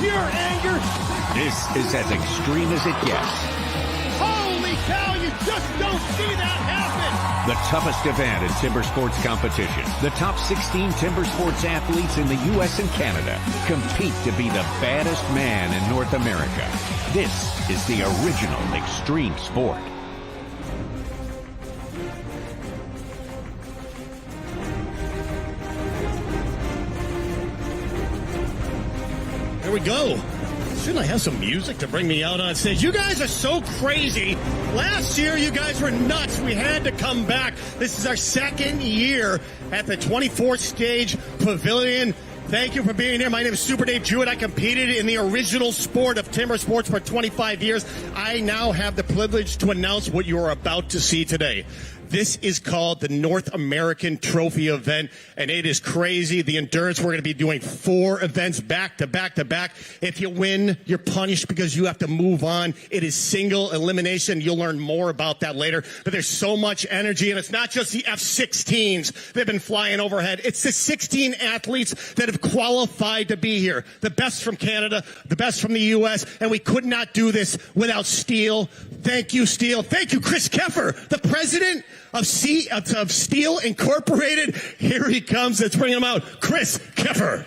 pure anger. This is as extreme as it gets. Holy cow, you just don't see that happen. The toughest event in timber sports competition. The top 16 timber sports athletes in the U.S. and Canada compete to be the baddest man in North America. This is the original extreme sport. There we go. Shouldn't I have some music to bring me out on stage? You guys are so crazy. Last year, you guys were nuts. We had to come back. This is our second year at the 24th Stage Pavilion. Thank you for being here. My name is Super Dave Jewett. I competed in the original sport of timber sports for 25 years. I now have the privilege to announce what you are about to see today. This is called the North American Trophy event, and it is crazy. The endurance, we're going to be doing 4 events back to back to back. If you win, you're punished because you have to move on. It is single elimination. You'll learn more about that later. But there's so much energy, and it's not just the F-16s that have been flying overhead. It's the 16 athletes that have qualified to be here. The best from Canada, the best from the U.S., and we could not do this without STIHL. Thank you, STIHL. Thank you, Chris Keffer, the president of STIHL Incorporated. Here he comes. Let's bring him out. Chris Keffer.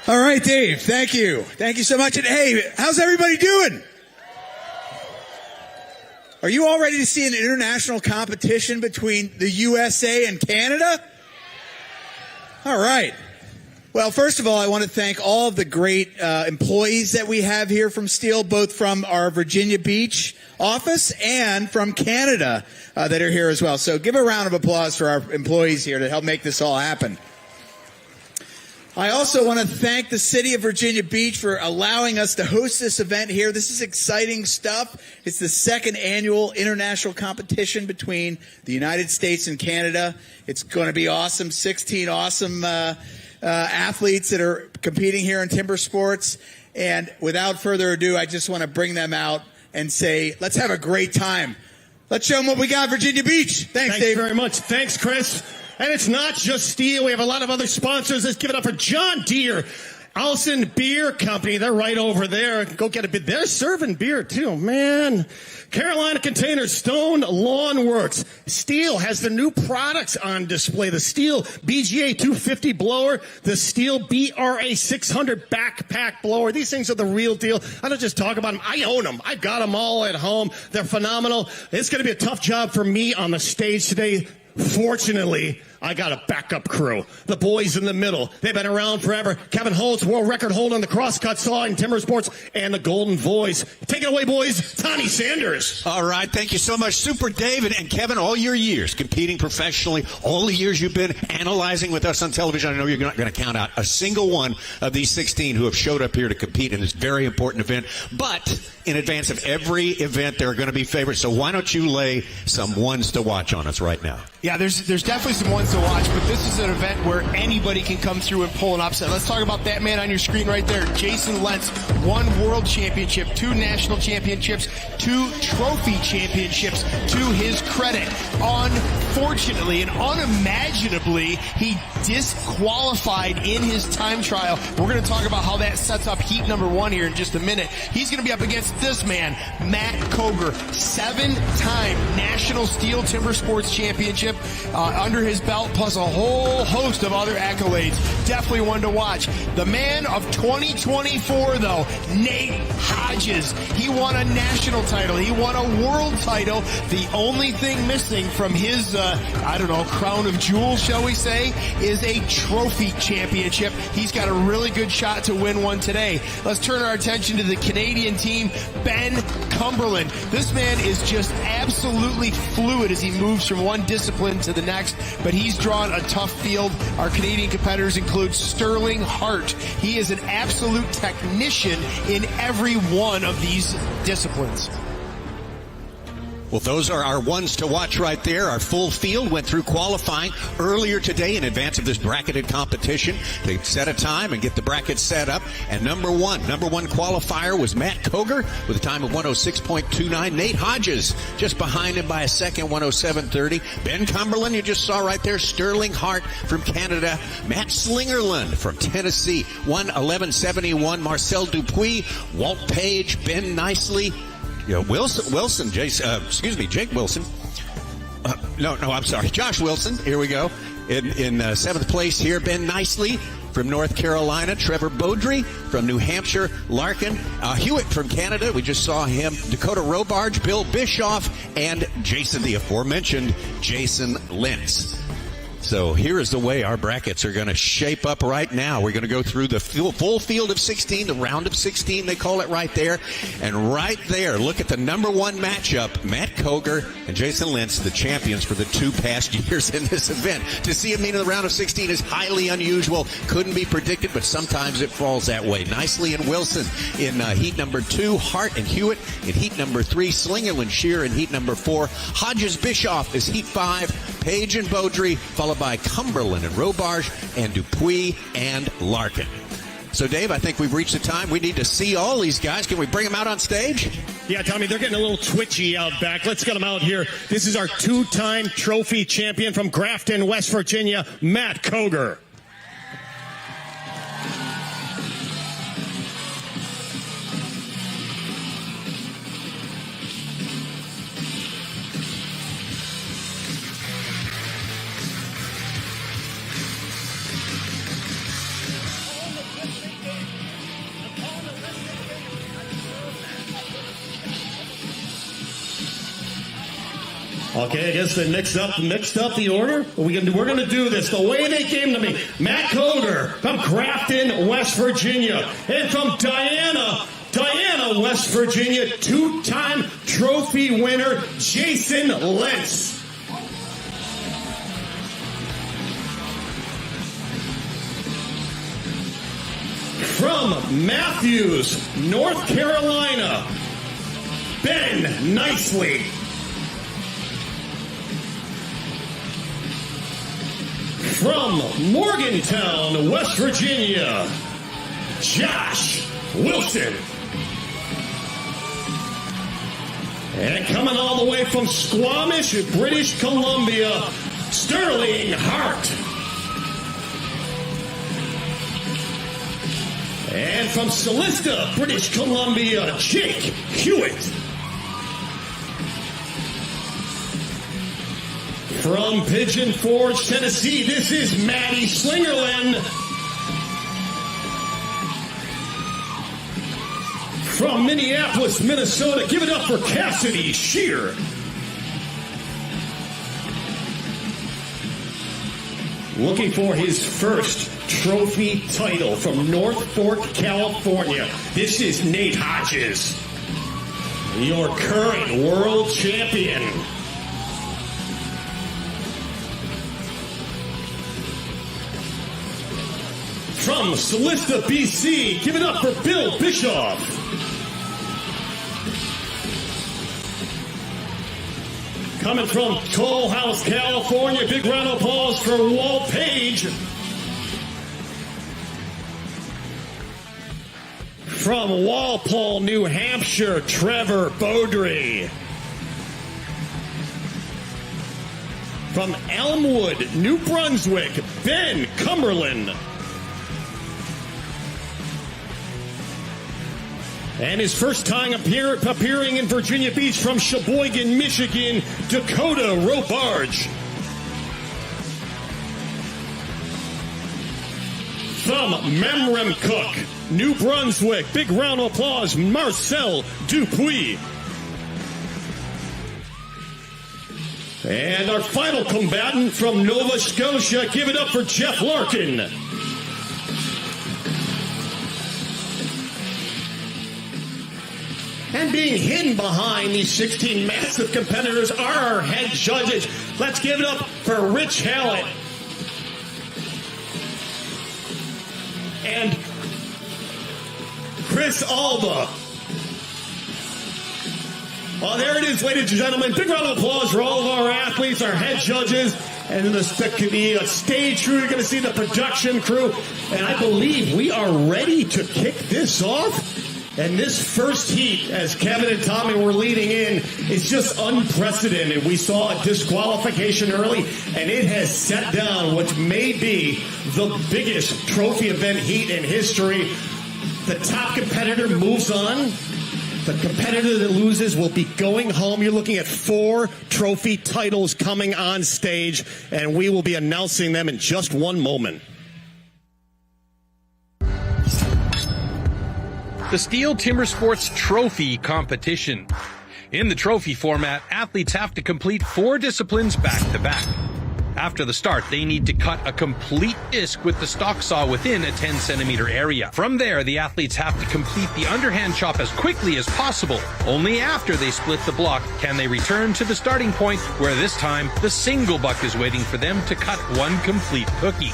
All right, Dave. Thank you. Thank you so much. And hey, how's everybody doing? Are you all ready to see an international competition between the USA and Canada? All right. Well, first of all, I want to thank all of the great employees that we have here from STIHL, both from our Virginia Beach office and from Canada that are here as well. So give a round of applause for our employees here to help make this all happen. I also want to thank the city of Virginia Beach for allowing us to host this event here. This is exciting stuff. It's the second annual international competition between the United States and Canada. It's going to be awesome. 16 awesome athletes that are competing here in timber sports. And without further ado, I just want to bring them out and say, let's have a great time. Let's show them what we got, Virginia Beach. Thanks, Dave. Very much. Thanks, Chris. And it's not just STIHL. We have a lot of other sponsors. Let's give it up for John Deere, Allison Beer Company. They're right over there. Go get a bit. They're serving beer, too, man. Carolina Container Stone Lawn Works. STIHL has the new products on display. The STIHL BGA 250 blower, the STIHL BRA 600 backpack blower. These things are the real deal. I don't just talk about them. I own them. I've got them all at home. They're phenomenal. It's going to be a tough job for me on the stage today. Fortunately, I got a backup crew. The boys in the middle. They've been around forever. Kevin Holtz, world record holder on the crosscut saw in timber sports, and the golden voice. Take it away, boys. Tony Sanders. All right. Thank you so much, Super David and Kevin. All your years competing professionally, all the years you've been analyzing with us on television. I know you're not going to count out a single one of these 16 who have showed up here to compete in this very important event. But in advance of every event, there are going to be favorites. So why don't you lay some ones to watch on us right now? Yeah, there's definitely some ones to watch, but this is an event where anybody can come through and pull an upset. Let's talk about that man on your screen right there, Jason Lentz. 1 world championship, 2 national championships, 2 trophy championships to his credit. Unfortunately and unimaginably, he disqualified in his time trial. We're going to talk about how that sets up heat number 1 here in just a minute. He's going to be up against this man, Matt Koger, 7-time National Steel Timber Sports Championship under his belt, plus a whole host of other accolades. Definitely one to watch. The man of 2024, though, Nate Hodges. He won a national title. He won a world title. The only thing missing from his, crown of jewels, shall we say, is a trophy championship. He's got a really good shot to win one today. Let's turn our attention to the Canadian team, Ben Cumberland. This man is just absolutely fluid as he moves from one discipline to the next, but he's drawn a tough field. Our Canadian competitors include Sterling Hart. He is an absolute technician in every one of these disciplines. Well, those are our ones to watch right there. Our full field went through qualifying earlier today in advance of this bracketed competition. They set a time and get the bracket set up. And number one qualifier was Matt Koger with a time of 106.29. Nate Hodges just behind him by a second, 107.30. Ben Cumberland, you just saw right there. Sterling Hart from Canada. Matt Slingerland from Tennessee, 111.71. Marcel Dupuis, Walt Paige, Ben Nicely. Jake Wilson. Josh Wilson. Here we go. In seventh place here, Ben Nicely from North Carolina. Trevor Bodri from New Hampshire. Larkin. Hewitt from Canada. We just saw him. Dakota Robarge. Bill Bishoff. And the aforementioned Jason Lentz. So here is the way our brackets are going to shape up right now. We're going to go through the full field of 16, the round of 16, they call it right there. And right there, look at the number one matchup, Matt Koger and Jason Lentz, the champions for the 2 past years in this event. To see them meet in the round of 16 is highly unusual. Couldn't be predicted, but sometimes it falls that way. Nicely and Wilson in heat number 2, Hart and Hewitt in heat number 3, Slingerland, Shear in heat number 4, Hodges Bishoff is heat 5, Paige and Bodri, followed by Cumberland and Robarge and Dupuis and Larkin. So, Dave, I think we've reached the time. We need to see all these guys. Can we bring them out on stage? Yeah, Tommy, they're getting a little twitchy out back. Let's get them out here. This is our 2-time trophy champion from Grafton, West Virginia, Matt Koger. Okay, I guess they mixed up the order. We're gonna do this the way they came to me. Matt Koger from Grafton, West Virginia, and from Diana, West Virginia, 2-time trophy winner Jason Lentz. From Matthews, North Carolina, Ben Nicely. From Morgantown, West Virginia, Josh Wilson. And coming all the way from Squamish, British Columbia, Sterling Hart. And from Solista, British Columbia, Jake Hewitt. From Pigeon Forge, Tennessee, this is Maddie Slingerland. From Minneapolis, Minnesota, give it up for Cassidy Shear. Looking for his first trophy title from North Fork, California. This is Nate Hodges, your current world champion. From Solista, BC, give it up for Bill Bishoff. Coming from Toll House, California, big round of applause for Walt Paige. From Walpole, New Hampshire, Trevor Bodri. From Elmwood, New Brunswick, Ben Cumberland. And his first time appearing in Virginia Beach from Sheboygan, Michigan, Dakota Robarge. From Memramcook, New Brunswick, big round of applause, Marcel Dupuis. And our final combatant from Nova Scotia, give it up for Jeff Larkin. And being hidden behind these 16 massive competitors are our head judges. Let's give it up for Rich Hallett and Chris Alba. Well, there it is, ladies and gentlemen. Big round of applause for all of our athletes, our head judges, and then the stage crew. You're going to see the production crew. And I believe we are ready to kick this off. And this first heat, as Kevin and Tommy were leading in, is just unprecedented. We saw a disqualification early, and it has set down what may be the biggest trophy event heat in history. The top competitor moves on. The competitor that loses will be going home. You're looking at 4 trophy titles coming on stage, and we will be announcing them in just one moment. The STIHL Timbersports Trophy Competition. In the trophy format, athletes have to complete 4 disciplines back-to-back. After the start, they need to cut a complete disc with the stock saw within a 10-centimeter area. From there, the athletes have to complete the underhand chop as quickly as possible. Only after they split the block can they return to the starting point, where this time, the single buck is waiting for them to cut 1 complete cookie.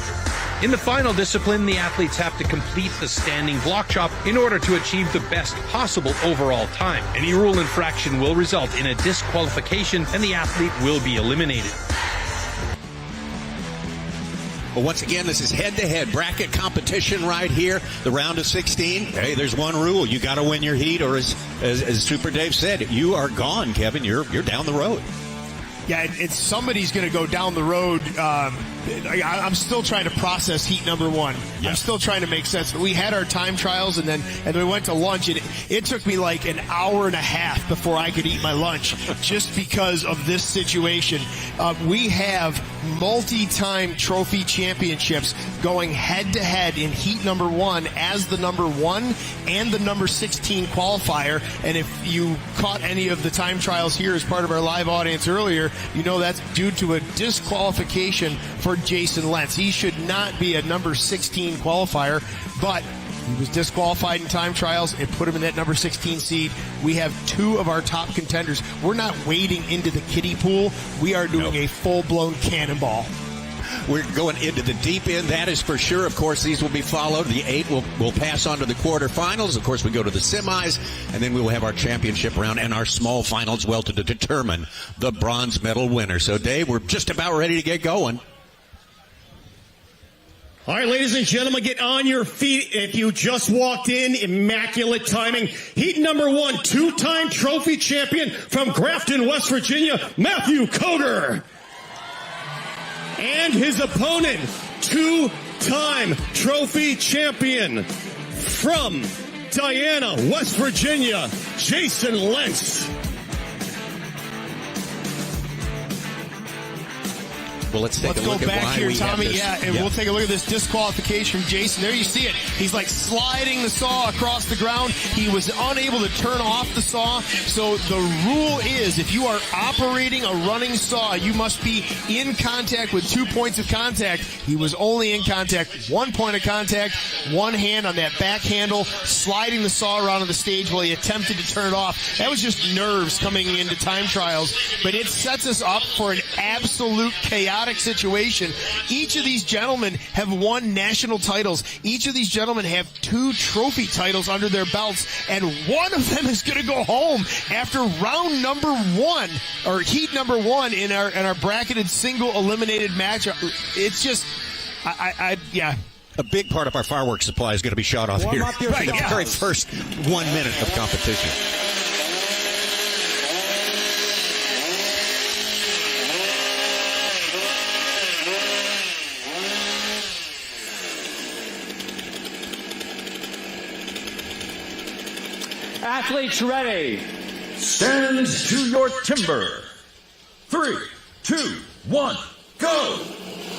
In the final discipline, the athletes have to complete the standing block chop in order to achieve the best possible overall time. Any rule infraction will result in a disqualification, and the athlete will be eliminated. Well, once again, this is head-to-head bracket competition right here, the round of 16. Hey, there's one rule. You got to win your heat, or as Super Dave said, you are gone, Kevin. You're down the road. Yeah, it's somebody's going to go down the road. I'm still trying to process heat number 1. Yeah. I'm still trying to make sense. We had our time trials, and then we went to lunch, and it took me like an hour and a half before I could eat my lunch just because of this situation. We have multi-time trophy championships going head-to-head in heat number 1 as the number 1 and the number 16 qualifier. And if you caught any of the time trials here as part of our live audience earlier, you know that's due to a disqualification for Jason Lentz. He should not be a number 16 qualifier, but he was disqualified in time trials. It put him in that number 16 seed. We have 2 of our top contenders. We're not wading into the kiddie pool. We are doing a full-blown cannonball. We're going into the deep end, that is for sure. Of course, these will be followed. The 8 will pass on to the quarterfinals. Of course, we go to the semis, and then we will have our championship round and our small finals, well, to determine the bronze medal winner. So, Dave, we're just about ready to get going. All right, ladies and gentlemen, get on your feet. If you just walked in, immaculate timing. Heat number 1, 2-time trophy champion from Grafton, West Virginia, Matthew Koger. And his opponent, 2-time trophy champion from Diana, West Virginia, Jason Lentz. Well, let's take a look go at back why here, we Tommy. have this. Yeah, and we'll take a look at this disqualification from Jason. There you see it. He's like sliding the saw across the ground. He was unable to turn off the saw. So the rule is, if you are operating a running saw, you must be in contact with 2 points of contact. He was only in contact 1 point of contact, 1 hand on that back handle, sliding the saw around on the stage while he attempted to turn it off. That was just nerves coming into time trials, but it sets us up for an absolute chaotic situation. Each of these gentlemen have won national titles. Each of these gentlemen have 2 trophy titles under their belts, and one of them is going to go home after round number 1, or heat number 1 in our bracketed single eliminated matchup. It's just, yeah. A big part of our fireworks supply is going to be shot off here. Right, the yeah. very first 1 minute of competition. Athletes ready. Stand to your timber. 3, 2, 1, go.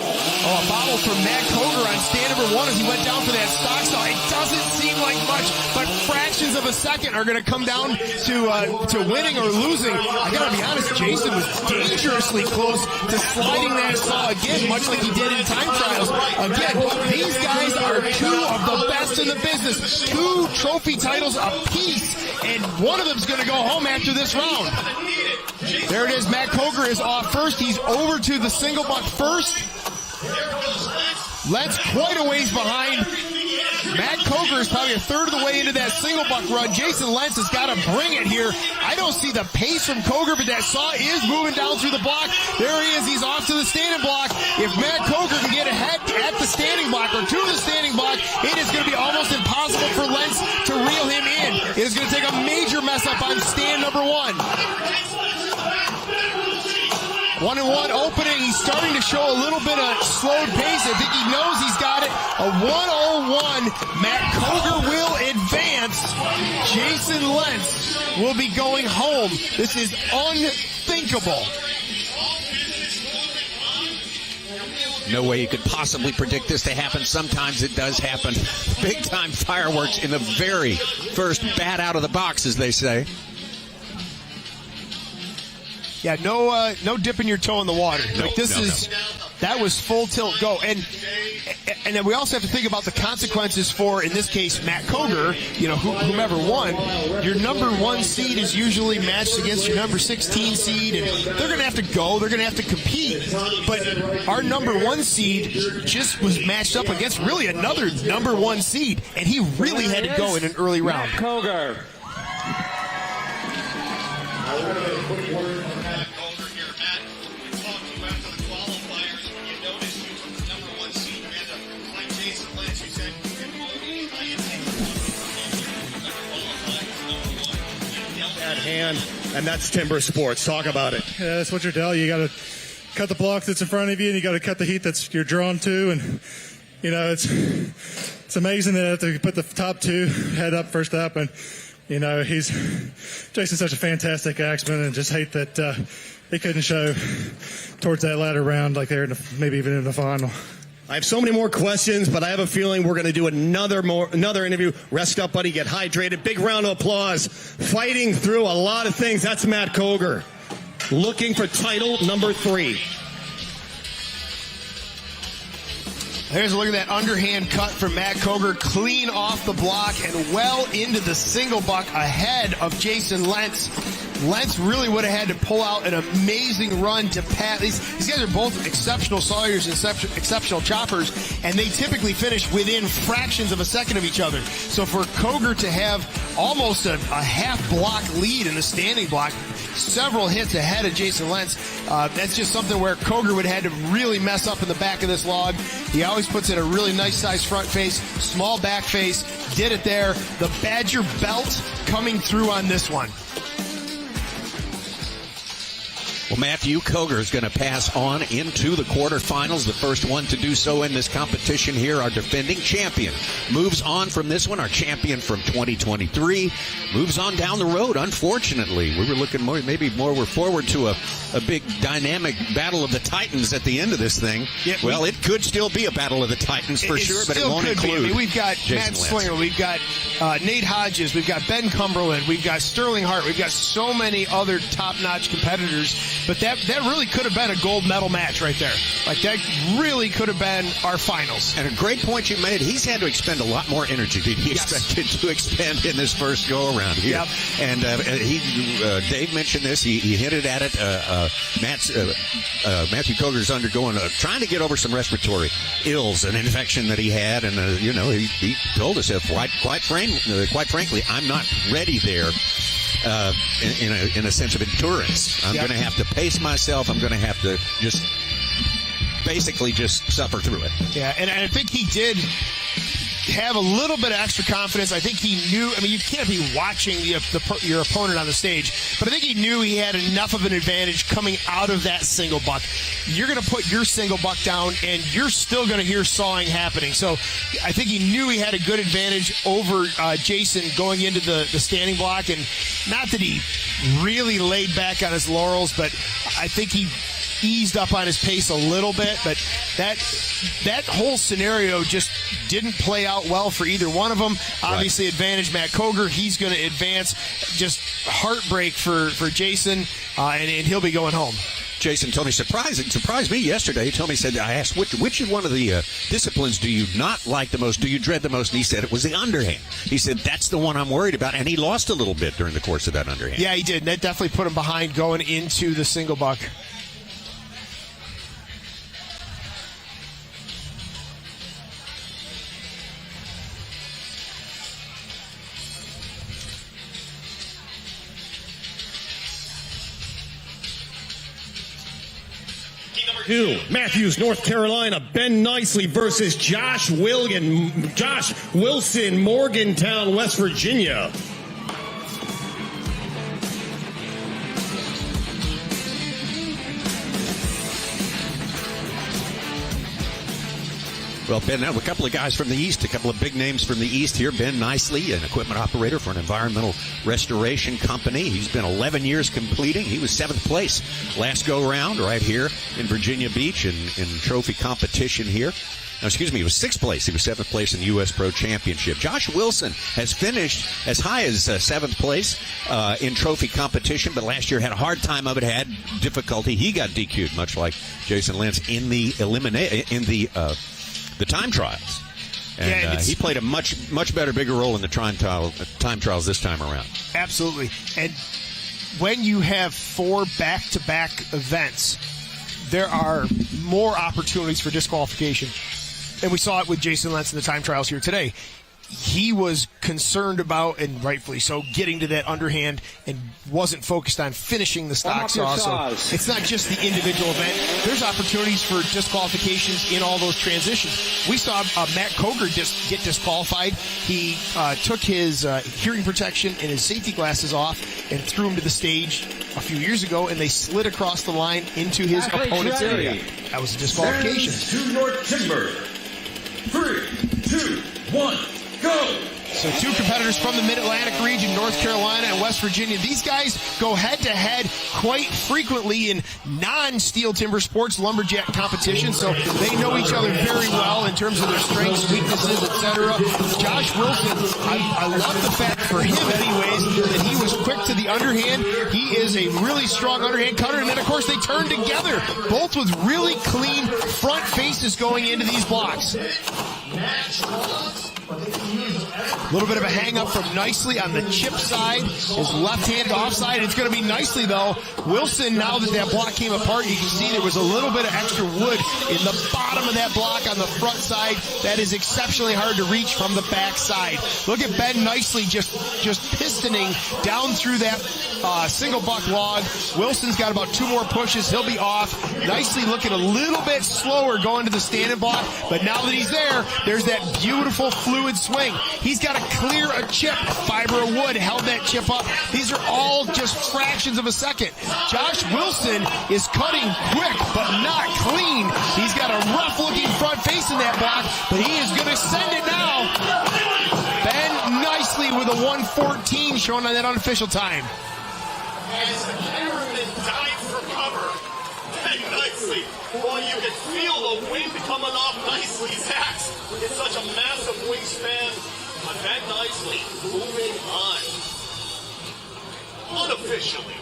Oh, a bobble from Matt Koger on stand number 1 as he went down for that stock saw. It doesn't seem like much, but fractions of a second are going to come down to winning or losing. I got to be honest, Jason was dangerously close to sliding that saw again, much like he did in time trials. Again, these guys are 2 of the best in the business. 2 trophy titles apiece, and one of them's going to go home after this round. There it is. Matt Koger is off first. He's over to the single buck first. Lentz quite a ways behind. Matt Koger is probably a third of the way into that single buck run. Jason Lentz has got to bring it here. I don't see the pace from Koger, but that saw is moving down through the block. There he is. He's off to the standing block. If Matt Koger can get ahead at the standing block or to the standing block, it is going to be almost impossible for Lentz to reel him in. It is going to take a major mess up on stand number 1. 1-1 opening. He's starting to show a little bit of slowed pace. I think he knows he's got it. A 101. Matt Koger will advance. Jason Lentz will be going home. This is unthinkable. No way you could possibly predict this to happen. Sometimes it does happen. Big time fireworks in the very first bat out of the box, as they say. Yeah, no dipping your toe in the water. That was full tilt go. And then we also have to think about the consequences for, in this case, Matt Koger, whomever won. Your number 1 seed is usually matched against your number 16 seed, and they're going to have to go. They're going to have to compete. But our number 1 seed just was matched up against really another number 1 seed, and he really had to go in an early round. Matt Koger. Hand, and that's Timber Sports. Talk about it. Yeah, that's what you're telling. You got to cut the block that's in front of you, and you got to cut the heat that's you're drawn to. And it's amazing that they put the top 2 head up first up, and Jason's such a fantastic axeman, and just hate that he couldn't show towards that latter round like they're maybe even in the final. I have so many more questions, but I have a feeling we're going to do another interview. Rest up, buddy. Get hydrated. Big round of applause. Fighting through a lot of things. That's Matt Koger. Looking for title number 3. Here's a look at that underhand cut from Matt Koger, clean off the block and well into the single buck ahead of Jason Lentz. Lentz really would have had to pull out an amazing run to pat. These guys are both exceptional sawyers and exceptional choppers, and they typically finish within fractions of a second of each other. So for Koger to have almost a half block lead in the standing block, several hits ahead of Jason Lentz, that's just something where Koger would have had to really mess up in the back of this log. He always puts in a really nice size front face, small back face, did it there. The Badger belt coming through on this one. Well, Matthew Koger is going to pass on into the quarterfinals. The first one to do so in this competition here, our defending champion. Moves on from this one, our champion from 2023. Moves on down the road, unfortunately. We were looking we're forward to a big dynamic battle of the Titans at the end of this thing. Yeah, well, it could still be a battle of the Titans for sure, but it won't include. I mean, we've got Matt Slinger, we've got Nate Hodges, we've got Ben Cumberland, we've got Sterling Hart, we've got so many other top-notch competitors. But that really could have been a gold medal match right there. Like, that really could have been our finals. And a great point you made. He's had to expend a lot more energy than he expected to expend in this first go-around here. Yep. And Dave mentioned this. He hinted at it. Matthew Koger's undergoing trying to get over some respiratory ills, an infection that he had. And, he told us, quite frankly, I'm not ready there. In a sense of endurance. I'm going to have to pace myself. I'm going to have to basically suffer through it. Yeah, and I think he did have a little bit of extra confidence. I think he knew, you can't be watching your opponent on the stage, but I think he knew he had enough of an advantage coming out of that single buck. You're going to put your single buck down, and you're still going to hear sawing happening. So I think he knew he had a good advantage over Jason going into the standing block, and not that he really laid back on his laurels, but I think he eased up on his pace a little bit, but that whole scenario just didn't play out well for either one of them. Obviously, advantage Matt Koger. He's going to advance. Just heartbreak for Jason, and he'll be going home. Jason told me, surprised me yesterday. He told me, I asked, which one of the disciplines do you not like the most, do you dread the most? And he said it was the underhand. He said, that's the one I'm worried about. And he lost a little bit during the course of that underhand. Yeah, he did. And that definitely put him behind going into the single buck. 2, Matthews, North Carolina, Ben Nicely versus Josh Wilson, Morgantown, West Virginia. Well, Ben, now a couple of guys from the East, a couple of big names from the East here. Ben Nicely, an equipment operator for an environmental restoration company. He's been 11 years completing. He was 7th place last go-round right here in Virginia Beach in trophy competition here. No, excuse me, he was 6th place. He was 7th place in the U.S. Pro Championship. Josh Wilson has finished as high as 7th place in trophy competition, but last year had a hard time of it, had difficulty. He got DQ'd, much like Jason Lentz in the time trials. And he played a much better, bigger role in the time trials this time around. Absolutely. And when you have 4 back-to-back events, there are more opportunities for disqualification. And we saw it with Jason Lentz in the time trials here today. He was concerned about, and rightfully so, getting to that underhand and wasn't focused on finishing the stock saw. So it's not just the individual event. There's opportunities for disqualifications in all those transitions. We saw Matt Koger get disqualified. He took his hearing protection and his safety glasses off and threw him to the stage a few years ago, and they slid across the line into his opponent's area. That was a disqualification. To your timber. 3, 2, 1. Go! So 2 competitors from the Mid-Atlantic region, North Carolina and West Virginia. These guys go head-to-head quite frequently in non-steel timber sports lumberjack competition, so they know each other very well in terms of their strengths, weaknesses, etc. Josh Wilson, I love the fact for him anyways that he was quick to the underhand. He is a really strong underhand cutter, and then of course they turn together, both with really clean front faces going into these blocks. A little bit of a hang-up from Nicely on the chip side. His left-handed offside. It's going to be Nicely, though. Wilson, now that block came apart, you can see there was a little bit of extra wood in the bottom of that block on the front side. That is exceptionally hard to reach from the back side. Look at Ben Nicely just pistoning down through that single buck log. Wilson's got about 2 more pushes. He'll be off. Nicely looking a little bit slower going to the standing block, but now that he's there, there's that beautiful fluid swing. He's got to clear a chip. Fiber of wood held that chip up. These are all just fractions of a second. Josh Wilson is cutting quick, but not clean. He's got a rough-looking front face in that block, but he is going to send it now. Ben Nicely with a 1:14 shown on that unofficial time. As the cameraman dived for cover, Ben Nicely, boy, you can feel the wind coming off Nicely's axe. It's such a massive wingspan. But Ben Nicely moving on. Unofficially.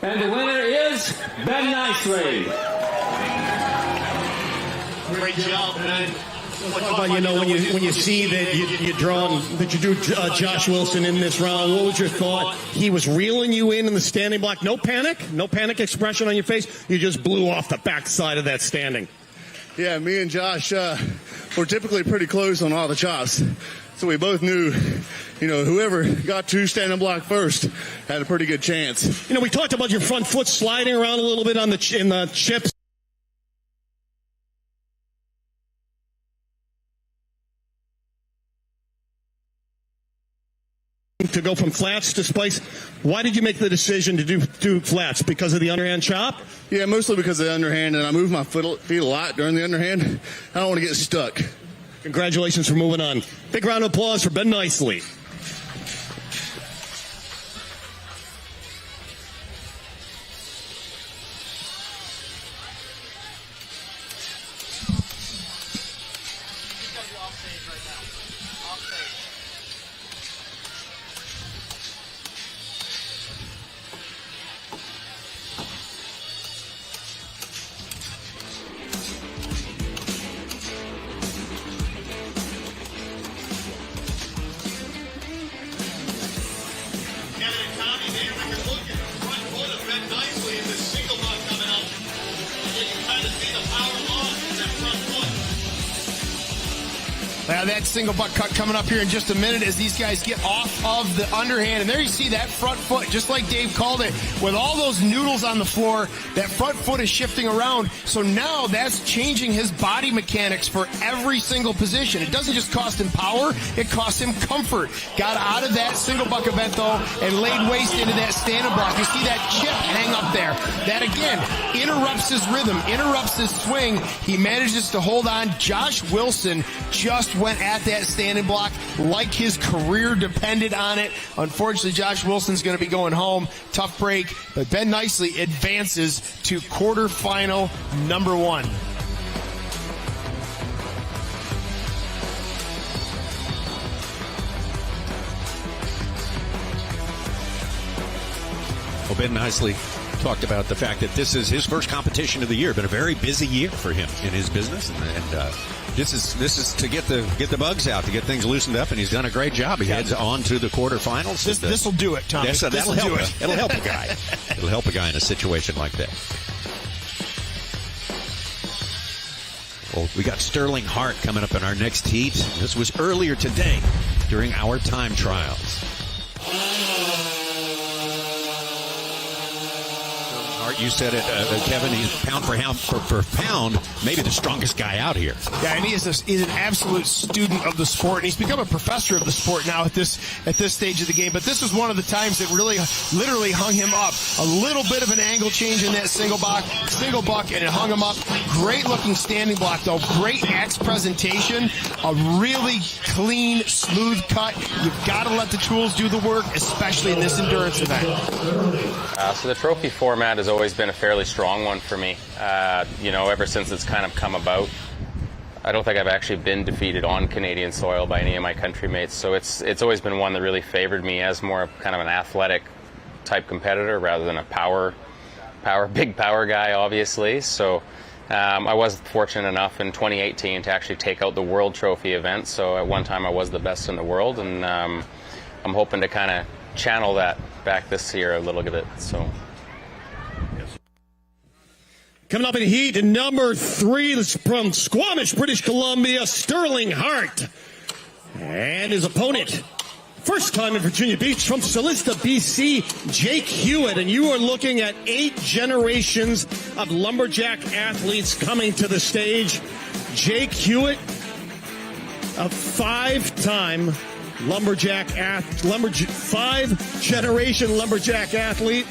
And the winner is Ben Nicely. Great job, Ben. But when you see that you drew Josh Wilson in this round, what was your thought? He was reeling you in the standing block. No panic expression on your face. You just blew off the backside of that standing. Yeah, me and Josh were typically pretty close on all the chops. So we both knew, whoever got to standing block first had a pretty good chance. We talked about your front foot sliding around a little bit in the chips. To go from flats to spikes. Why did you make the decision to do flats? Because of the underhand chop? Yeah, mostly because of the underhand, and I move my feet a lot during the underhand. I don't want to get stuck. Congratulations for moving on. Big round of applause for Ben Nicely. That single butt cut coming up here in just a minute as these guys get off of the underhand. And there you see that front foot, just like Dave called it, with all those noodles on the floor, that front foot is shifting around. So now that's changing his body mechanics for every single position. It doesn't just cost him power, it costs him comfort. Got out of that single buck event, though, and laid waste into that standing block. You see that chip hang up there. That, again, interrupts his rhythm, interrupts his swing. He manages to hold on. Josh Wilson just went at that standing block like his career depended on it. Unfortunately, Josh Wilson's going to be going home. Tough break, but Ben Nicely advances to quarterfinal number 1. Well, Ben Nicely talked about the fact that this is his first competition of the year. Been a very busy year for him in his business, and this is to get the bugs out, to get things loosened up, and he's done a great job. He heads on to the quarterfinals. This will do it, Tommy. That'll help. It'll help a guy. It'll help a guy in a situation like that. Well, we got Sterling Hart coming up in our next heat. This was earlier today during our time trials. You said it, Kevin. He's pound for pound, maybe the strongest guy out here. Yeah, and he's an absolute student of the sport, and he's become a professor of the sport now at this stage of the game. But this was one of the times that really, literally hung him up. A little bit of an angle change in that single buck, and it hung him up. Great looking standing block, though. Great axe presentation. A really clean, smooth cut. You've got to let the tools do the work, especially in this endurance event. So the trophy format has always been a fairly strong one for me, ever since it's kind of come about. I don't think I've actually been defeated on Canadian soil by any of my countrymates, so it's always been one that really favored me as more of kind of an athletic type competitor rather than a big power guy, obviously. So I was fortunate enough in 2018 to actually take out the World Trophy event, so at one time I was the best in the world, and I'm hoping to kind of channel that back this year a little bit. So. Coming up in heat, number 3 from Squamish, British Columbia, Sterling Hart. And his opponent, first time in Virginia Beach, from Solista, BC, Jake Hewitt. And you are looking at 8 generations of lumberjack athletes coming to the stage. Jake Hewitt, a 5-time five-generation lumberjack athlete.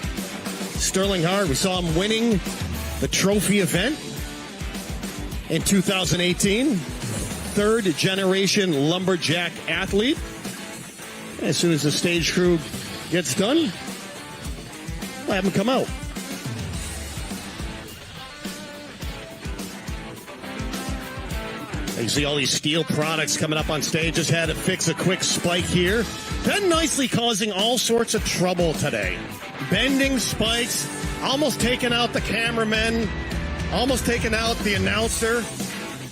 Sterling Hart, we saw him winning the trophy event in 2018. 3rd-generation lumberjack athlete. As soon as the stage crew gets done, I'll have him come out. You see all these steel products coming up on stage. Just had to fix a quick spike here. Ben Nicely causing all sorts of trouble today. Bending spikes, almost taking out the cameraman, almost taking out the announcer.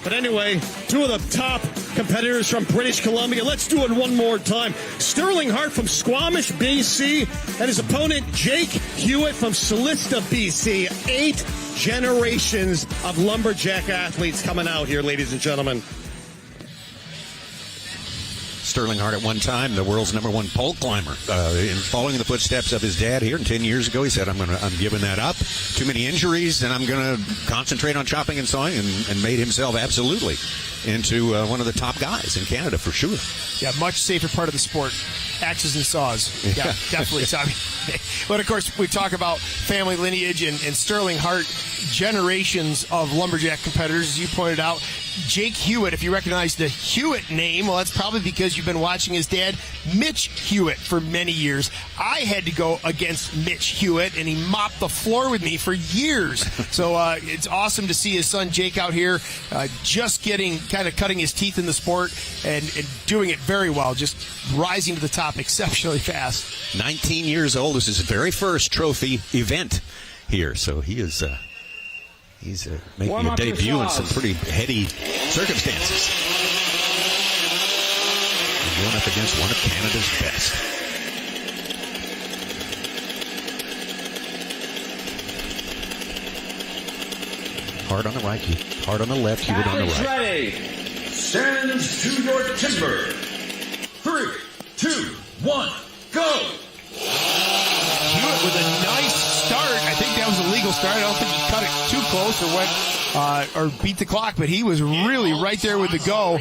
But anyway, 2 of the top competitors from British Columbia. Let's do it one more time. Sterling Hart from Squamish, BC, and his opponent, Jake Hewitt from Solista, BC. 8 generations of lumberjack athletes coming out here, ladies and gentlemen. Sterling Hart at one time, the world's #1 pole climber, in following the footsteps of his dad here. And 10 years ago, he said, I'm giving that up. Too many injuries, and I'm going to concentrate on chopping and sawing, and made himself absolutely into one of the top guys in Canada for sure. Yeah, much safer part of the sport. Axes and saws. Yeah, definitely, Tommy. But of course, we talk about family lineage and Sterling Hart, generations of lumberjack competitors, as you pointed out. Jake Hewitt, if you recognize the Hewitt name, well, that's probably because you've been watching his dad, Mitch Hewitt, for many years. I had to go against Mitch Hewitt, and he mopped the floor with me for years. So it's awesome to see his son Jake out here just cutting his teeth in the sport and doing it very well, just rising to the top exceptionally fast. 19 years old. This is his very first trophy event here, so he is... He's making a debut in some pretty heady circumstances. And going up against one of Canada's best. Hart on the right, Hart on the left, Hewitt on the right. Ready. Stand to your timber. 3, 2, 1, go! Hewitt with a nice start. I think that was a legal start. I don't think he cut it too close or beat the clock, but he was really right there with the go.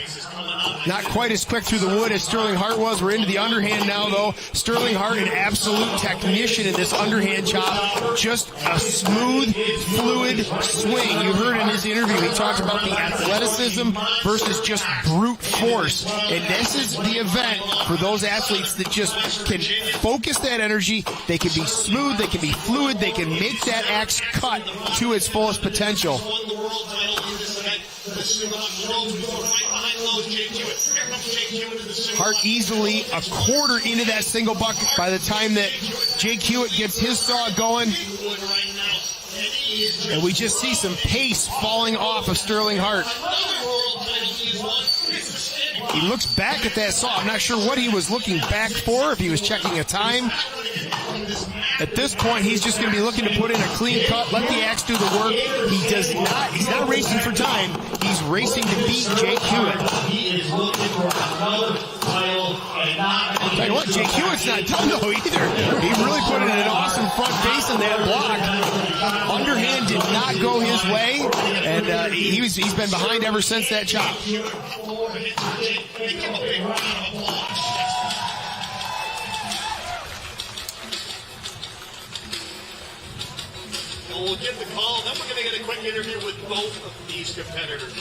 Not quite as quick through the wood as Sterling Hart was. We're into the underhand now, though. Sterling Hart, an absolute technician in this underhand chop. Just a smooth, fluid swing. You heard in his interview, he talked about the athleticism versus just brute force. And this is the event for those athletes that just can focus that energy. They can be smooth, they can be fluid, they can make that axe cut to its fullest potential. Hart easily a quarter into that single buck by the time that Jake Hewitt gets his saw going. And we just see some pace falling off of Sterling Hart. He looks back at that saw. I'm not sure what he was looking back for, if he was checking a time. At this point, he's just going to be looking to put in a clean cut, let the axe do the work. He's not racing for time. He's racing to beat Jake Hewitt. Tell you what, Jake Hewitt's not done though either. He really put in an awesome front face in that block. Underhand did not go his way, and he's been behind ever since that chop. We'll get the call, then we're going to get a quick interview with both of these competitors.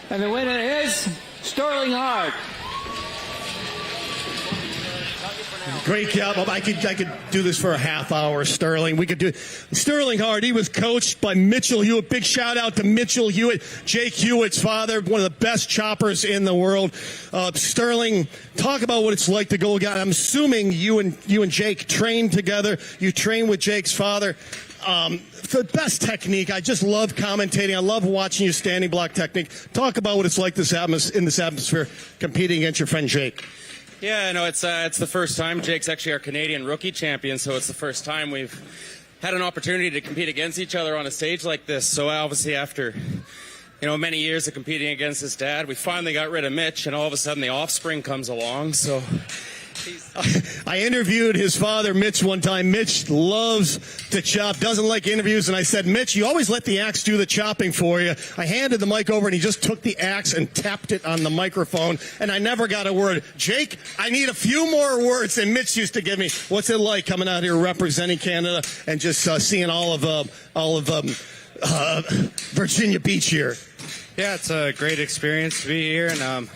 And the winner is Sterling Hart. Great job. I could do this for a half hour, Sterling. We could do Sterling Hart. He was coached by Mitchell Hewitt. Big shout out to Mitchell Hewitt, Jake Hewitt's father, one of the best choppers in the world. Sterling, talk about what it's like to go again. I'm assuming you and Jake trained together. You trained with Jake's father. The best technique. I just love commentating. I love watching your standing block technique. Talk about what it's like in this atmosphere competing against your friend Jake. Yeah, no, it's the first time. Jake's actually our Canadian rookie champion, so it's the first time we've had an opportunity to compete against each other on a stage like this. So obviously after, many years of competing against his dad, we finally got rid of Mitch, and all of a sudden the offspring comes along. So I interviewed his father, Mitch, one time. Mitch loves to chop, doesn't like interviews, and I said, Mitch, you always let the axe do the chopping for you. I handed the mic over, and he just took the axe and tapped it on the microphone, and I never got a word. Jake, I need a few more words than Mitch used to give me. What's it like coming out here representing Canada and just seeing all of Virginia Beach here? yeah, it's a great experience to be here, and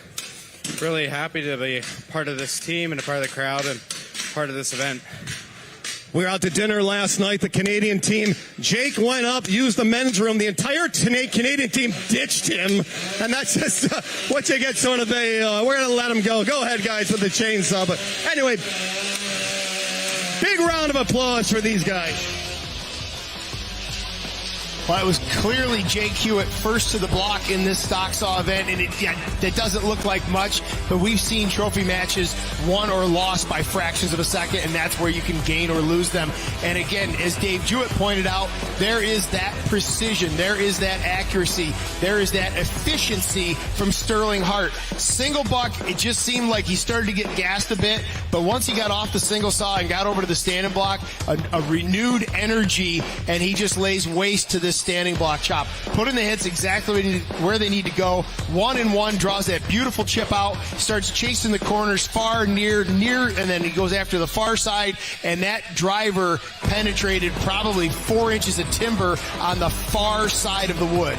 really happy to be part of this team and a part of the crowd and part of this event. We were out to dinner last night, the Canadian team. Jake went up, used the men's room. The entire Canadian team ditched him. And that's just what you get sort of we're going to let him go. Go ahead, guys, with the chainsaw. But anyway, big round of applause for these guys. Well, it was clearly Jake Hewitt first to the block in this stock saw event, and it doesn't look like much, but we've seen trophy matches won or lost by fractions of a second, and that's where you can gain or lose them. And again, as Dave Jewett pointed out, there is that precision, there is that accuracy, there is that efficiency from Sterling Hart. Single buck, it just seemed like he started to get gassed a bit, but once he got off the single saw and got over to the standing block, a renewed energy, and he just lays waste to this standing block chop. Putting the hits exactly where they need to go. 1-and-1, draws that beautiful chip out, starts chasing the corners far, near, and then he goes after the far side, and that driver penetrated probably 4 inches of timber on the far side of the wood.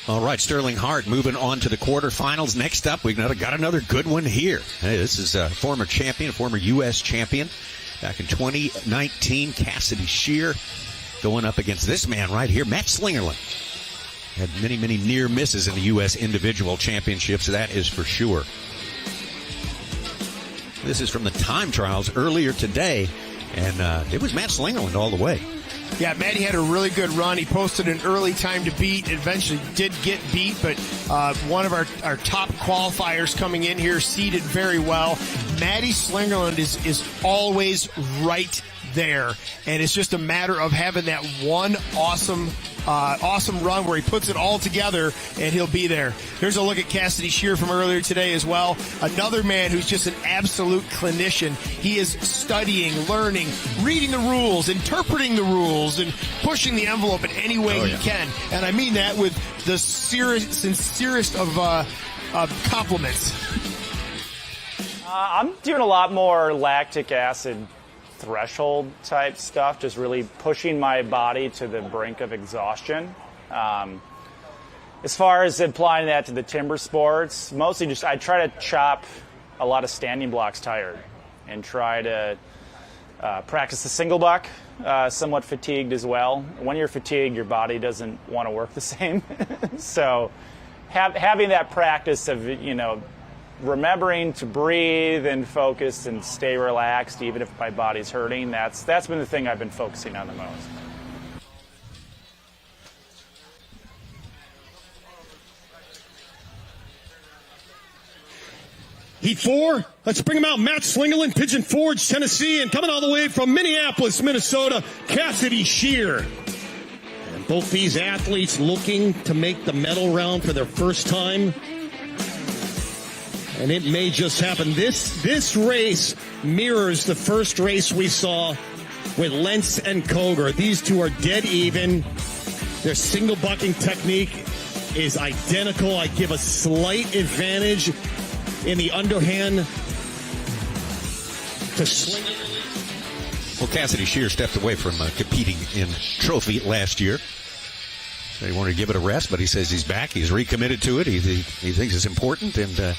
All right, Sterling Hart moving on to the quarterfinals. Next up, we've got another good one here. Hey, this is a former champion, a former U.S. champion. back in 2019. Cassidy Shear going up against this man right here, Matt Slingerland. Had many, many near misses in the U.S. individual championships, that is for sure. This is from the time trials earlier today, and it was Matt Slingerland all the way. Yeah, Matty had a really good run. He posted an early time to beat. Eventually did get beat, but one of our top qualifiers coming in here seeded very well. Matty Slingerland is always right there, and it's just a matter of having that one awesome run where he puts it all together and he'll be there. Here's a look at Cassidy Shear from earlier today as well. Another man who's just an absolute clinician. He is studying, learning, reading the rules, interpreting the rules, and pushing the envelope in any way he can. And I mean that with the sincerest of compliments. I'm doing a lot more lactic acid threshold type stuff, just really pushing my body to the brink of exhaustion. As far as applying that to the timber sports, mostly just I try to chop a lot of standing blocks tired and try to practice the single buck, somewhat fatigued as well. When you're fatigued, your body doesn't want to work the same. So having that practice of, remembering to breathe and focus and stay relaxed even if my body's hurting, that's been the thing I've been focusing on the most. Heat 4, let's bring him out. Matt Slingerland, Pigeon Forge, Tennessee, and coming all the way from Minneapolis, Minnesota, Cassidy Shear. And both these athletes looking to make the medal round for their first time. And it may just happen. This race mirrors the first race we saw with Lentz and Koger. These two are dead even. Their single bucking technique is identical. I give a slight advantage in the underhand to Slinger. Well, Cassidy Shear stepped away from competing in trophy last year. He wanted to give it a rest, but he says he's back. He's recommitted to it. He thinks it's important, and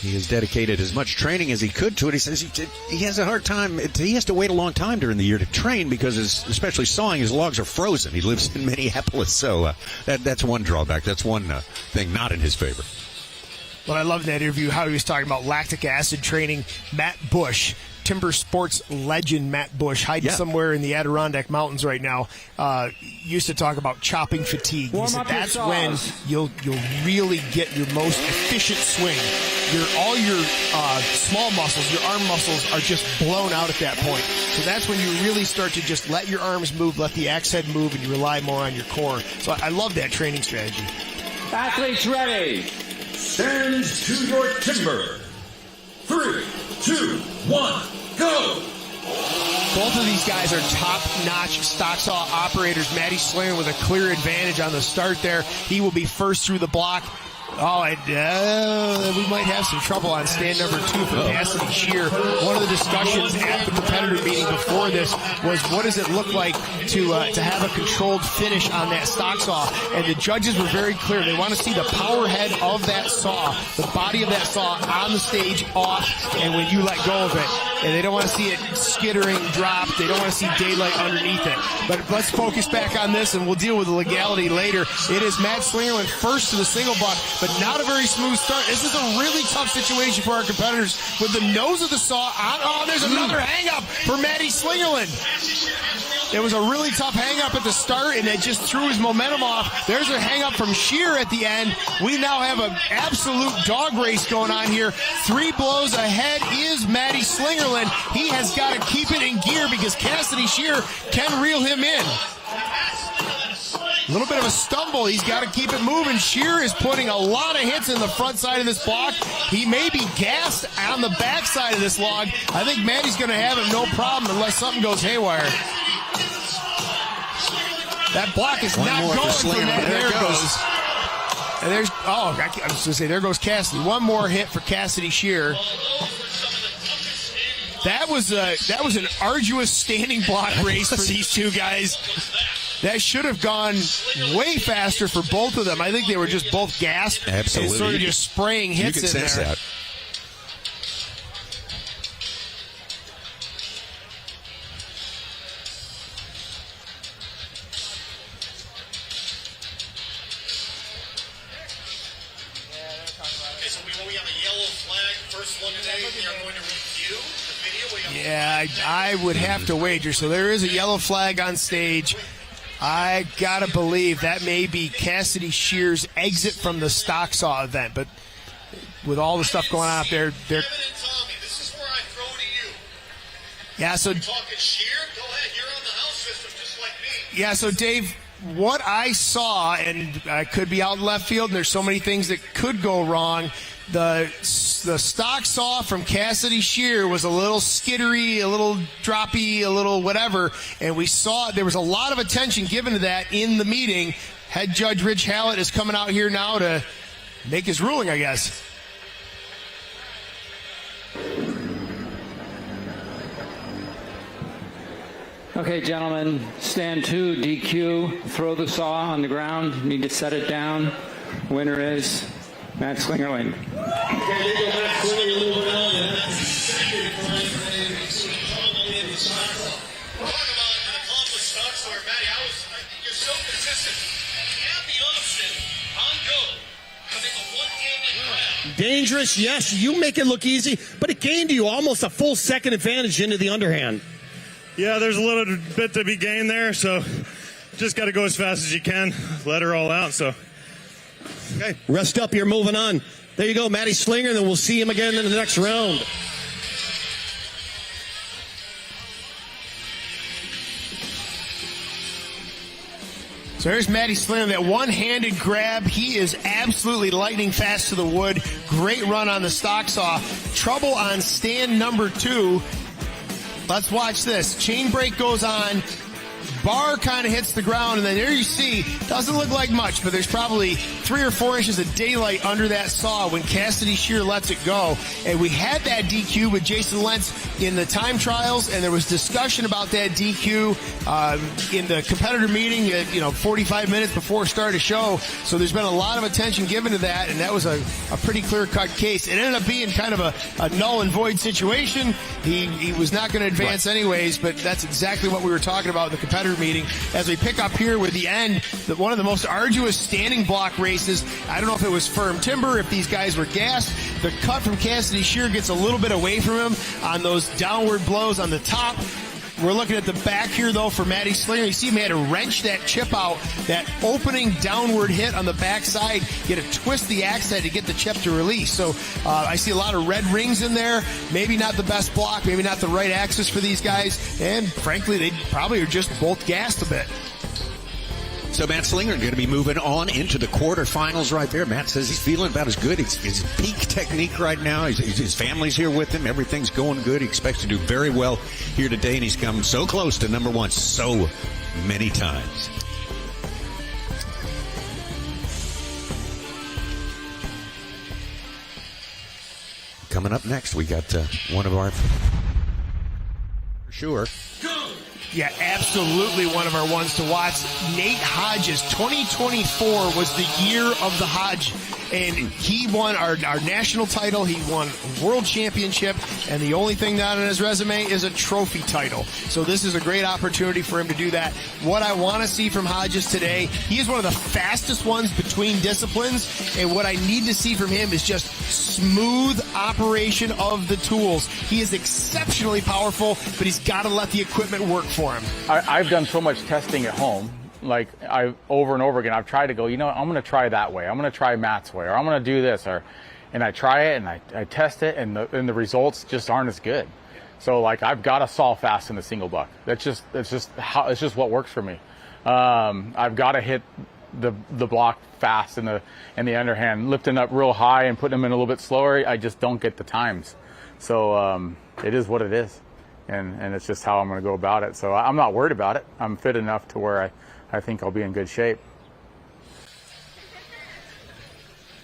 he has dedicated as much training as he could to it. He says he has a hard time. He has to wait a long time during the year to train because, especially sawing, his logs are frozen. He lives in Minneapolis, so that's one drawback. That's one thing not in his favor. Well, I love that interview, how he was talking about lactic acid training. Matt Bush, timber sports legend Matt Bush, hiding somewhere in the Adirondack Mountains right now, used to talk about chopping fatigue. He said that's when you'll really get your most efficient swing. All your small muscles, your arm muscles are just blown out at that point. So that's when you really start to just let your arms move, let the axe head move, and you rely more on your core. So I love that training strategy. Athletes ready. Stand to your timber. 3, 2, 1, go! Both of these guys are top-notch stock saw operators. Matty Slingerland with a clear advantage on the start there. He will be first through the block. We might have some trouble on stand number 2 for Cassidy Shear. One of the discussions at the competitor meeting before this was what does it look like to have a controlled finish on that stock saw? And the judges were very clear. They want to see the power head of that saw, the body of that saw on the stage off, and when you let go of it. And they don't want to see it skittering, dropped. They don't want to see daylight underneath it. But let's focus back on this, and we'll deal with the legality later. It is Matt Slingerland first to the single buck, but not a very smooth start. This is a really tough situation for our competitors with the nose of the saw on. Oh, there's another hang-up for Matty Slingerland. It was a really tough hang-up at the start, and it just threw his momentum off. There's a hang-up from Shear at the end. We now have an absolute dog race going on here. 3 blows ahead is Matty Slingerland. He has got to keep it in gear because Cassidy Shear can reel him in. A little bit of a stumble. He's got to keep it moving. Shear is putting a lot of hits in the front side of this block. He may be gassed on the back side of this log. I think Matty's going to have it no problem unless something goes haywire. That block is not going for Matty. There it goes. And there's, I was going to say, there goes Cassidy. One more hit for Cassidy Shear. That was an arduous standing block race for these two guys. That should have gone way faster for both of them. I think they were just both gassed. Absolutely. And sort of just spraying hits in there. You can sense that. know we have a yellow flag. First one today, we are going to review the video. Yeah, I would have to wager. So there is a yellow flag on stage. I gotta believe that may be Cassidy Shear's exit from the stock saw event. But with all the stuff going on up there, Kevin and Tommy, this is where I throw to you. yeah. So We're talking Shear. Go ahead. You're on the house system just like me. yeah. So Dave, what I saw, and I could be out in left field, and there's so many things that could go wrong. The stock saw from Cassidy Shear was a little skittery, a little droppy, a little whatever, and we saw there was a lot of attention given to that in the meeting. Head Judge Rich Hallett is coming out here now to make his ruling, I guess. Okay, gentlemen, stand 2, DQ, throw the saw on the ground, need to set it down. Winner is Matt Slingerland. Okay, legal Matt Slingerland moving on, and that's the second time for him in the stock saw. Talk about an accomplished stock star, Matty. You're so consistent. You have the option on go to make a one-handed grab. Dangerous, yes. You make it look easy, but it gained you almost a full second advantage into the underhand. Yeah, there's a little bit to be gained there, so just got to go as fast as you can, let her all out. So, okay, rest up. You're moving on. There you go, Matty Slinger, and then we'll see him again in the next round. So there's Matty Slinger, that one-handed grab. He is absolutely lightning fast to the wood. Great run on the stock saw. Trouble on stand number 2. Let's watch this. Chain break goes on. Bar kind of hits the ground, and then there you see, doesn't look like much, but there's probably 3 or 4 inches of daylight under that saw when Cassidy Shear lets it go. And we had that DQ with Jason Lentz in the time trials, and there was discussion about that DQ in the competitor meeting at 45 minutes before start of show. So there's been a lot of attention given to that, and that was a pretty clear-cut case. It ended up being kind of a null and void situation. He was not going to advance anyways, but that's exactly what we were talking about in the competitor meeting. As we pick up here with the end, one of the most arduous standing block races. I don't know if it was firm timber, if these guys were gassed. The cut from Cassidy Shear gets a little bit away from him on those downward blows on the top. We're looking at the back here, though, for Matty Slinger. You see him had to wrench that chip out, that opening downward hit on the backside. You had to twist the axe head to get the chip to release. So I see a lot of red rings in there. Maybe not the best block, maybe not the right axis for these guys. And frankly, they probably are just both gassed a bit. So Matt Slinger going to be moving on into the quarterfinals right there. Matt says he's feeling about as good. It's his peak technique right now. His family's here with him. Everything's going good. He expects to do very well here today, and he's come so close to number 1 so many times. Coming up next, we got one of our... Sure. Yeah, absolutely one of our ones to watch. Nate Hodges, 2024 was the year of the Hodge. And he won our national title. He won world championship. And the only thing not on his resume is a trophy title. So this is a great opportunity for him to do that. What I want to see from Hodges today, he is one of the fastest ones between disciplines. And what I need to see from him is just smooth operation of the tools. He is exceptionally powerful, but he's got to let the equipment work for him. I've done so much testing at home. Like over and over again, I've tried to go, I'm going to try that way. I'm going to try Matt's way, or I'm going to do this, and I try it and I test it, and the results just aren't as good. So I've got to saw fast in the single buck. It's just what works for me. I've got to hit the block fast in the underhand, lifting up real high and putting them in a little bit slower. I just don't get the times. So it is what it is, and it's just how I'm going to go about it. So I'm not worried about it. I'm fit enough to where I think I'll be in good shape.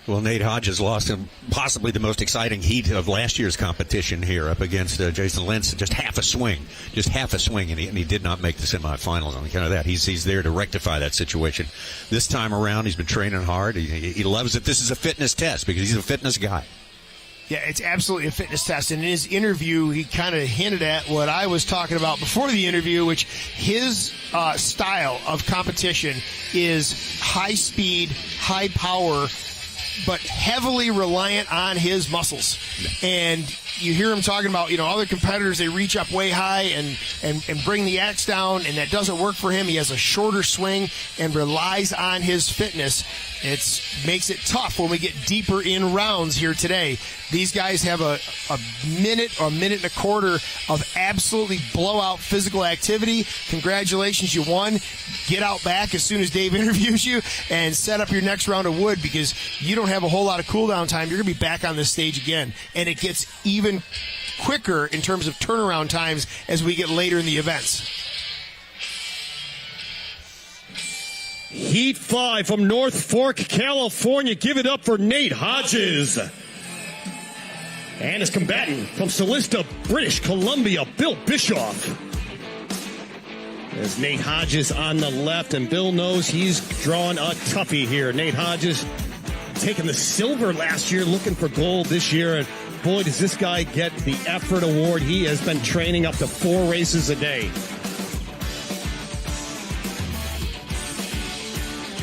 Well, Nate Hodges lost in possibly the most exciting heat of last year's competition here up against Jason Lentz. Just half a swing, and he did not make the semifinals on account of that. He's there to rectify that situation. This time around, he's been training hard. He loves it. This is a fitness test because he's a fitness guy. Yeah, it's absolutely a fitness test. And in his interview, he kind of hinted at what I was talking about before the interview, which his style of competition is high speed, high power, but heavily reliant on his muscles. And you hear him talking about, other competitors, they reach up way high and bring the axe down, and that doesn't work for him. He has a shorter swing and relies on his fitness. It makes it tough when we get deeper in rounds here today. These guys have a minute or a minute and a quarter of absolutely blowout physical activity. Congratulations, you won. Get out back as soon as Dave interviews you and set up your next round of wood, because you don't have a whole lot of cool down time. You're going to be back on this stage again. And it gets even quicker in terms of turnaround times as we get later in the events. Heat 5 from North Fork, California. Give it up for Nate Hodges. And his combatant from Solista, British Columbia, Bill Bishoff. There's Nate Hodges on the left, and Bill knows he's drawing a toughie here. Nate Hodges taking the silver last year, looking for gold this year. And boy, does this guy get the effort award. He has been training up to 4 races a day.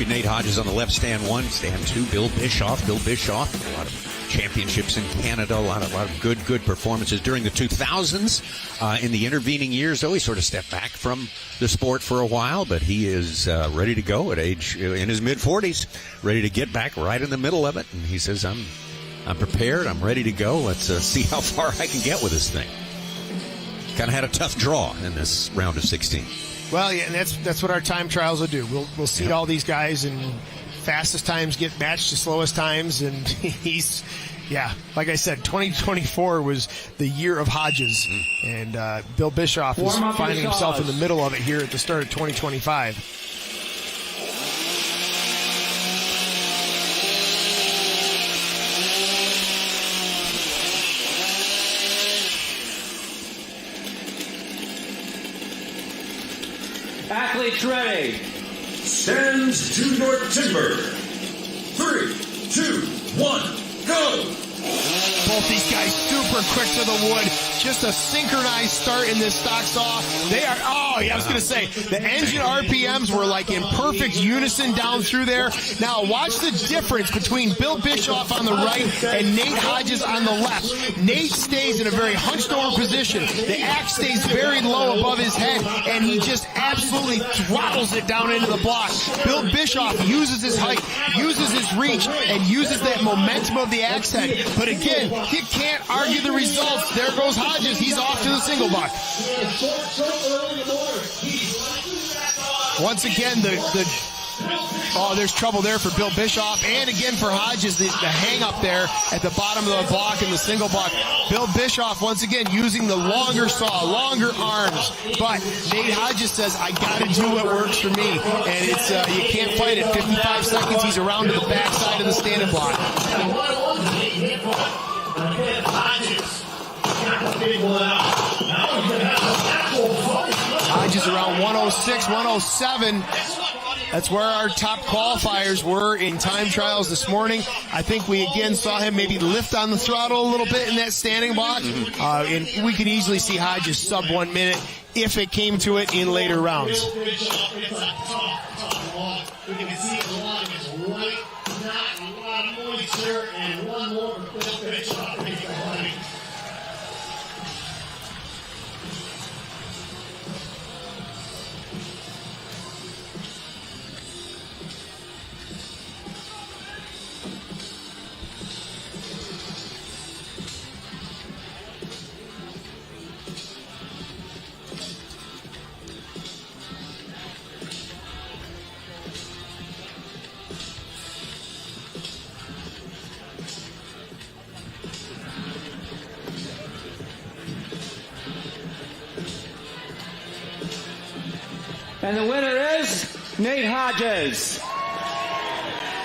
Nate Hodges on the left, stand 1, stand 2, Bill Bishoff. Bill Bishoff, a lot of championships in Canada, a lot of good performances during the 2000s. In the intervening years, though, he sort of stepped back from the sport for a while, but he is ready to go at age, in his mid-40s, ready to get back right in the middle of it. And he says, I'm prepared, I'm ready to go. Let's see how far I can get with this thing. Kind of had a tough draw in this round of 16. Well, yeah, and that's what our time trials will do. We'll seed all these guys, and fastest times get matched to slowest times, and he's, like I said, 2024 was the year of Hodges, and Bill Bishoff is finding himself in the middle of it here at the start of 2025. Athletes ready. Stands to your timber. 3, 2, 1, go! Both these guys super quick to the wood. Just a synchronized start in this stock saw. They are, I was going to say, the engine RPMs were like in perfect unison down through there. Now watch the difference between Bill Bishoff on the right and Nate Hodges on the left. Nate stays in a very hunched over position. The axe stays very low above his head, and he just absolutely throttles it down into the block. Bill Bishoff uses his height, uses his reach, and uses that momentum of the axe head. But again, you can't argue the results. There goes Hodges. He's off to the single buck. Once again, there's trouble there for Bill Bishoff, and again for Hodges, the hang up there at the bottom of the block in the single buck. Bill Bishoff once again using the longer saw, longer arms, but Nate Hodges says, I gotta do what works for me, and it's you can't fight it. 55 seconds, he's around to the backside of the standing block. Hodges around 106, 107. That's where our top qualifiers were in time trials this morning. I think we again saw him maybe lift on the throttle a little bit in that standing block. And we could easily see Hodges sub 1 minute if it came to it in later rounds. And the winner is Nate Hodges.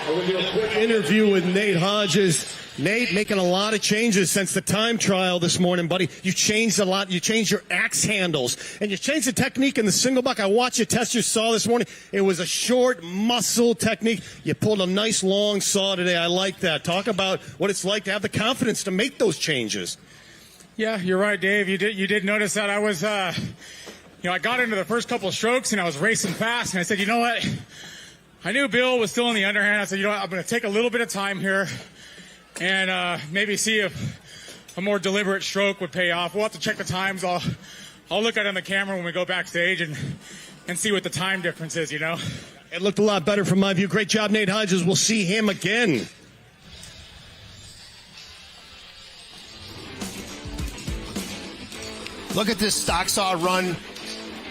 We're going to do a quick interview with Nate Hodges. Nate, making a lot of changes since the time trial this morning, buddy. You changed a lot. You changed your axe handles, and you changed the technique in the single buck. I watched you test your saw this morning. It was a short muscle technique. You pulled a nice long saw today. I like that. Talk about what it's like to have the confidence to make those changes. Yeah, you're right, Dave. You did notice that I was, I got into the first couple of strokes and I was racing fast, and I said, you know what? I knew Bill was still in the underhand. I said, you know what, I'm going to take a little bit of time here and maybe see if a more deliberate stroke would pay off. We'll have to check the times. I'll look at it on the camera when we go backstage and see what the time difference is, you know. It looked a lot better from my view. Great job, Nate Hodges. We'll see him again. Look at this stock saw run.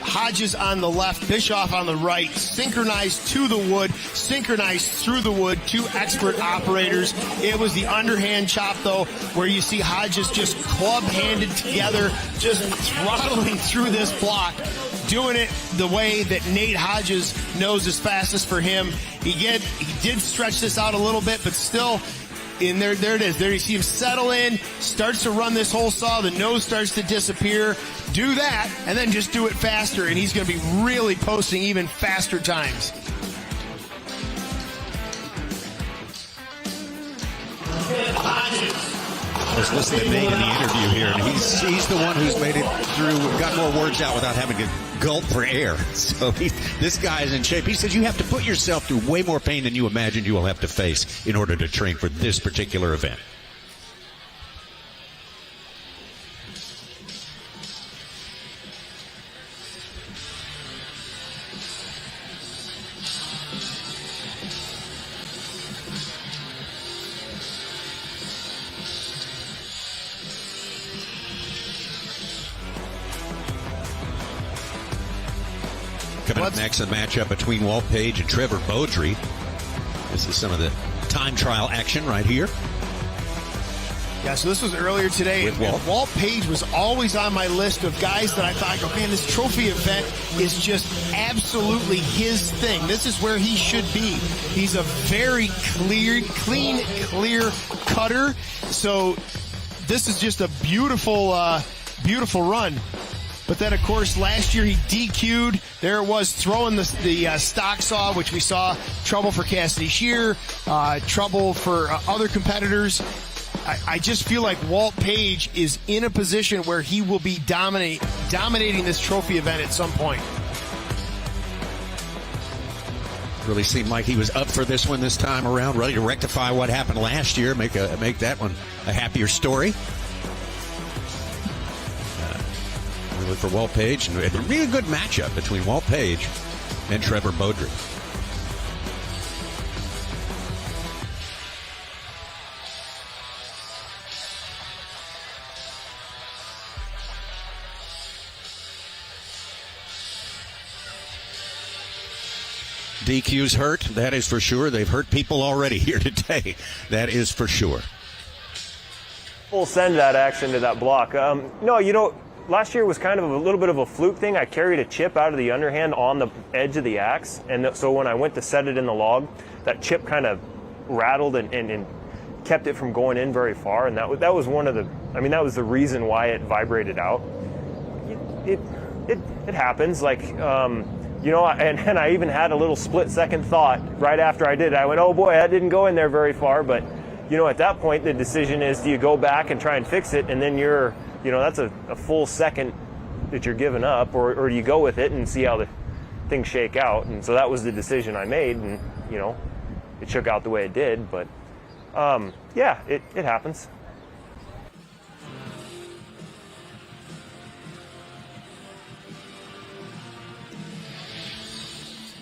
Hodges on the left, Bishoff on the right, synchronized to the wood, synchronized through the wood, two expert operators. It was the underhand chop, though, where you see Hodges just club-handed together, just throttling through this block, doing it the way that Nate Hodges knows is fastest for him. He did stretch this out a little bit, but still, there it is. There you see him settle in, starts to run this whole saw, the nose starts to disappear. Do that, and then just do it faster, and he's going to be really posting even faster times. Let's listen to Nate in the interview here, and he's the one who's made it through, got more words out without having to gulp for air. So this guy is in shape. He says you have to put yourself through way more pain than you imagined you will have to face in order to train for this particular event. Coming up next, a matchup between Walt Paige and Trevor Bodri. This is some of the time trial action right here. Yeah, so this was earlier today. With Walt. Walt Paige was always on my list of guys that I thought, oh man, this trophy event is just absolutely his thing. This is where he should be. He's a very clean, clear cutter. So this is just a beautiful run. But then, of course, last year he DQ'd. There it was, throwing the stock saw, which we saw trouble for Cassidy Shear, trouble for other competitors. I just feel like Walt Paige is in a position where he will be dominating this trophy event at some point. Really seemed like he was up for this one this time around, ready to rectify what happened last year, make that one a happier story. Really for Walt Paige, and a really good matchup between Walt Paige and Trevor Bodri. DQ's hurt, that is for sure. They've hurt people already here today. That is for sure. Full send that action to that block. No, you know, last year was kind of a little bit of a fluke thing. I carried a chip out of the underhand on the edge of the axe, and so when I went to set it in the log, that chip kind of rattled and kept it from going in very far, and that was one of the, I mean, that was the reason why it vibrated out. It happens, like, you know, and I even had a little split-second thought right after I did it. I went, oh boy, that didn't go in there very far, but, you know, at that point, the decision is, do you go back and try and fix it, and then you're, you know, that's a full second that you're giving up, or do you go with it and see how the things shake out? And so that was the decision I made, and, you know, it shook out the way it did, but, yeah, it happens.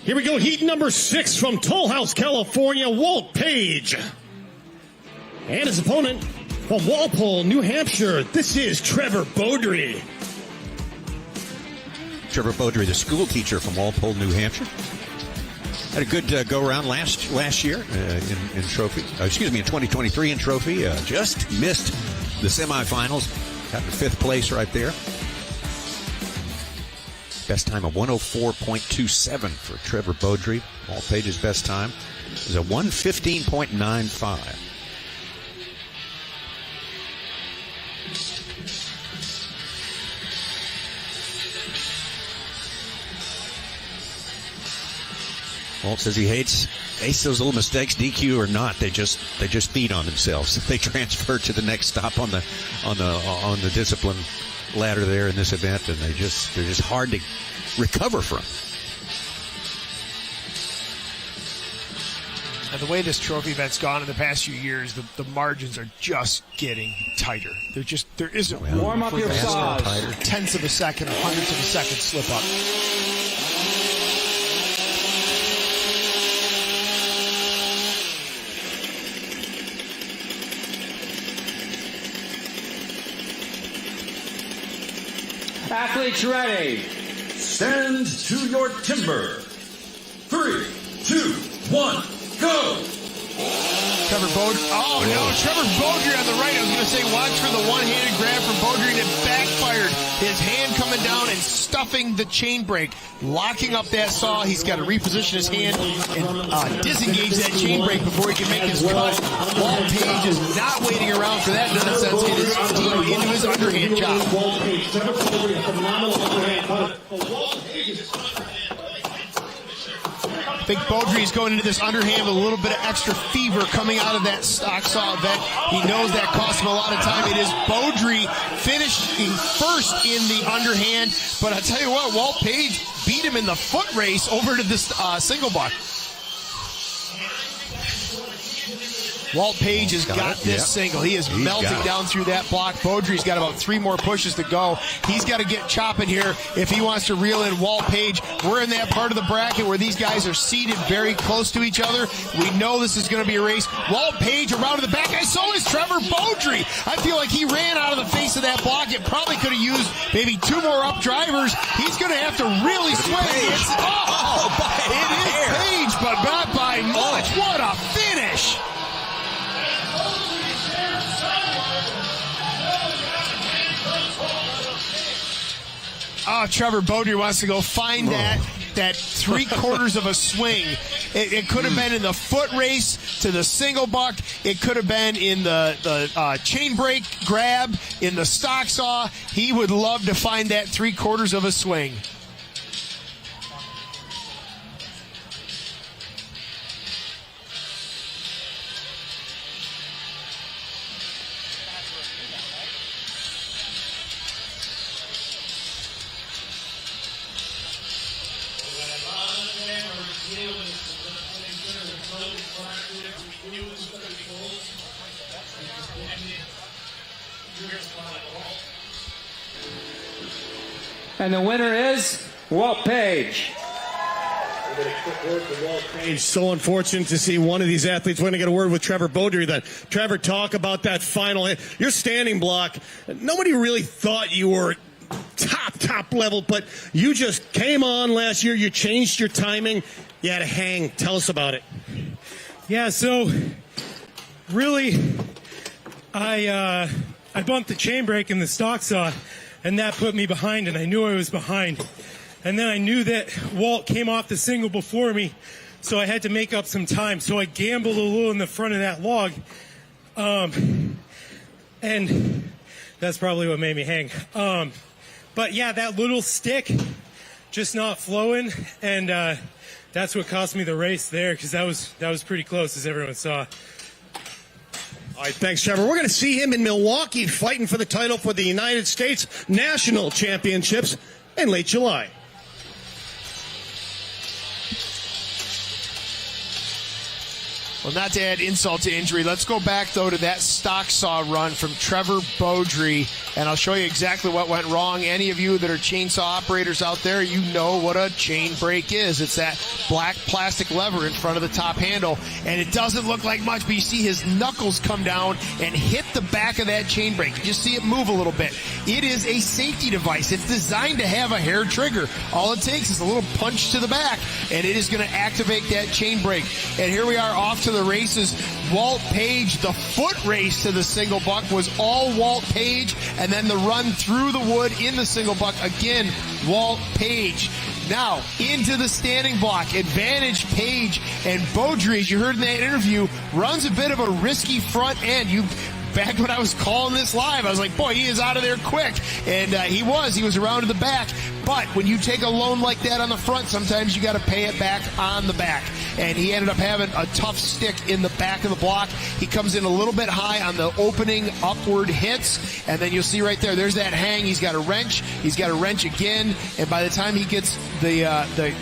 Here we go, heat number 6 from Toll House, California, Walt Paige. And his opponent from Walpole, New Hampshire, this is Trevor Bodri. Trevor Bodri, the school teacher from Walpole, New Hampshire. Had a good go-around last year in Trophy. In 2023 in Trophy. Just missed the semifinals. Got the 5th place right there. Best time of 104.27 for Trevor Bodri. Walt Paige's best time is a 115.95. Walt says he hates those little mistakes, DQ or not. They just feed on themselves. They transfer to the next stop on the discipline ladder there in this event, and they're just hard to recover from. And the way this trophy event's gone in the past few years, the margins are just getting tighter. There isn't room Warm up for your saws. tenths of a second, hundredths of a second slip up. Athletes ready. Stand to your timber. 3, 2, 1, go! Trevor Bodri. Oh, no. Trevor Bodri on the right. I was going to say, watch for the one-handed grab from Bodri, and it backfired. His hand coming down and stuffing the chain brake, locking up that saw. He's got to reposition his hand and disengage that chain brake before he can make his cut. Walt Paige is not waiting around for that nonsense. It is deep into his underhand job. I think Bodri is going into this underhand with a little bit of extra fever coming out of that stock saw event. He knows that costs him a lot of time. It is Bodri finishing first in the underhand, but I'll tell you what, Walt Paige beat him in the foot race over to this single buck. Walt Paige has got this single. He is melting down through that block. Bodri's got about 3 more pushes to go. He's got to get chopping here if he wants to reel in Walt Paige. We're in that part of the bracket where these guys are seated very close to each other. We know this is going to be a race. Walt Paige around to the back. I saw his Trevor Bodri. I feel like he ran out of the face of that block. It probably could have used maybe 2 more up drivers. He's going to have to really swing. It is Paige, but not by much. What a finish. Oh, Trevor Bodri wants to go find that 3/4 of a swing. It could have been in the foot race to the single buck. It could have been in the chain brake grab, in the stock saw. He would love to find that 3/4 of a swing. And the winner is Walt Paige. Paige, so unfortunate to see one of these athletes. We're going to get a word with Trevor Bodri. Then Trevor, talk about that final. Your standing block. Nobody really thought you were top level, but you just came on last year. You changed your timing. You had a hang. Tell us about it. Yeah, so really, I bumped the chain brake in the stock saw, and that put me behind, and I knew I was behind. And then I knew that Walt came off the single before me, so I had to make up some time. So I gambled a little in the front of that log, and that's probably what made me hang. But yeah, that little stick just not flowing, and that's what cost me the race there, because that was pretty close, as everyone saw. All right, thanks, Trevor. We're going to see him in Milwaukee fighting for the title for the United States National Championships in late July. Well, not to add insult to injury, let's go back, though, to that stock saw run from Trevor Bodri, and I'll show you exactly what went wrong. Any of you that are chainsaw operators out there, you know what a chain brake is. It's that black plastic lever in front of the top handle, and it doesn't look like much, but you see his knuckles come down and hit the back of that chain brake. You just see it move a little bit. It is a safety device. It's designed to have a hair trigger. All it takes is a little punch to the back, and it is going to activate that chain brake. And here we are off to the races. Walt Paige, the foot race to the single buck was all Walt Paige, and then the run through the wood in the single buck, again, Walt Paige. Now, into the standing block. Advantage Paige, and Bodri, as you heard in that interview, runs a bit of a risky front end. back when I was calling this live, I was like, boy, he is out of there quick. And he was around to the back. But when you take a loan like that on the front, sometimes you got to pay it back on the back. And he ended up having a tough stick in the back of the block. He comes in a little bit high on the opening upward hits. And then you'll see right there's that hang. He's got a wrench. He's got a wrench again. And by the time he gets the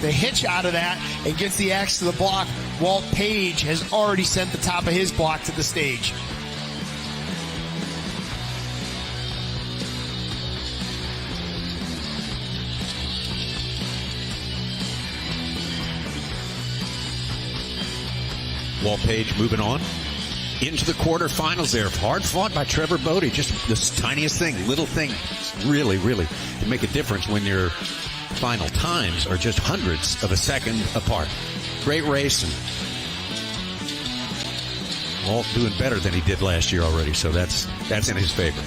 hitch out of that and gets the axe to the block, Walt Paige has already sent the top of his block to the stage. Walt Paige moving on into the quarterfinals there. Hard fought by Trevor Bodri. Just this tiniest thing, little thing, really, really can make a difference when your final times are just hundredths of a second apart. Great race, and Walt doing better than he did last year already, so that's in his favor.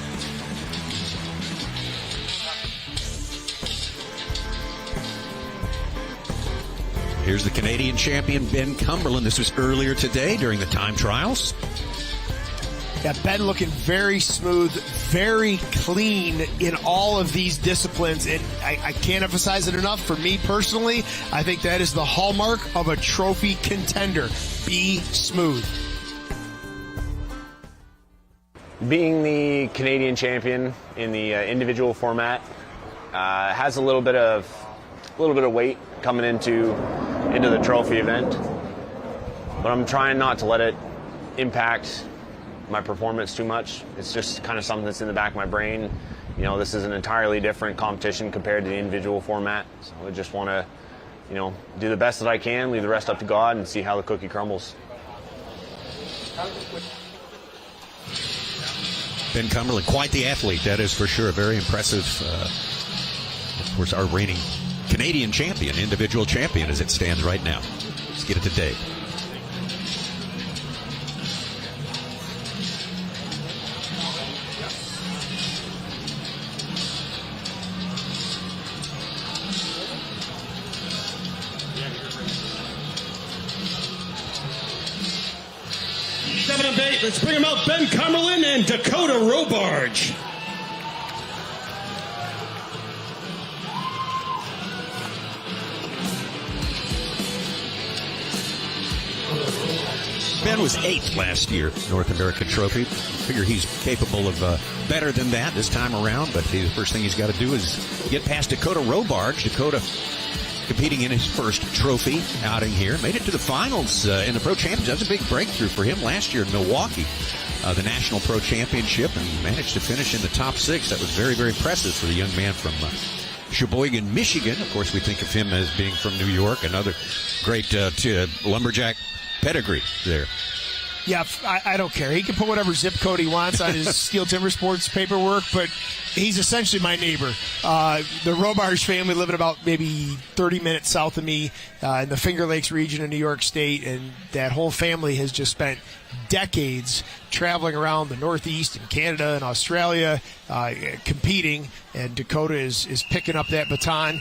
Here's the Canadian champion, Ben Cumberland. This was earlier today during the time trials. Yeah, Ben looking very smooth, very clean in all of these disciplines. And I can't emphasize it enough. For me personally, I think that is the hallmark of a trophy contender. Be smooth. Being the Canadian champion in the individual format has a little bit of weight coming into the trophy event, but I'm trying not to let it impact my performance too much. It's just kind of something that's in the back of my brain. You know, this is an entirely different competition compared to the individual format, so I just want to, do the best that I can, leave the rest up to God, and see how the cookie crumbles. Ben Cumberland, quite the athlete, that is for sure. Very impressive. Of course, our reigning Canadian champion, individual champion as it stands right now. Let's get it to Dave. Seven of 8. Let's bring him out. Ben Cumberland and Dakota Robarge. Ben was 8th last year, North American Trophy. Figure he's capable of better than that this time around, but the first thing he's got to do is get past Dakota Robarge. Dakota competing in his first trophy outing here. Made it to the finals in the Pro Championship. That was a big breakthrough for him last year in Milwaukee, the National Pro Championship, and managed to finish in the top 6. That was very, very impressive for the young man from Sheboygan, Michigan. Of course, we think of him as being from New York. Another great lumberjack pedigree there. Yeah, I don't care. He can put whatever zip code he wants on his STIHL Timbersports paperwork, but he's essentially my neighbor. The Robarge family live about maybe 30 minutes south of me in the Finger Lakes region of New York State, and that whole family has just spent decades traveling around the Northeast and Canada and Australia competing, and Dakota is picking up that baton.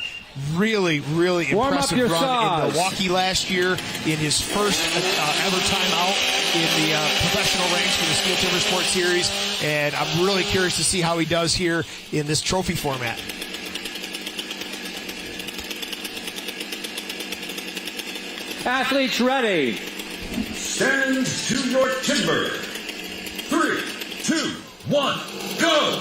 Really, really impressive run in Milwaukee last year in his first ever time out in the professional ranks for the STIHL Timbersports Series, and I'm really curious to see how he does here in this trophy format. Athletes ready. Stand to your timber. 3, 2, 1, go!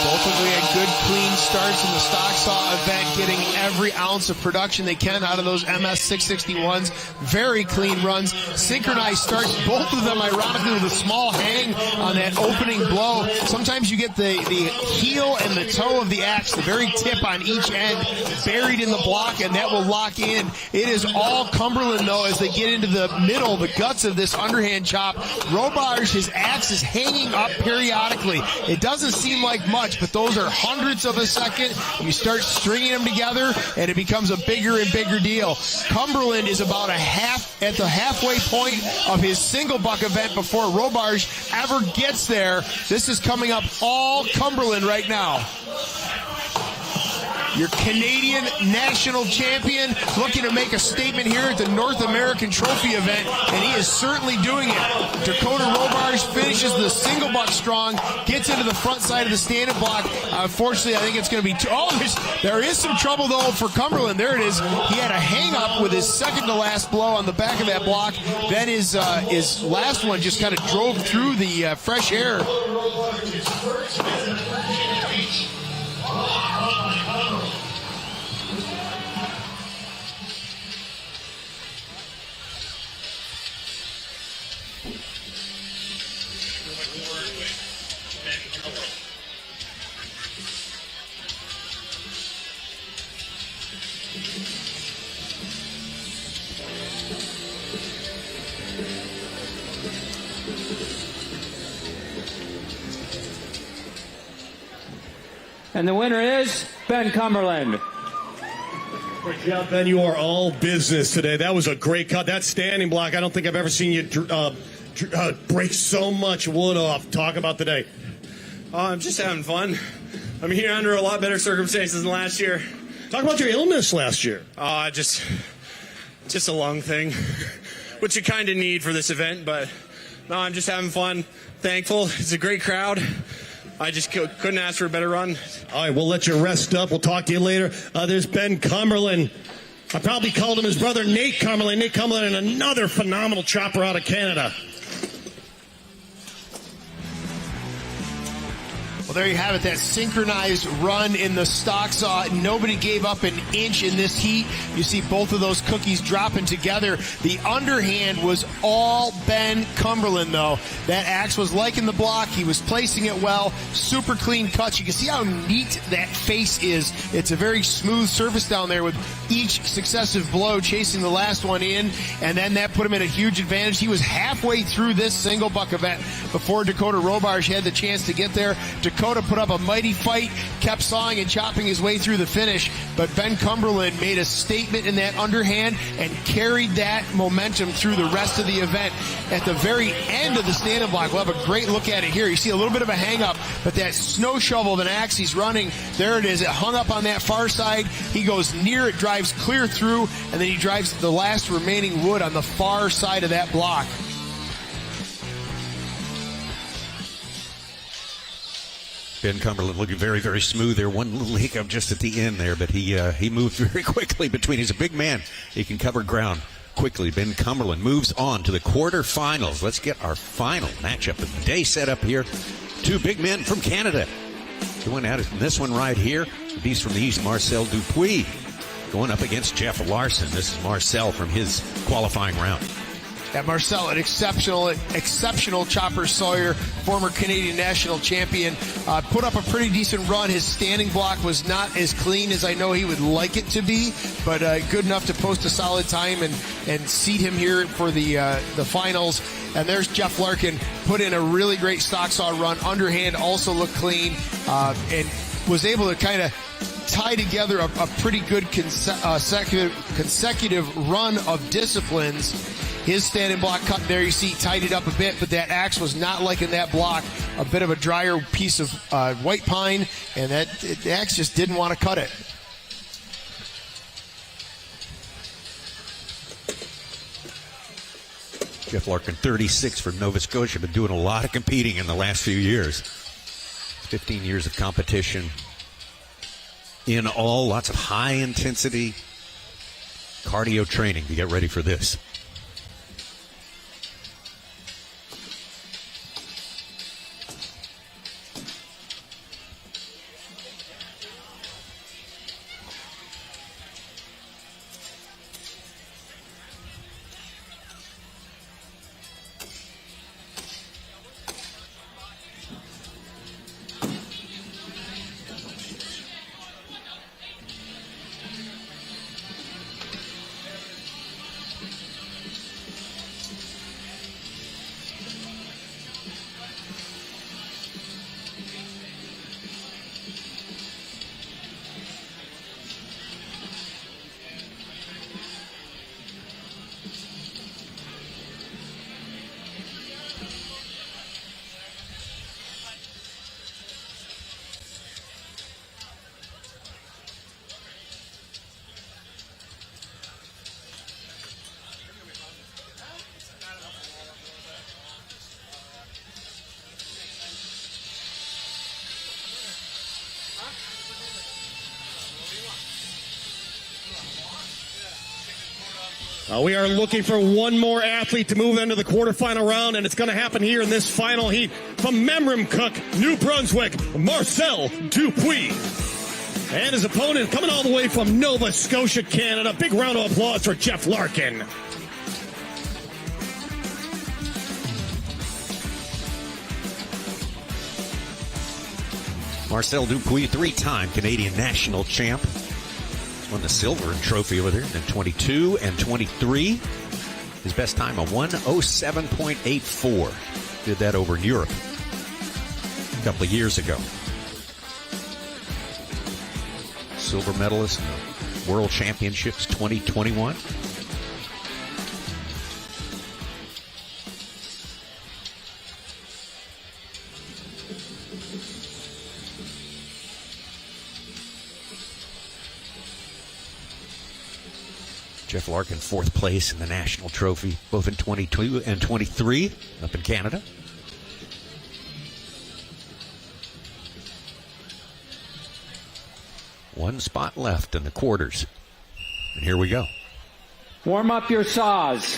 Both of them had good, clean starts in the stock saw event, getting every ounce of production they can out of those MS 661s. Very clean runs, synchronized starts, both of them ironically with a small hang on that opening blow. Sometimes you get the heel and the toe of the axe, the very tip on each end, buried in the block, and that will lock in. It is all Cumberland, though, as they get into the middle, the guts of this underhand chop. Robarge, his axe is hanging up periodically. It doesn't seem like much, but those are hundredths of a second. You start stringing them together, and it becomes a bigger and bigger deal. Cumberland is about at the halfway point of his single buck event before Robarge ever gets there. This is coming up all Cumberland right now. your Canadian national champion, looking to make a statement here at the North American Trophy event, and he is certainly doing it. Dakota Robarge finishes the single buck strong, gets into the front side of the standing block. Unfortunately, I think it's going to be there is some trouble, though, for Cumberland. There it is. He had a hang-up with his second-to-last blow on the back of that block. Then his last one just kind of drove through the fresh air. And the winner is Ben Cumberland. Great job, Ben. You are all business today. That was a great cut. That standing block, I don't think I've ever seen you break so much wood off. Talk about today. I'm just having fun. I'm here under a lot better circumstances than last year. Talk about your illness last year. Just a lung thing, which you kind of need for this event. But no, I'm just having fun. Thankful. It's a great crowd. I just couldn't ask for a better run. All right, we'll let you rest up. We'll talk to you later. There's Ben Cumberland. I probably called him his brother, Nate Cumberland. Nate Cumberland, and another phenomenal chopper out of Canada. Well, there you have it, that synchronized run in the stock saw. Nobody gave up an inch in this heat. You see both of those cookies dropping together. The underhand was all Ben Cumberland, though. That axe was liking the block. He was placing it well. Super clean cuts. You can see how neat that face is. It's a very smooth surface down there with each successive blow chasing the last one in, and then that put him at a huge advantage. He was halfway through this single buck event before Dakota Robarge had the chance to get there. Dakota put up a mighty fight, kept sawing and chopping his way through the finish, but Ben Cumberland made a statement in that underhand and carried that momentum through the rest of the event. At the very end of the standing block, we'll have a great look at it here. You see a little bit of a hang up, but that snow shovel of an axe he's running, there it is. It hung up on that far side. He goes near it, drives clear through, and then he drives the last remaining wood on the far side of that block. Ben Cumberland looking very, very smooth there. One little hiccup just at the end there, but he moved very quickly between. He's a big man. He can cover ground quickly. Ben Cumberland moves on to the quarterfinals. Let's get our final matchup of the day set up here. Two big men from Canada. Going at it in this one right here. The beast from the east, Marcel Dupuis, going up against Jeff Larkin. This is Marcel from his qualifying round. Yeah, Marcel, an exceptional chopper sawyer, former Canadian national champion, put up a pretty decent run. His standing block was not as clean as I know he would like it to be, but good enough to post a solid time and seat him here for the finals. And there's Jeff Larkin, put in a really great stock saw run. Underhand also looked clean, and was able to kind of tie together a pretty good consecutive run of disciplines. His standing block cut there, you see, tied it up a bit, but that axe was not liking that block. A bit of a drier piece of white pine, and the axe just didn't want to cut it. Jeff Larkin, 36 from Nova Scotia, been doing a lot of competing in the last few years. 15 years of competition in all, lots of high-intensity cardio training to get ready for this. We are looking for one more athlete to move into the quarterfinal round, and it's going to happen here in this final heat. From Memramcook, New Brunswick, Marcel Dupuis. And his opponent coming all the way from Nova Scotia, Canada. Big round of applause for Jeff Larkin. Marcel Dupuis, three-time Canadian national champ. Won the silver trophy over there in 22 and 23. His best time, a 1:07.84. Did that over in Europe a couple of years ago. Silver medalist in the World Championships 2021. Jeff Larkin, fourth place in the national trophy, both in 22 and 23 up in Canada. One spot left in the quarters. And here we go. Warm up your saws.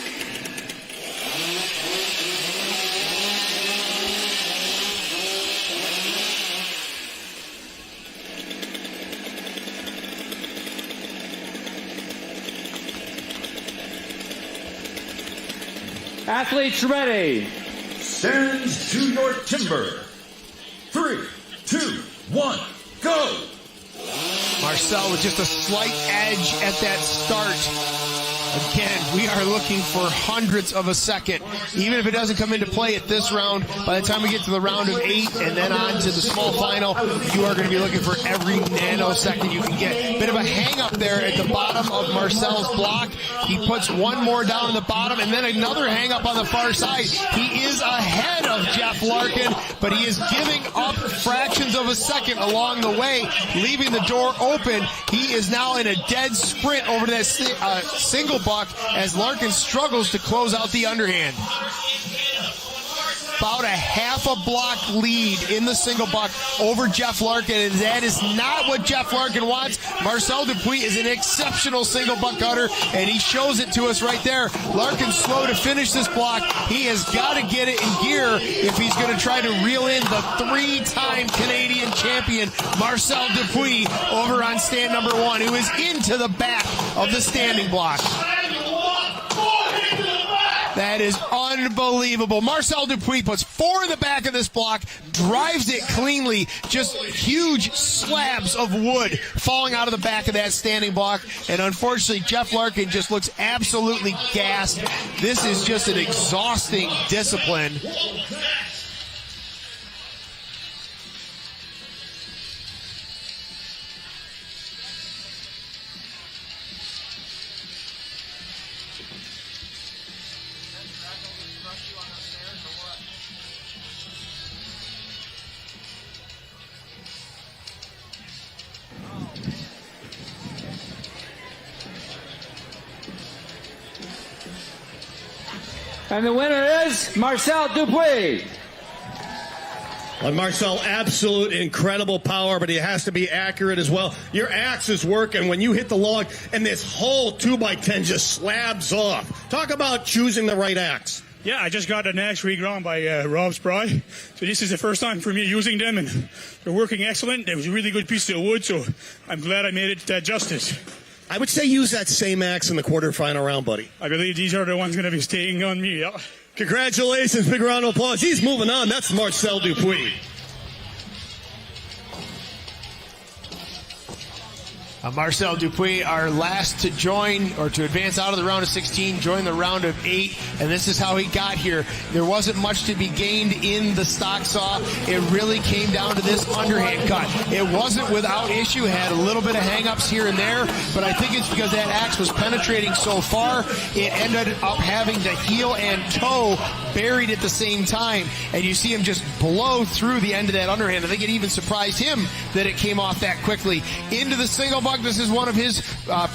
Athletes ready. Stand to your timber. 3, 2, 1, go! Marcel with just a slight edge at that start. Again, we are looking for hundredths of a second. Even if it doesn't come into play at this round, by the time we get to the round of 8 and then on to the small final, you are going to be looking for every nanosecond you can get. Bit of a hang up there at the bottom of Marcel's block. He puts one more down in the bottom and then another hang up on the far side. He is ahead of Jeff Larkin, but he is giving up fractions of a second along the way, leaving the door open. He is now in a dead sprint over to that single buck as Larkin struggles to close out the underhand. About a half a block lead in the single buck over Jeff Larkin, and that is not what Jeff Larkin wants. Marcel Dupuis is an exceptional single buck cutter, and he shows it to us right there. Larkin's slow to finish this block. He has got to get it in gear if he's going to try to reel in the three-time Canadian champion, Marcel Dupuis, over on stand number 1, who is into the back of the standing block. That is unbelievable. Marcel Dupuis puts 4 in the back of this block, drives it cleanly, just huge slabs of wood falling out of the back of that standing block. And unfortunately, Jeff Larkin just looks absolutely gassed. This is just an exhausting discipline. And the winner is Marcel Dupuis. Well, Marcel, absolute incredible power, but he has to be accurate as well. Your axe is working when you hit the log, and this whole 2x10 just slabs off. Talk about choosing the right axe. Yeah, I just got an axe reground by Rob Spry. So this is the first time for me using them, and they're working excellent. It was a really good piece of wood, so I'm glad I made it justice. I would say use that same axe in the quarterfinal round, buddy. I believe these are the ones going to be staying on me. Yeah. Congratulations. Big round of applause. He's moving on. That's Marcel Dupuis. Marcel Dupuis, our last to join or to advance out of the round of 16, join the round of 8, and this is how he got here. There wasn't much to be gained in the stock saw. It really came down to this underhand cut. It wasn't without issue. It had a little bit of hang-ups here and there, but I think it's because that axe was penetrating so far, it ended up having the heel and toe buried at the same time, and you see him just blow through the end of that underhand. I think it even surprised him that it came off that quickly. Into the single buck. This is one of his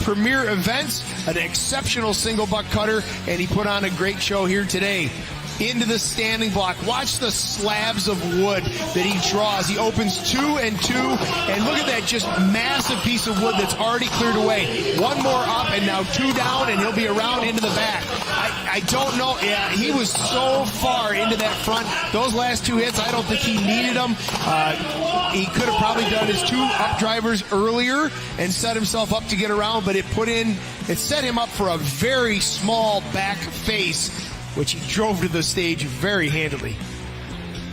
premier events, an exceptional single buck cutter, and he put on a great show here today. into the standing block. Watch the slabs of wood that he draws. He opens 2 and 2, and look at that just massive piece of wood that's already cleared away. One more up, and now 2 down, and he'll be around into the back. I don't know. Yeah, he was so far into that front. Those last 2 hits, I don't think he needed them. He could have probably done his 2 up drivers earlier and set himself up to get around, but it set him up for a very small back face, which he drove to the stage very handily.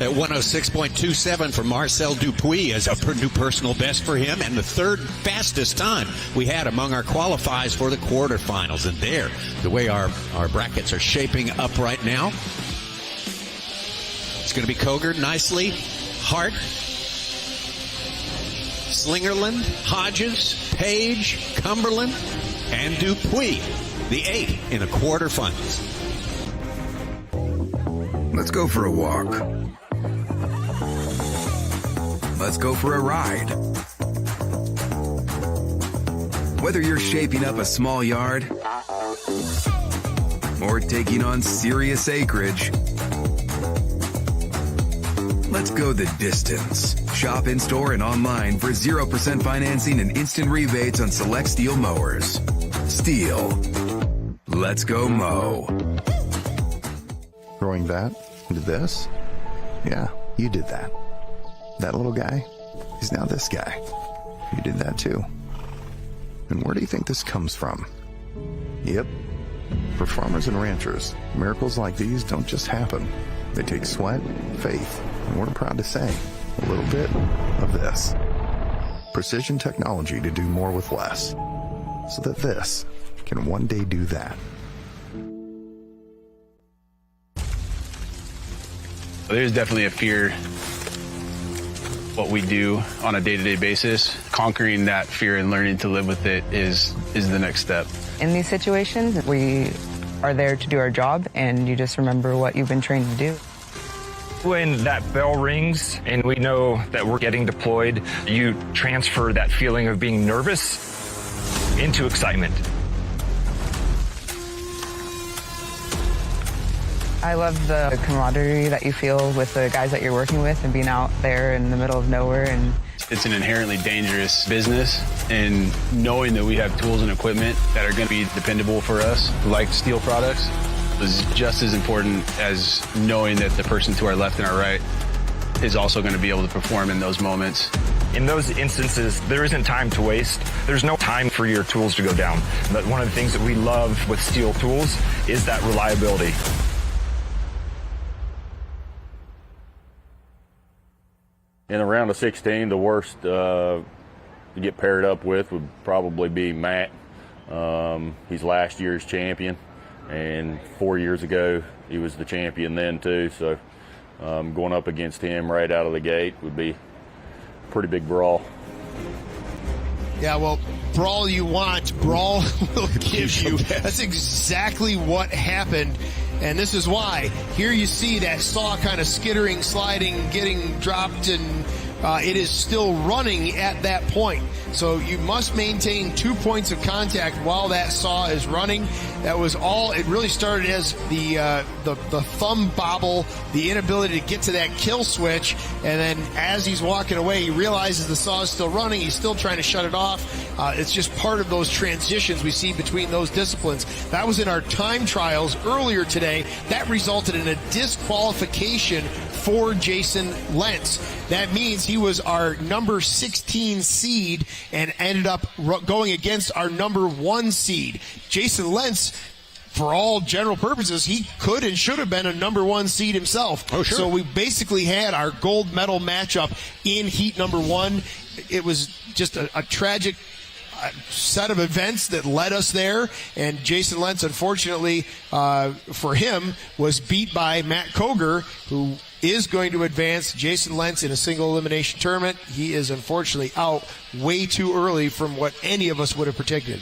At 106.27 for Marcel Dupuis as a new personal best for him, and the 3rd fastest time we had among our qualifiers for the quarterfinals. And there, the way our brackets are shaping up right now, it's going to be Koger nicely, Hart, Slingerland, Hodgeges, Paige, Cumberland, and Dupuis, the 8 in the quarterfinals. Let's go for a walk. Let's go for a ride. Whether you're shaping up a small yard or taking on serious acreage, let's go the distance. Shop in store and online for 0% financing and instant rebates on select STIHL mowers. STIHL. Let's go mow. Growing that into this? Yeah, you did that. That little guy is now this guy. You did that too. And where do you think this comes from? Yep. For farmers and ranchers, miracles like these don't just happen. They take sweat, faith, and we're proud to say, a little bit of this. Precision technology to do more with less, so that this can one day do that. There's definitely a fear what we do on a day-to-day basis. Conquering that fear and learning to live with it is the next step. In these situations, we are there to do our job, and you just remember what you've been trained to do. When that bell rings and we know that we're getting deployed, you transfer that feeling of being nervous into excitement. I love the camaraderie that you feel with the guys that you're working with and being out there in the middle of nowhere. And it's an inherently dangerous business, and knowing that we have tools and equipment that are going to be dependable for us, like STIHL products, is just as important as knowing that the person to our left and our right is also going to be able to perform in those moments. In those instances, there isn't time to waste. There's no time for your tools to go down. But one of the things that we love with STIHL tools is that reliability. In the round of 16, the worst to get paired up with would probably be Matt. He's last year's champion, and 4 years ago he was the champion then too. So going up against him right out of the gate would be a pretty big brawl. Yeah, well, brawl you want, brawl will give you. That's exactly what happened. And this is why. Here you see that saw kind of skittering, sliding, getting dropped, and it is still running at that point. So you must maintain 2 points of contact while that saw is running. That was all. It really started as the thumb bobble, the inability to get to that kill switch, and then as he's walking away, he realizes the saw is still running. He's still trying to shut it off. It's just part of those transitions we see between those disciplines. That was in our time trials earlier today. That resulted in a disqualification for Jason Lentz. That means he was our number 16 seed and ended up going against our number 1 seed. Jason Lentz, for all general purposes, he could and should have been a number 1 seed himself. Oh, sure. So we basically had our gold medal matchup in heat number 1. It was just a tragic set of events that led us there, and Jason Lentz, unfortunately for him, was beat by Matt Koger, who is going to advance. Jason Lentz in a single elimination tournament. He is unfortunately out way too early from what any of us would have predicted.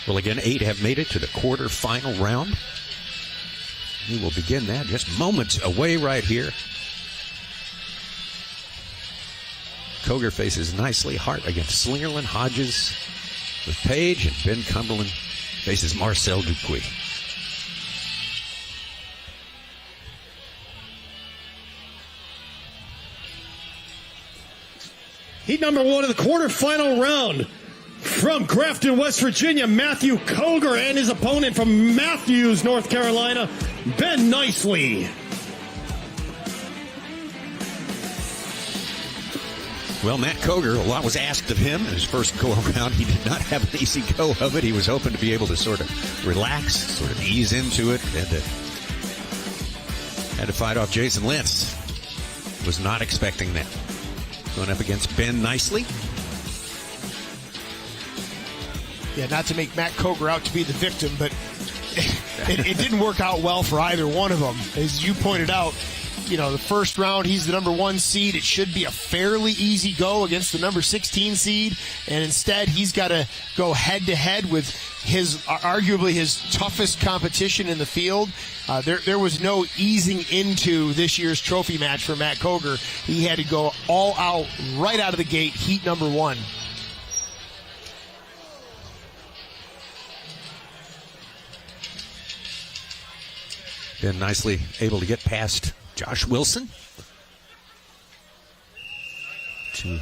Well, again, 8 have made it to the quarterfinal round. We will begin that just moments away right here. Koger faces Nicely. Hart against Slingerland. Hodgeges with Paige. And Ben Cumberland faces Marcel Dupuis. Heat number 1 of the quarterfinal round. From Grafton, West Virginia, Matthew Koger, and his opponent from Matthews, North Carolina, Ben Nicely. Well, Matt Koger, a lot was asked of him in his first go-around. He did not have an easy go of it. He was hoping to be able to sort of relax, sort of ease into it, and had to fight off Jason Lentz. Was not expecting that. Going up against Ben Nicely. Yeah, not to make Matt Koger out to be the victim, but it didn't work out well for either one of them. As you pointed out, you know, the first round, he's the number 1 seed. It should be a fairly easy go against the number 16 seed, and instead he's got to go head-to-head with arguably his toughest competition in the field. There was no easing into this year's trophy match for Matt Koger. He had to go all out right out of the gate, heat number 1. Ben Nicely able to get past Josh Wilson. Two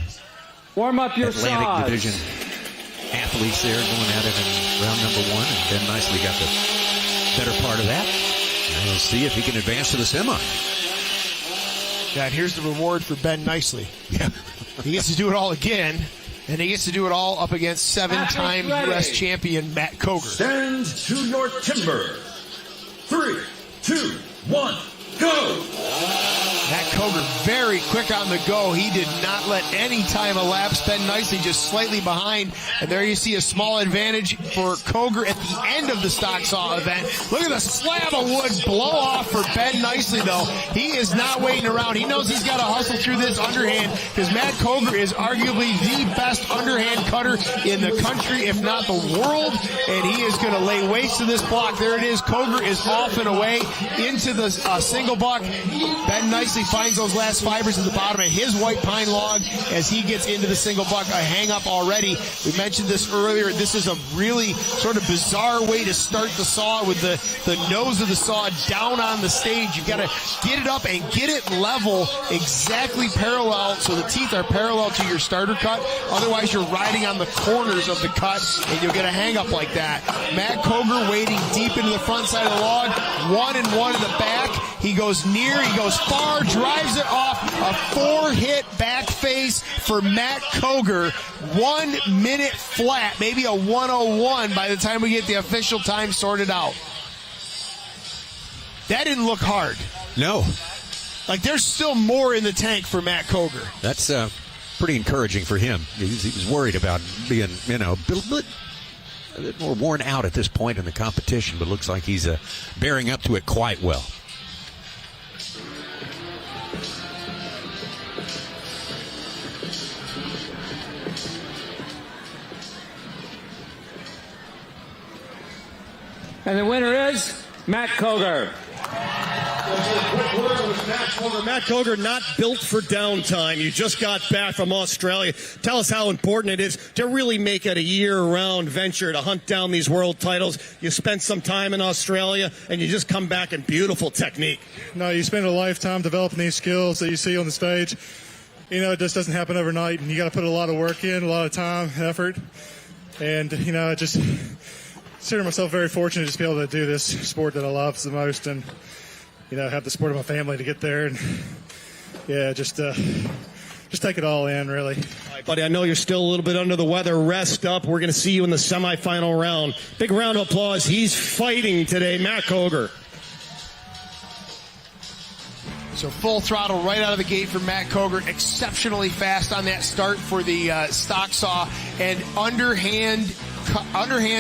warm up your Atlantic saws. Division athletes there going at it in round number 1, and Ben Nicely got the better part of that. And we'll see if he can advance to the semi. Yeah, and here's the reward for Ben Nicely. Yeah. He gets to do it all again, and he gets to do it all up against 7-time U.S. champion Matt Koger. Stand to your timber. 3, 2, 1, go! Matt Koger very quick on the go. He did not let any time elapse. Ben Nicely just slightly behind. And there you see a small advantage for Koger at the end of the stock saw event. Look at the slab of wood blow off for Ben Nicely, though. He is not waiting around. He knows he's got to hustle through this underhand because Matt Koger is arguably the best underhand cutter in the country, if not the world. And he is going to lay waste to this block. There it is. Koger is off and away into the single buck. Ben Nicely finds those last fibers at the bottom of his white pine log as he gets into the single buck. A hang up already. We mentioned this earlier. This is a really sort of bizarre way to start the saw with the nose of the saw down on the stage. You've got to get it up and get it level, exactly parallel, so the teeth are parallel to your starter cut. Otherwise, you're riding on the corners of the cut and you'll get a hang up like that. Matt Koger wading deep into the front side of the log. 1 and 1 in the back. He goes near, he goes far, drives it off. A 4-hit back face for Matt Koger. 1 minute flat, maybe a 1:01 by the time we get the official time sorted out. That didn't look hard. No. Like, there's still more in the tank for Matt Koger. That's pretty encouraging for him. He was worried about being, a bit more worn out at this point in the competition, but it looks like he's bearing up to it quite well. And the winner is Matt Koger. Matt Koger, not built for downtime. You just got back from Australia. Tell us how important it is to really make it a year-round venture to hunt down these world titles. You spent some time in Australia, and you just come back in beautiful technique. No, you spend a lifetime developing these skills that you see on the stage. It just doesn't happen overnight, and you got to put a lot of work in, a lot of time, effort, and just consider myself very fortunate to be able to do this sport that I love the most, and have the support of my family to get there, and just take it all in, really. All right, buddy, I know you're still a little bit under the weather. Rest up. We're going to see you in the semifinal round. Big round of applause. He's fighting today, Matt Koger. So full throttle right out of the gate for Matt Koger. Exceptionally fast on that start for the stock saw, and underhand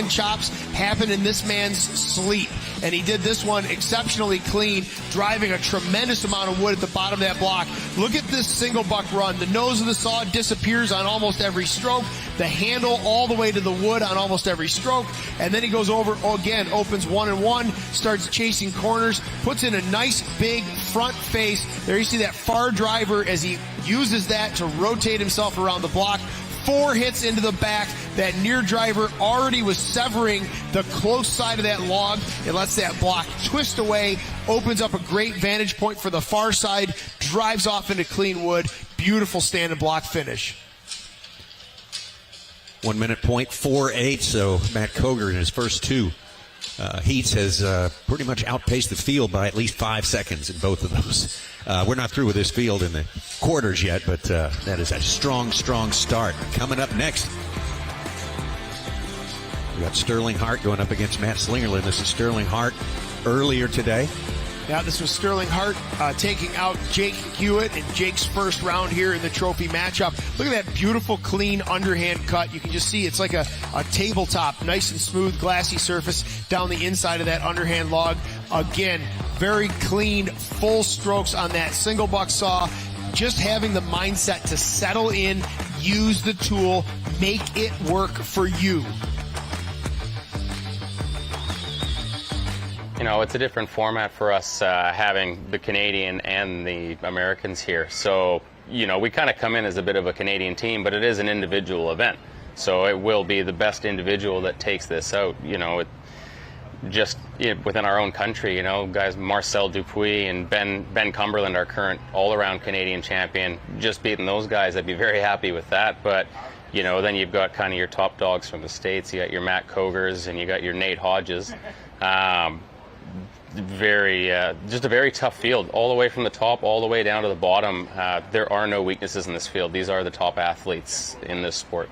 chops happen in this man's sleep. and he did this one exceptionally clean, driving a tremendous amount of wood at the bottom of that block. Look at this single buck run. The nose of the saw disappears on almost every stroke, the handle all the way to the wood on almost every stroke, and then he goes over again, opens 1 and 1, starts chasing corners, puts in a nice big front face. There you see that far driver as he uses that to rotate himself around the block. 4 hits into the back. That near driver already was severing the close side of that log. It lets that block twist away, opens up a great vantage point for the far side, drives off into clean wood. Beautiful stand and block finish. 1 minute point 4.8. So Matt Koger in his first 2 heats has pretty much outpaced the field by at least 5 seconds in both of those. We're not through with this field in the quarters yet, but that is a strong start. Coming up next, we got Sterling Hart going up against Matt Slingerland. This is Sterling Hart earlier today. Yeah, this was Sterling Hart taking out Jake Hewitt in Jake's first round here in the trophy matchup. Look at that beautiful, clean underhand cut. You can just see it's like a tabletop, nice and smooth, glassy surface down the inside of that underhand log. Again, very clean, full strokes on that single buck saw. Just having the mindset to settle in, use the tool, make it work for you. You know, it's a different format for us having the Canadian and the Americans here. So, you know, we kind of come in as a bit of a Canadian team, but it is an individual event. So it will be the best individual that takes this out. You know, within our own country, you know, guys, Marcel Dupuis and Ben Cumberland, our current all-around Canadian champion, just beating those guys, I'd be very happy with that. But, you know, then you've got kind of your top dogs from the States. You got your Matt Kogers and you got your Nate Hodges. Just a very tough field, all the way from the top, all the way down to the bottom. There are no weaknesses in this field. These are the top athletes in this sport.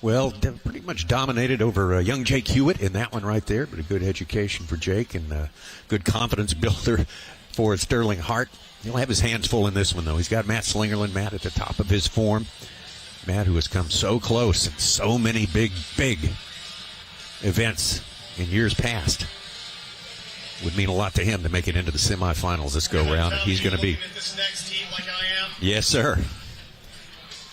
Well, pretty much dominated over young Jake Hewitt in that one right there, but a good education for Jake and a good confidence builder for Sterling Hart. He'll have his hands full in this one, though. He's got Matt Slingerland, Matt at the top of his form. Matt, who has come so close in so many big events in years past. Would mean a lot to him to make it into the semifinals this go round. He's going to be. Yes, sir.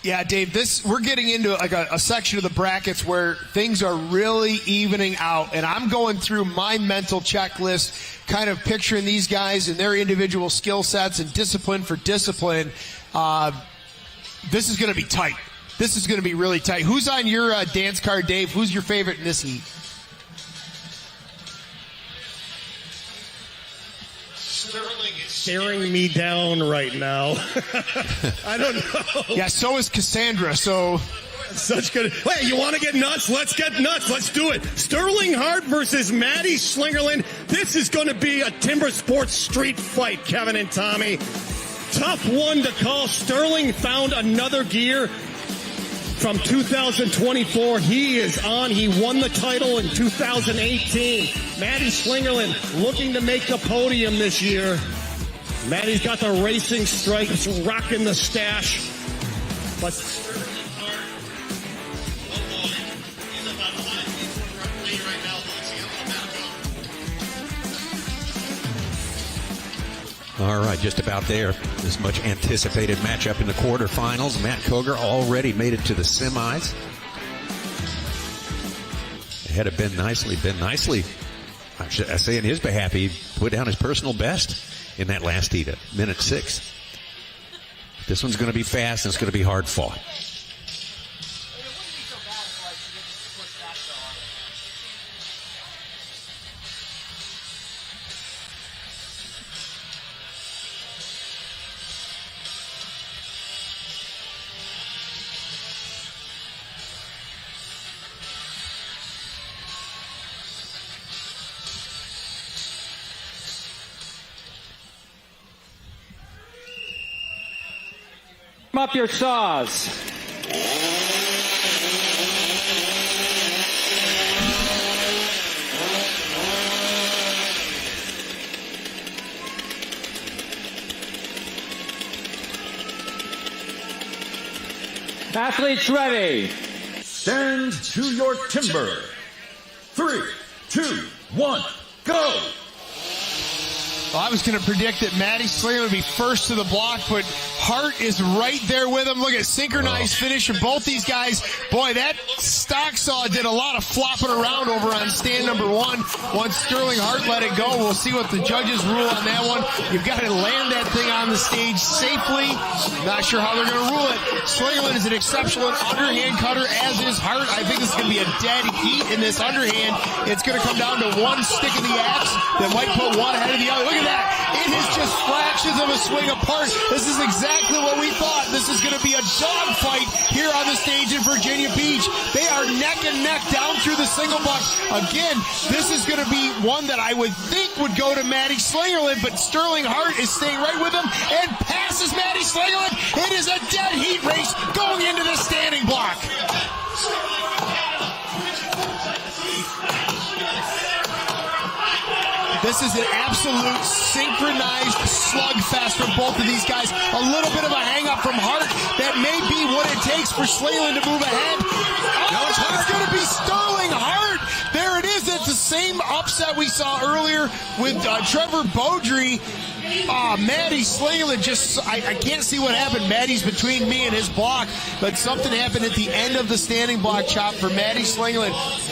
Yeah, Dave, we're getting into like a section of the brackets where things are really evening out, and I'm going through my mental checklist, kind of picturing these guys and their individual skill sets and discipline for discipline. This is going to be tight. This is going to be really tight. Who's on your dance card, Dave? Who's your favorite in this heat? Sterling is staring me down right now. I don't know. Yeah, so is Cassandra. So such good. Hey, you want to get nuts? Let's get nuts. Let's do it. Sterling Hart versus Matty Slingerland. This is going to be a Timber Sports street fight, Kevin and Tommy. Tough one to call. Sterling found another gear from 2024. He is on. He won the title in 2018. Matty Slingerland looking to make the podium this year. Matty's got the racing stripes, rocking the stash. But all right, just about there. This much anticipated matchup in the quarterfinals. Matt Koger already made it to the semis. Ahead of Ben Nicely. Ben Nicely, I say in his behalf, he put down his personal best in that last heat at minute 6. This one's going to be fast and it's going to be hard fought. Up your saws. Athletes ready. stand to your timber. 3, 2, 1, go! Well, I was going to predict that Maddie Slingerland would be first to the block, but Hart is right there with him. Look at synchronized finish from both these guys. Boy, that stock saw did a lot of flopping around over on stand number 1. Once Sterling Hart let it go, we'll see what the judges rule on that one. You've got to land that thing on the stage safely. Not sure how they're going to rule it. Slingerland is an exceptional underhand cutter, as is Hart. I think this is going to be a dead heat in this underhand. It's going to come down to one stick of the axe that might put one ahead of the other. Look at that. It is just fractions of a swing apart. This is exactly what we thought. This is going to be a dogfight here on the stage in Virginia Beach. They are neck and neck down through the single buck. Again, this is going to be one that I would think would go to Maddie Slingerland, but Sterling Hart is staying right with him and passes Maddie Slingerland. It is a dead heat race going into the standing block. This is an absolute synchronized slugfest for both of these guys. A little bit of a hang-up from Hart. That may be what it takes for Slingerland to move ahead. Oh, it's going to be Sterling Hart. There it is. It's the same upset we saw earlier with Trevor Bodri. Maddie Slingerland just, I can't see what happened. Maddie's between me and his block, but something happened at the end of the standing block chop for Maddie Slingerland.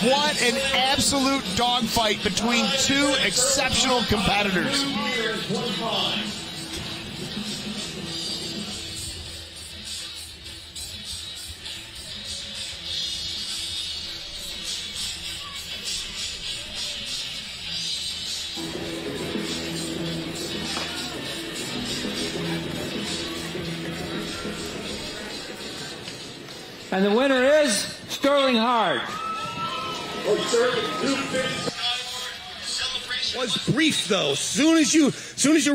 What an absolute dogfight between two exceptional competitors. And the winner is Sterling Hart. Was brief though. Soon as you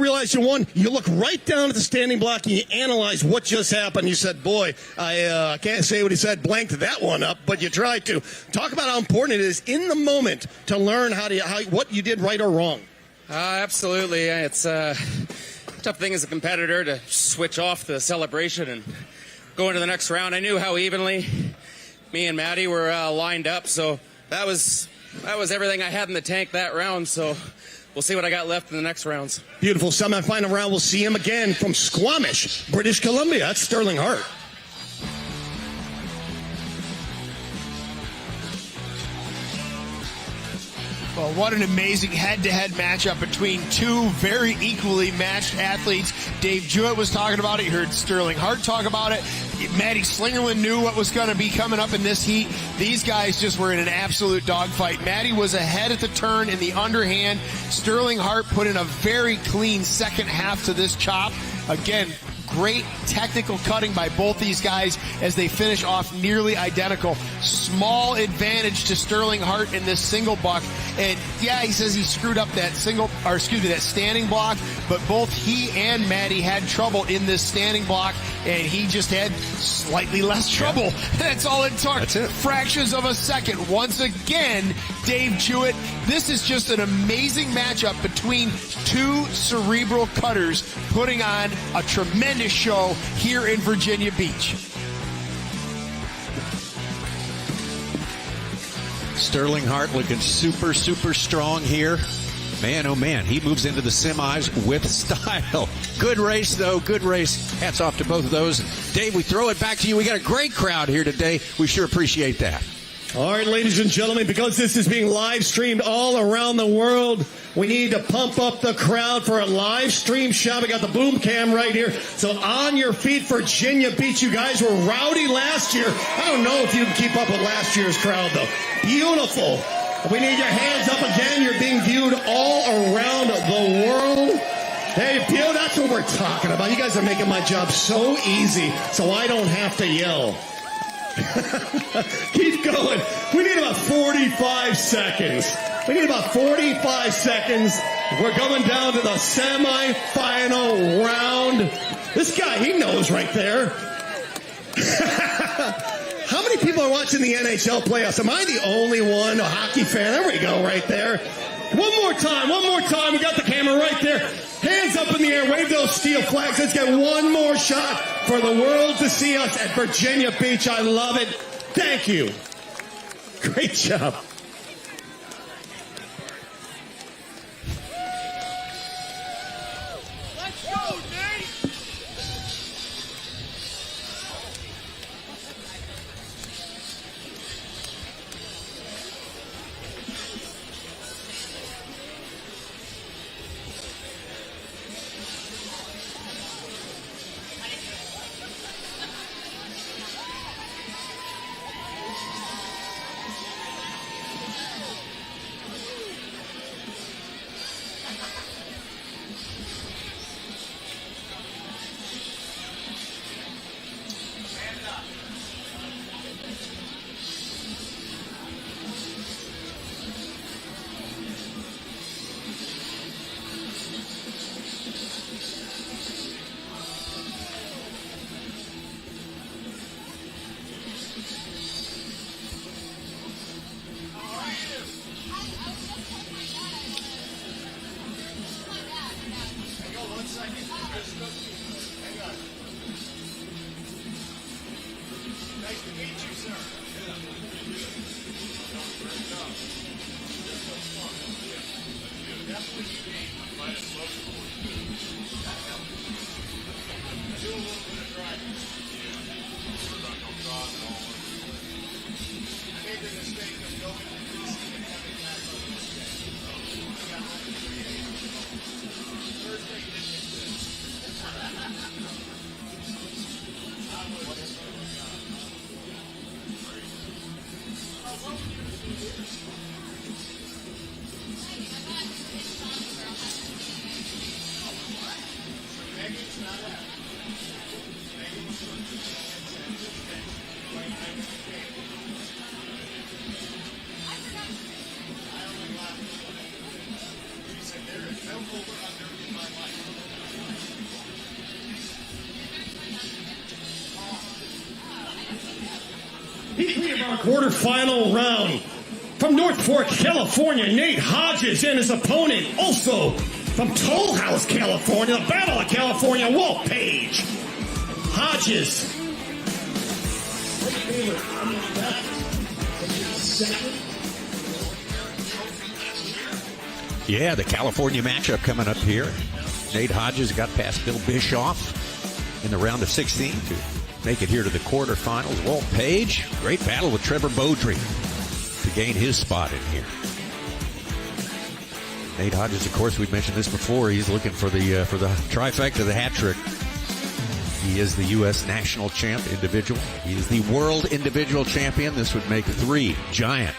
realize you won, you look right down at the standing block and you analyze what just happened. You said, "Boy, I can't say what he said. Blanked that one up," but you tried to. Talk about how important it is in the moment to learn what you did right or wrong. Absolutely, it's a tough thing as a competitor to switch off the celebration and go into the next round. I knew how evenly me and Maddie were lined up, so that was everything I had in the tank that round. So we'll see what I got left in the next rounds. Beautiful semifinal round. We'll see him again from Squamish, British Columbia. That's Sterling Hart. Well, what an amazing head-to-head matchup between two very equally matched athletes. Dave Hewitt was talking about it. You heard Sterling Hart talk about it. Maddie Slingerland knew what was going to be coming up in this heat. These guys just were in an absolute dogfight. Maddie was ahead at the turn in the underhand. Sterling Hart put in a very clean second half to this chop. Again, great technical cutting by both these guys as they finish off nearly identical. Small advantage to Sterling Hart in this single buck. And yeah, he says he screwed up that that standing block, but both he and Maddie had trouble in this standing block, and he just had slightly less trouble. Yeah. That's all it took. That's it. Fractions of a second. Once again, Dave Hewitt, this is just an amazing matchup between two cerebral cutters putting on a tremendous show here in Virginia Beach. Sterling Hart looking super, super strong here. Man, oh man, he moves into the semis with style. Good race, though. Good race. Hats off to both of those. Dave, we throw it back to you. We got a great crowd here today. We sure appreciate that. All right, ladies and gentlemen, because this is being live streamed all around the world, we need to pump up the crowd for a live stream shot. We got the boom cam right here. So on your feet, Virginia Beach. You guys were rowdy last year. I don't know if you can keep up with last year's crowd, though. Beautiful. We need your hands up again. You're being viewed all around the world. Hey, Pio, that's what we're talking about. You guys are making my job so easy so I don't have to yell. Keep going. We need about 45 seconds. We need about 45 seconds. We're going down to the semifinal round. This guy, he knows right there. How many people are watching the NHL playoffs? Am I the only one, a hockey fan? There we go, right there. One more time. We got the camera right there. Hands up in the air. Wave those steel flags. Let's get one more shot for the world to see us at Virginia Beach. I love it. Thank you. Great job. Let's go, Nate! Quarterfinal round. From North Fork, California, Nate Hodges and his opponent. Also from Toll House, California, the Battle of California, Walt Paige. Hodges. Yeah, the California matchup coming up here. Nate Hodges got past Bill Bishoff in the round of 16 to make it here to the quarterfinals. Walt Paige, great battle with Trevor Bodri to gain his spot in here. Nate Hodges, of course, we've mentioned this before. He's looking for the trifecta, the hat trick. He is the U.S. national champ individual. He is the world individual champion. This would make 3 giant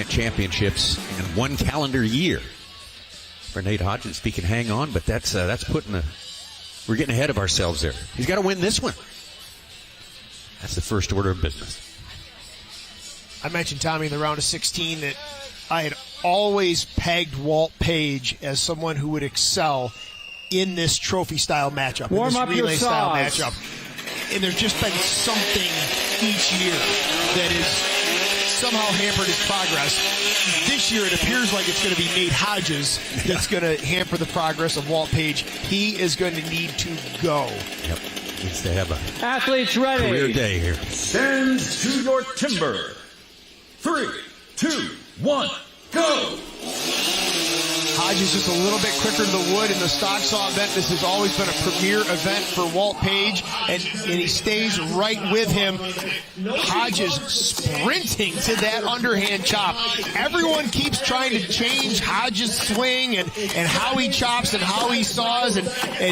championships in 1 calendar year for Nate Hodges. He can hang on, but that's putting we're getting ahead of ourselves there. He's got to win this one. That's the first order of business. I mentioned, Tommy, in the round of 16 that I had always pegged Walt Paige as someone who would excel in this trophy-style matchup, in this relay-style matchup. And there's just been something each year that has somehow hampered his progress. This year, it appears like it's going to be Nate Hodges that's going to hamper the progress of Walt Paige. He is going to need to go. Yep. Needs to have a athletes ready. Career day here. Stand to your timber. 3, 2, 1, go! Hodges just a little bit quicker to the wood in the stock saw event. This has always been a premier event for Walt Paige, and he stays right with him. Hodges sprinting to that underhand chop. Everyone keeps trying to change Hodges' swing and how he chops and how he saws, and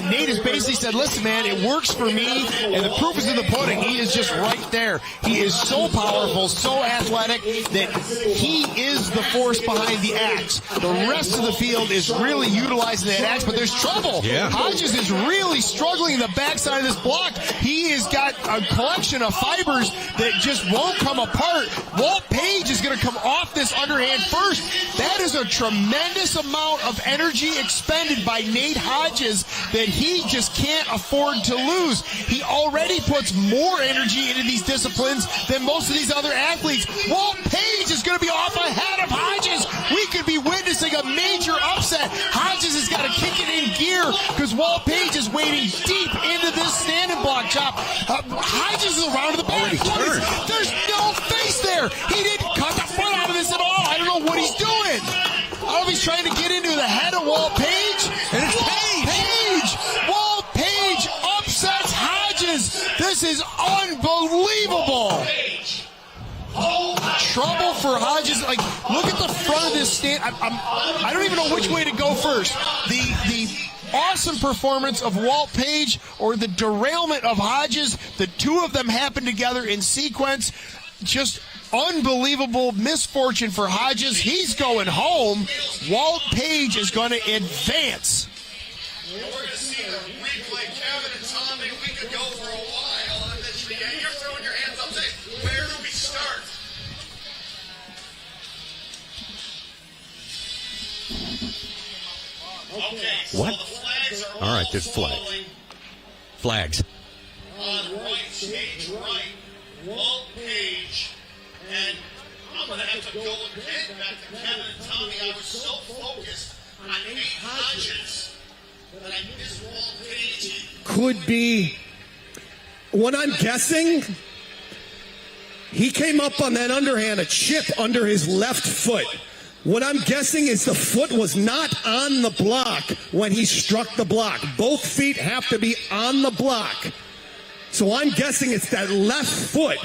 Nate has basically said, listen, man, it works for me, and the proof is in the pudding. He is just right there. He is so powerful, so athletic, that he is the force behind the axe. The rest of the field is really utilizing that axe, but there's trouble. Yeah. Hodges is really struggling in the backside of this block. He has got a collection of fibers that just won't come apart. Walt Paige is going to come off this underhand first. That is a tremendous amount of energy expended by Nate Hodges that he just can't afford to lose. He already puts more energy into these disciplines than most of these other athletes. Walt Paige is going to be off ahead of Hodges. We could be witnessing a major upset. Hodges has got to kick it in gear because Walt Paige is wading deep into this standing block chop. Hodges is around to the back. There's no face there. He didn't cut the foot out of this at all. I don't know what he's doing. I don't know if he's trying to get into the head of Walt Paige. And it's Paige. Walt Paige upsets Hodges. This is unbelievable. Trouble for Hodges. Like, look at the front of this stand. I don't even know which way to go first. The awesome performance of Walt Paige or the derailment of Hodges. The two of them happen together in sequence. Just unbelievable misfortune for Hodges. He's going home. Walt Paige is going to advance. We're going to see a replay. Kevin and Tommy, we could go for a while on this. You're throwing your hands up saying, where do we start? Okay, so What? the flags are All right, there's flags. Flags. On right, stage right, Walt Paige, and I'm going to have to go again back to Kevin and Tommy. I was so focused on Nate Hodges that I missed Walt Paige. Could be, what I'm guessing, he came up on that underhand, a chip under his left foot. What I'm guessing is the foot was not on the block when he struck the block. Both feet have to be on the block. So I'm guessing it's that left foot.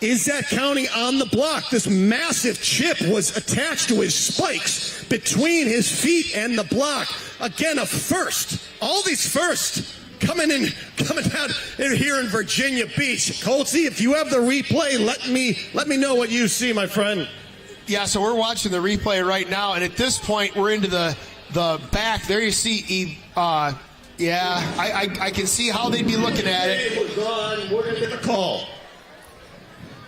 Is that counting on the block? This massive chip was attached to his spikes between his feet and the block. Again, a first. All these firsts coming down in here in Virginia Beach. Coltsy, if you have the replay, let me know what you see, my friend. Yeah, so we're watching the replay right now, and at this point, we're into the back. There you see, I can see how they'd be looking at it. We're going to get the call.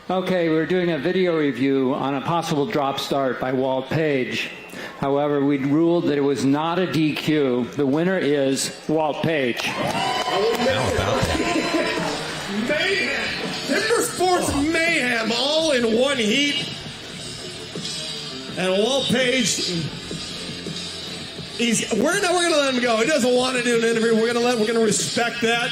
Okay, we're doing a video review on a possible drop start by Walt Paige. However, we ruled that it was not a DQ. The winner is Walt Paige. Mayhem! Timber Sports mayhem all in one heat. And Walt Paige, we're going to let him go. He doesn't want to do an interview. We're going to respect that.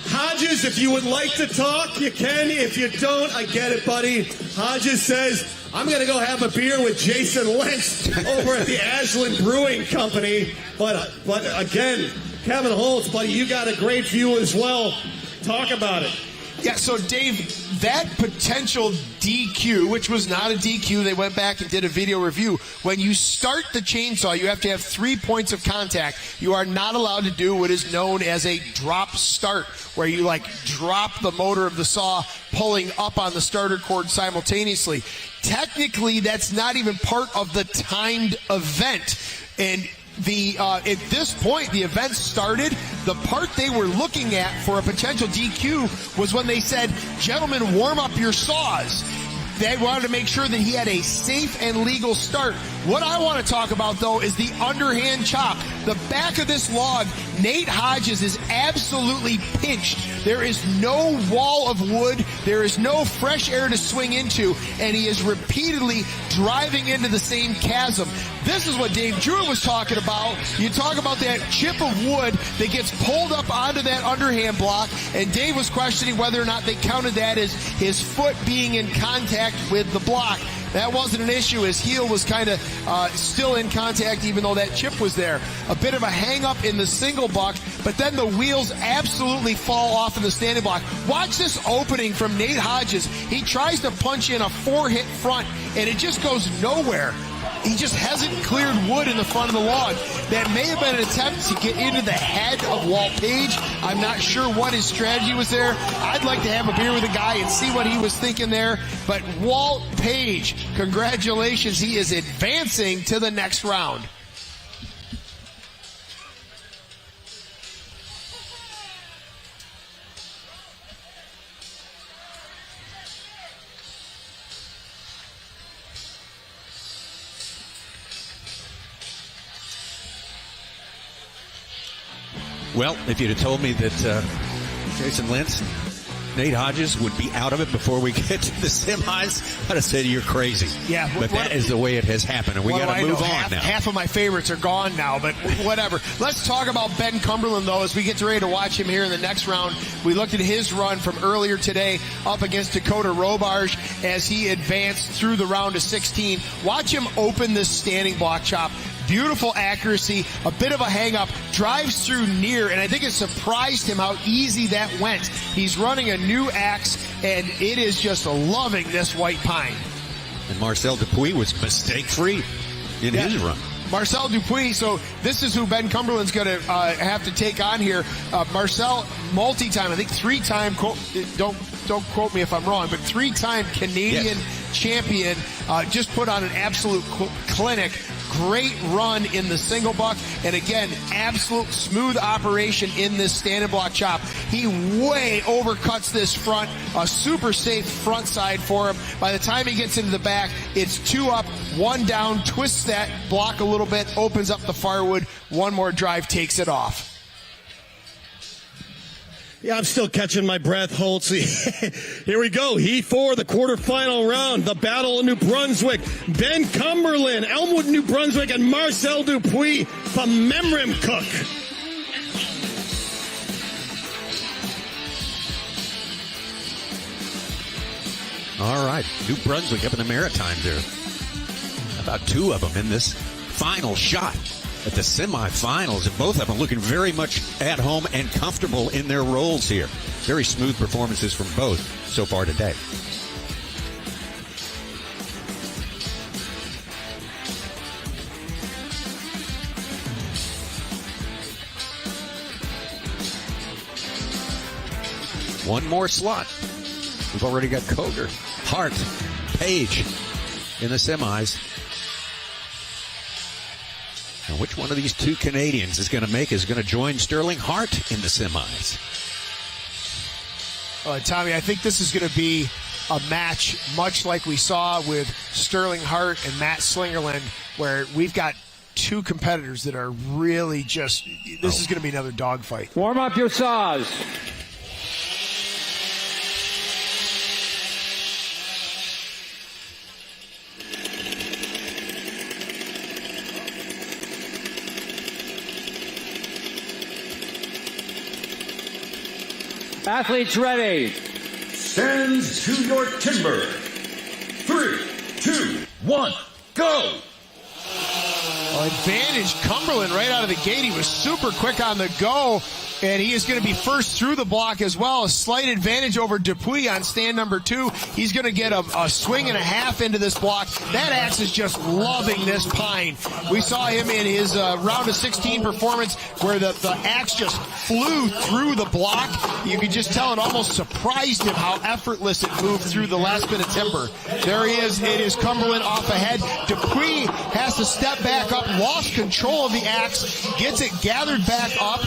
Hodges, if you would like to talk, you can. If you don't, I get it, buddy. Hodges says, I'm going to go have a beer with Jason Lentz over at the Ashland Brewing Company. But again, Kevin Holtz, buddy, you got a great view as well. Talk about it. Yeah, so Dave, that potential DQ, which was not a DQ, they went back and did a video review. When you start the chainsaw, you have to have 3 points of contact. You are not allowed to do what is known as a drop start, where you drop the motor of the saw, pulling up on the starter cord simultaneously. Technically, that's not even part of the timed event. And at this point, the event started. The part they were looking at for a potential DQ was when they said, gentlemen, warm up your saws. They wanted to make sure that he had a safe and legal start. What I want to talk about, though, is the underhand chop. The back of this log, Nate Hodges is absolutely pinched. There is no wall of wood. There is no fresh air to swing into, and he is repeatedly driving into the same chasm. This is what Dave Drew was talking about. You talk about that chip of wood that gets pulled up onto that underhand block, and Dave was questioning whether or not they counted that as his foot being in contact with the block. That wasn't an issue. His heel was kind of still in contact even though that chip was there. A bit of a hang-up in the single block, but then the wheels absolutely fall off in the standing block. Watch this opening from Nate Hodges. He tries to punch in a 4-hit front, and it just goes nowhere. He just hasn't cleared wood in the front of the log. That may have been an attempt to get into the head of Walt Paige. I'm not sure what his strategy was there. I'd like to have a beer with the guy and see what he was thinking there. But Walt Paige, congratulations. He is advancing to the next round. Well, if you'd have told me that Jason Lentz Nate Hodges would be out of it before we get to the semis, I'd have said you're crazy. Yeah, but that is the way it has happened, and we got to move on now. Half of my favorites are gone now, but whatever. Let's talk about Ben Cumberland, though, as we get ready to watch him here in the next round. We looked at his run from earlier today up against Dakota Robarge as he advanced through the round of 16. Watch him open this standing block chop. Beautiful accuracy, a bit of a hang-up, drives through near, and I think it surprised him how easy that went. He's running a new axe, and it is just loving this white pine. And Marcel Dupuis was mistake-free in his run. Marcel Dupuis, so this is who Ben Cumberland's going to have to take on here. Marcel, multi-time, I think three-time, don't quote me if I'm wrong, but three-time Canadian champion, just put on an absolute clinic. Great run in the single buck, and again, absolute smooth operation in this standing block chop. He way overcuts this front, a super safe front side for him. By the time he gets into the back, it's 2 up, 1 down, twists that block a little bit, opens up the firewood, one more drive, takes it off. Yeah, I'm still catching my breath, Holtz. Here we go. Heat 4, the quarterfinal round. The Battle of New Brunswick. Ben Cumberland, Elmwood, New Brunswick, and Marcel Dupuis from Memramcook. All right, New Brunswick up in the Maritimes there. About 2 of them in this final shot at the semifinals, and both of them looking very much at home and comfortable in their roles here. Very smooth performances from both so far today. One more slot. We've already got Koger, Hart, Paige in the semis. Now, which one of these 2 Canadians is going to join Sterling Hart in the semis? Tommy, I think this is going to be a match much like we saw with Sterling Hart and Matt Slingerland, where we've got 2 competitors that are really just, this is going to be another dogfight. Warm up your saws. Athletes ready. Stand to your timber. 3, 2, 1, go! Advantage Cumberland right out of the gate. He was super quick on the go, and he is going to be first through the block as well. A slight advantage over Dupuis on stand number 2. He's going to get a swing and a half into this block. That axe is just loving this pine. We saw him in his round of 16 performance where the axe just flew through the block. You could just tell it almost surprised him how effortless it moved through the last bit of timber. There he is. It is Cumberland off ahead. Dupuis has to step back up, lost control of the axe, gets it gathered back up.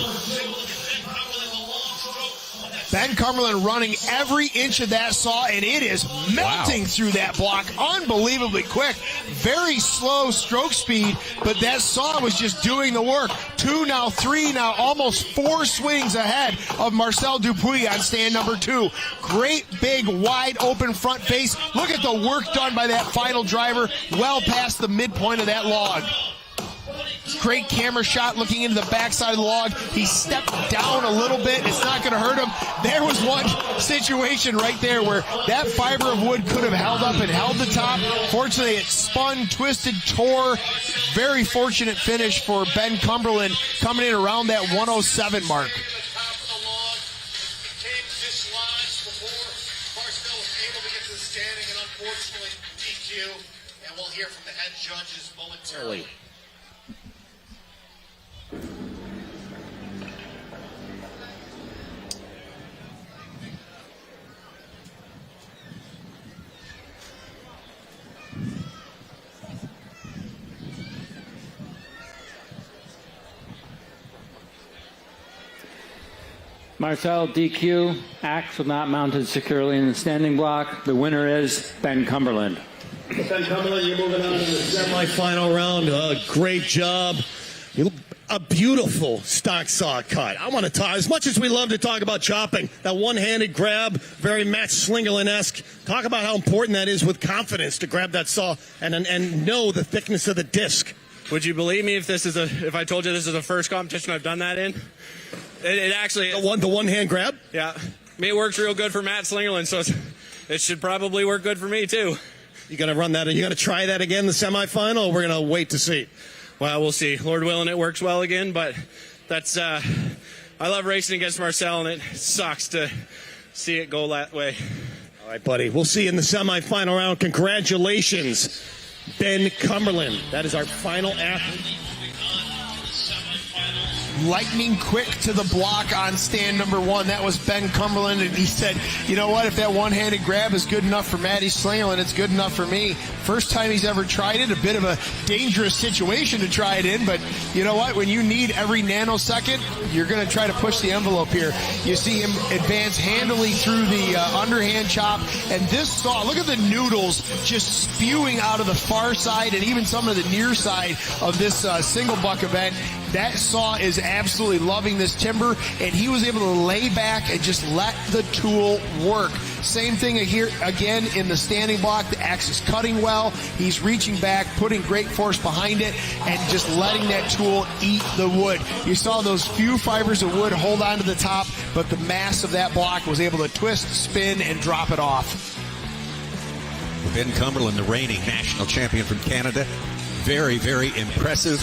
Ben Cumberland running every inch of that saw, and it is melting through that block unbelievably quick. Very slow stroke speed, but that saw was just doing the work. 2, now 3, now almost 4 swings ahead of Marcel Dupuis on stand number 2. Great big wide open front face. Look at the work done by that final driver, well past the midpoint of that log. Great camera shot looking into the backside of the log. He stepped down a little bit. It's not going to hurt him. There was one situation right there where that fiber of wood could have held up and held the top. Fortunately, it spun, twisted, tore. Very fortunate finish for Ben Cumberland coming in around that 107 mark. And we'll hear from the head judges momentarily. Marcel, DQ. Axe was not mounted securely in the standing block. The winner is Ben Cumberland. Ben Cumberland, you're moving on to the semifinal round. Great job. A beautiful stock saw cut. I want to talk, as much as we love to talk about chopping, that one-handed grab, very Matt Slingerland-esque. Talk about how important that is with confidence to grab that saw and know the thickness of the disc. Would you believe me if I told you this is the first competition I've done that in? It actually the one-hand grab. Yeah, it works real good for Matt Slingerland, so it should probably work good for me too. You gonna run that? You gonna try that again in the semifinal? Or we're gonna wait to see. Well, we'll see. Lord willing, it works well again. But that's I love racing against Marcel, and it sucks to see it go that way. All right, buddy. We'll see you in the semifinal round. Congratulations, Ben Cumberland. That is our final athlete. Lightning quick to the block on stand number 1. That was Ben Cumberland, and he said, you know what, if that one-handed grab is good enough for Matty Slingerland, it's good enough for me. First time he's ever tried it, a bit of a dangerous situation to try it in, but you know what, when you need every nanosecond, you're going to try to push the envelope here. You see him advance handily through the underhand chop, and this saw, look at the noodles just spewing out of the far side and even some of the near side of this single buck event. That saw is absolutely loving this timber, and he was able to lay back and just let the tool work. Same thing here again in the standing block. The axe is cutting well. He's reaching back, putting great force behind it, and just letting that tool eat the wood. You saw those few fibers of wood hold on to the top, but the mass of that block was able to twist, spin, and drop it off. Ben Cumberland, the reigning national champion from Canada. Very, very impressive.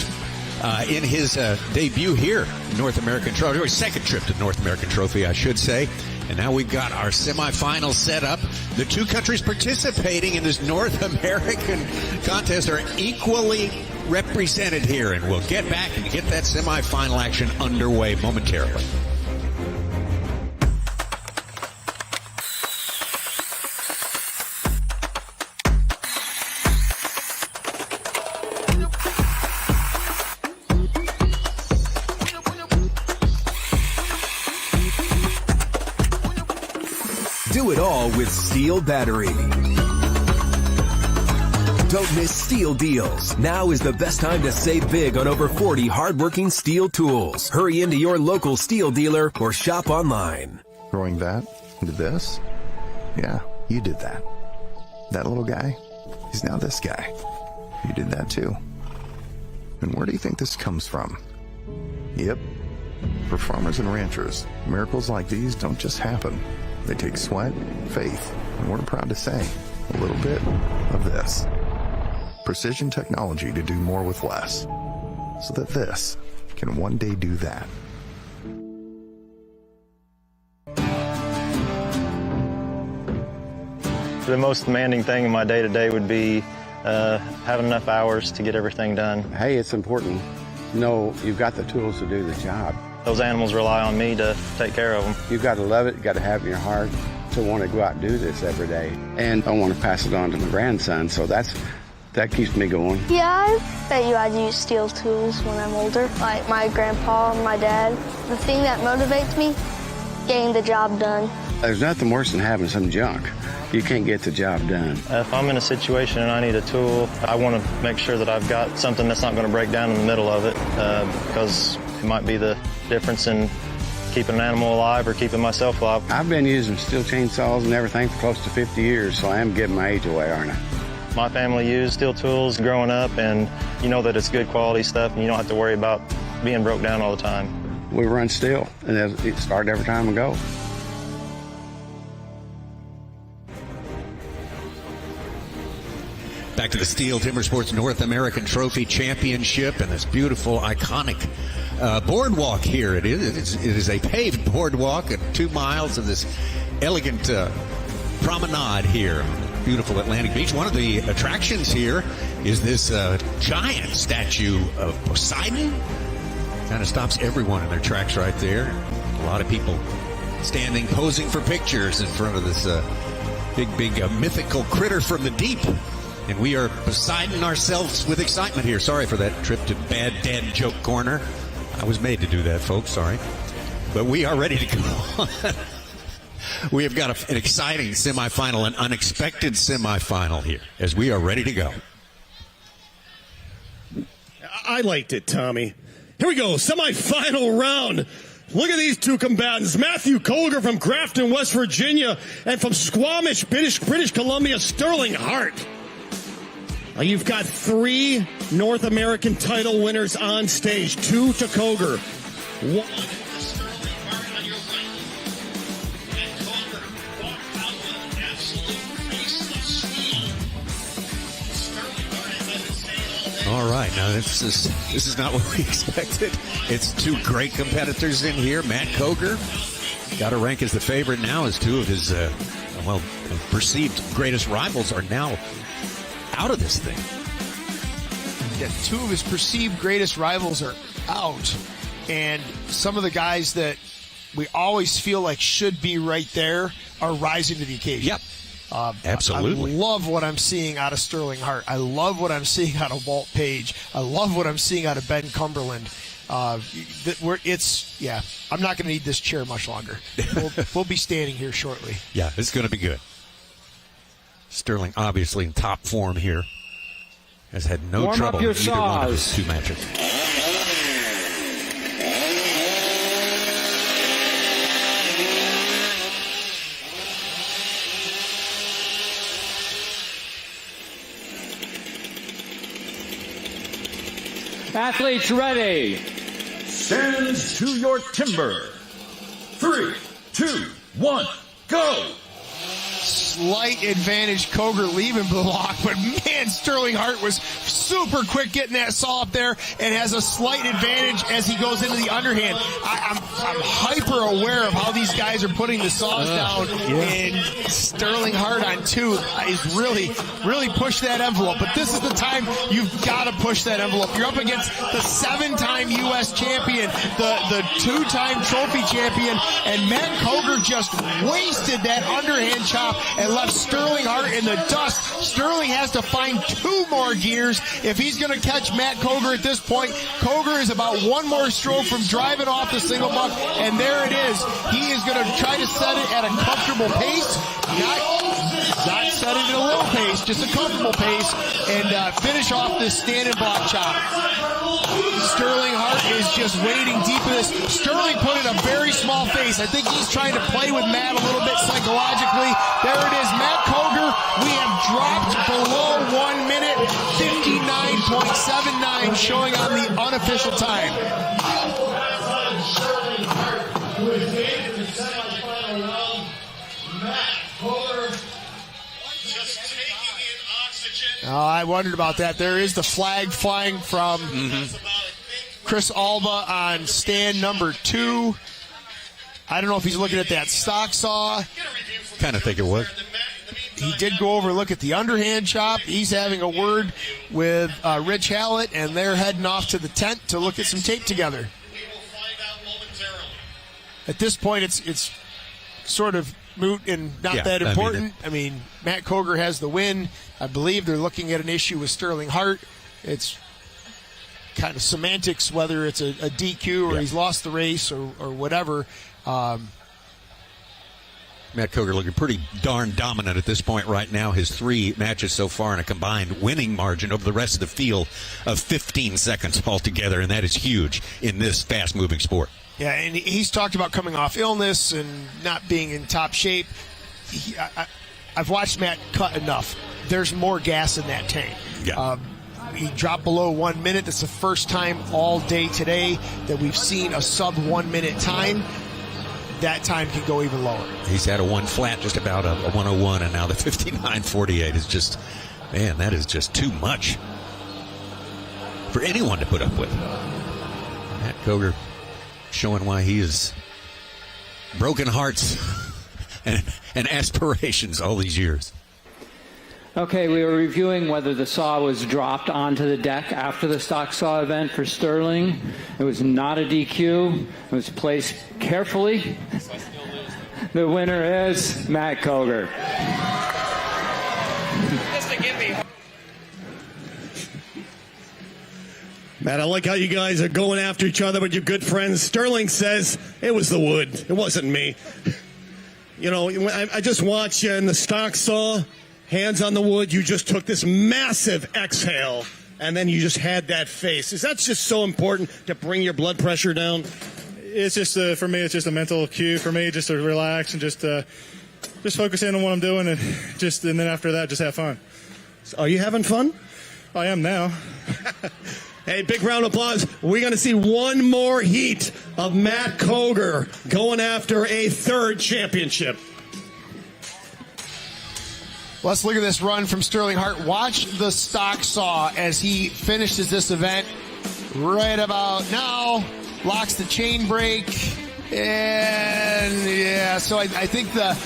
In his debut here, North American Trophy, or second trip to North American Trophy, I should say. And now we've got our semifinals set up. The two countries participating in this North American contest are equally represented here, and we'll get back and get that semifinal action underway momentarily. Do it all with STIHL battery. Don't miss STIHL deals. Now is the best time to save big on over 40 hardworking STIHL tools. Hurry into your local STIHL dealer or shop online. Growing that into this? Yeah, you did that. That little guy, he's now this guy. You did that too. And where do you think this comes from? Yep. For farmers and ranchers, miracles like these don't just happen. They take sweat, faith, and we're proud to say, a little bit of this. Precision technology to do more with less, so that this can one day do that. The most demanding thing in my day-to-day would be having enough hours to get everything done. Hey, it's important. No, you've got the tools to do the job. Those animals rely on me to take care of them. You've got to love it, you've got to have it in your heart to want to go out and do this every day. And I want to pass it on to my grandson, so that keeps me going. Yeah, I bet you I'd use STIHL tools when I'm older, like my grandpa and my dad. The thing that motivates me, getting the job done. There's nothing worse than having some junk. You can't get the job done. If I'm in a situation and I need a tool, I want to make sure that I've got something that's not going to break down in the middle of it, because it might be the difference in keeping an animal alive or keeping myself alive. I've been using steel chainsaws and everything for close to 50 years, so I am giving my age away, aren't I? My family used STIHL tools growing up, and you know that it's good quality stuff, and you don't have to worry about being broke down all the time. We run STIHL, and it started every time we go. Back to the STIHL Timbersports North American Trophy Championship and this beautiful, iconic boardwalk here. It is a paved boardwalk at 2 miles of this elegant promenade here. Beautiful Atlantic Beach. One of the attractions here is this giant statue of Poseidon. Kind of stops everyone in their tracks right there. A lot of people standing, posing for pictures in front of this big mythical critter from the deep. And we are Poseidon ourselves with excitement here. Sorry for that trip to Bad Dad Joke Corner. I was made to do that, folks. Sorry. But we are ready to go. We have got an exciting semifinal, an unexpected semifinal here, as we are ready to go. I liked it, Tommy. Here we go, semifinal round. Look at these two combatants. Matthew Koger from Grafton, West Virginia, and from Squamish, British Columbia, Sterling Hart. You've got 3 North American title winners on stage. 2 to Koger. 1 to Sterling Hart on your right. And Koger walked out with an absolute face of steel. Sterling Hart has been insane all day. All right, now this is not what we expected. It's 2 great competitors in here. Matt Koger got to rank as the favorite now, as 2 of his perceived greatest rivals are now out of this thing. Yeah, 2 of his perceived greatest rivals are out, and some of the guys that we always feel like should be right there are rising to the occasion. Yep. Absolutely. I love what I'm seeing out of Sterling Hart. I love what I'm seeing out of Walt Paige. I love what I'm seeing out of Ben Cumberland. I'm not going to need this chair much longer. We'll be standing here shortly. Yeah, it's going to be good. Sterling obviously in top form here. Has had no trouble in either one of his 2 matches. Athletes ready. Stand to your timber. 3, 2, 1, go! Slight advantage, Koger leaving the lock, but man, Sterling Hart was super quick getting that saw up there and has a slight advantage as he goes into the underhand. I'm hyper aware of how these guys are putting the saws down, and Sterling Hart on 2 is really push that envelope. But this is the time you've got to push that envelope. You're up against the 7-time U.S. champion, the 2-time trophy champion, and Matt Koger just wasted that underhand chop and left Sterling Hart in the dust. Sterling has to find 2 more gears if he's going to catch Matt Koger at this point. Koger is about 1 more stroke from driving off the single buck, and there it is. He is going to try to set it at a comfortable pace, not set it at a low pace, just a comfortable pace, and finish off this stand and block chop. Sterling Hart is just wading deep in this. Sterling put in a very small face. I think he's trying to play with Matt a little bit psychologically. There it is, Matt Koger. We have dropped below 1 minute, 59.79, showing on the unofficial time. I wondered about that. There is the flag flying from Chris Alba on stand number 2. I don't know if he's looking at that stock saw. Kind of think it was. He did go over and look at the underhand chop. He's having a word with Rich Hallett, and they're heading off to the tent to look at some tape together. At this point, it's sort of moot and not that important. I mean, Matt Koger has the win. I believe they're looking at an issue with Sterling Hart. It's kind of semantics, whether it's a DQ or he's lost the race or whatever. Matt Koger looking pretty darn dominant at this point right now. His 3 matches so far in a combined winning margin over the rest of the field of 15 seconds altogether, and that is huge in this fast-moving sport. Yeah, and he's talked about coming off illness and not being in top shape. I've watched Matt cut enough. There's more gas in that tank. Yeah. He dropped below 1 minute. That's the first time all day today that we've seen a sub 1 minute time. That time can go even lower. He's had a 1 flat, just about a 101, and now the 59.48 is just, man, that is just too much for anyone to put up with. Matt Koger showing why he is broken hearts and aspirations all these years. Okay, we were reviewing whether the saw was dropped onto the deck after the stock saw event for Sterling. It was not a DQ. It was placed carefully. The winner is Matt Koger. Matt, I like how you guys are going after each other, but you're good friends. Sterling says it was the wood. It wasn't me. You know, I just watched you in the stock saw. Hands on the wood, you just took this massive exhale and then you just had that face. Is that just so important to bring your blood pressure down? It's just, for me, it's just a mental cue for me just to relax and just focus in on what I'm doing and then after that, just have fun. Are you having fun? I am now. Hey, big round of applause. We're going to see one more heat of Matt Koger going after a third championship. Let's look at this run from Sterling Hart. Watch the stock saw as he finishes this event right about now. Locks the chain brake. And yeah, so I think the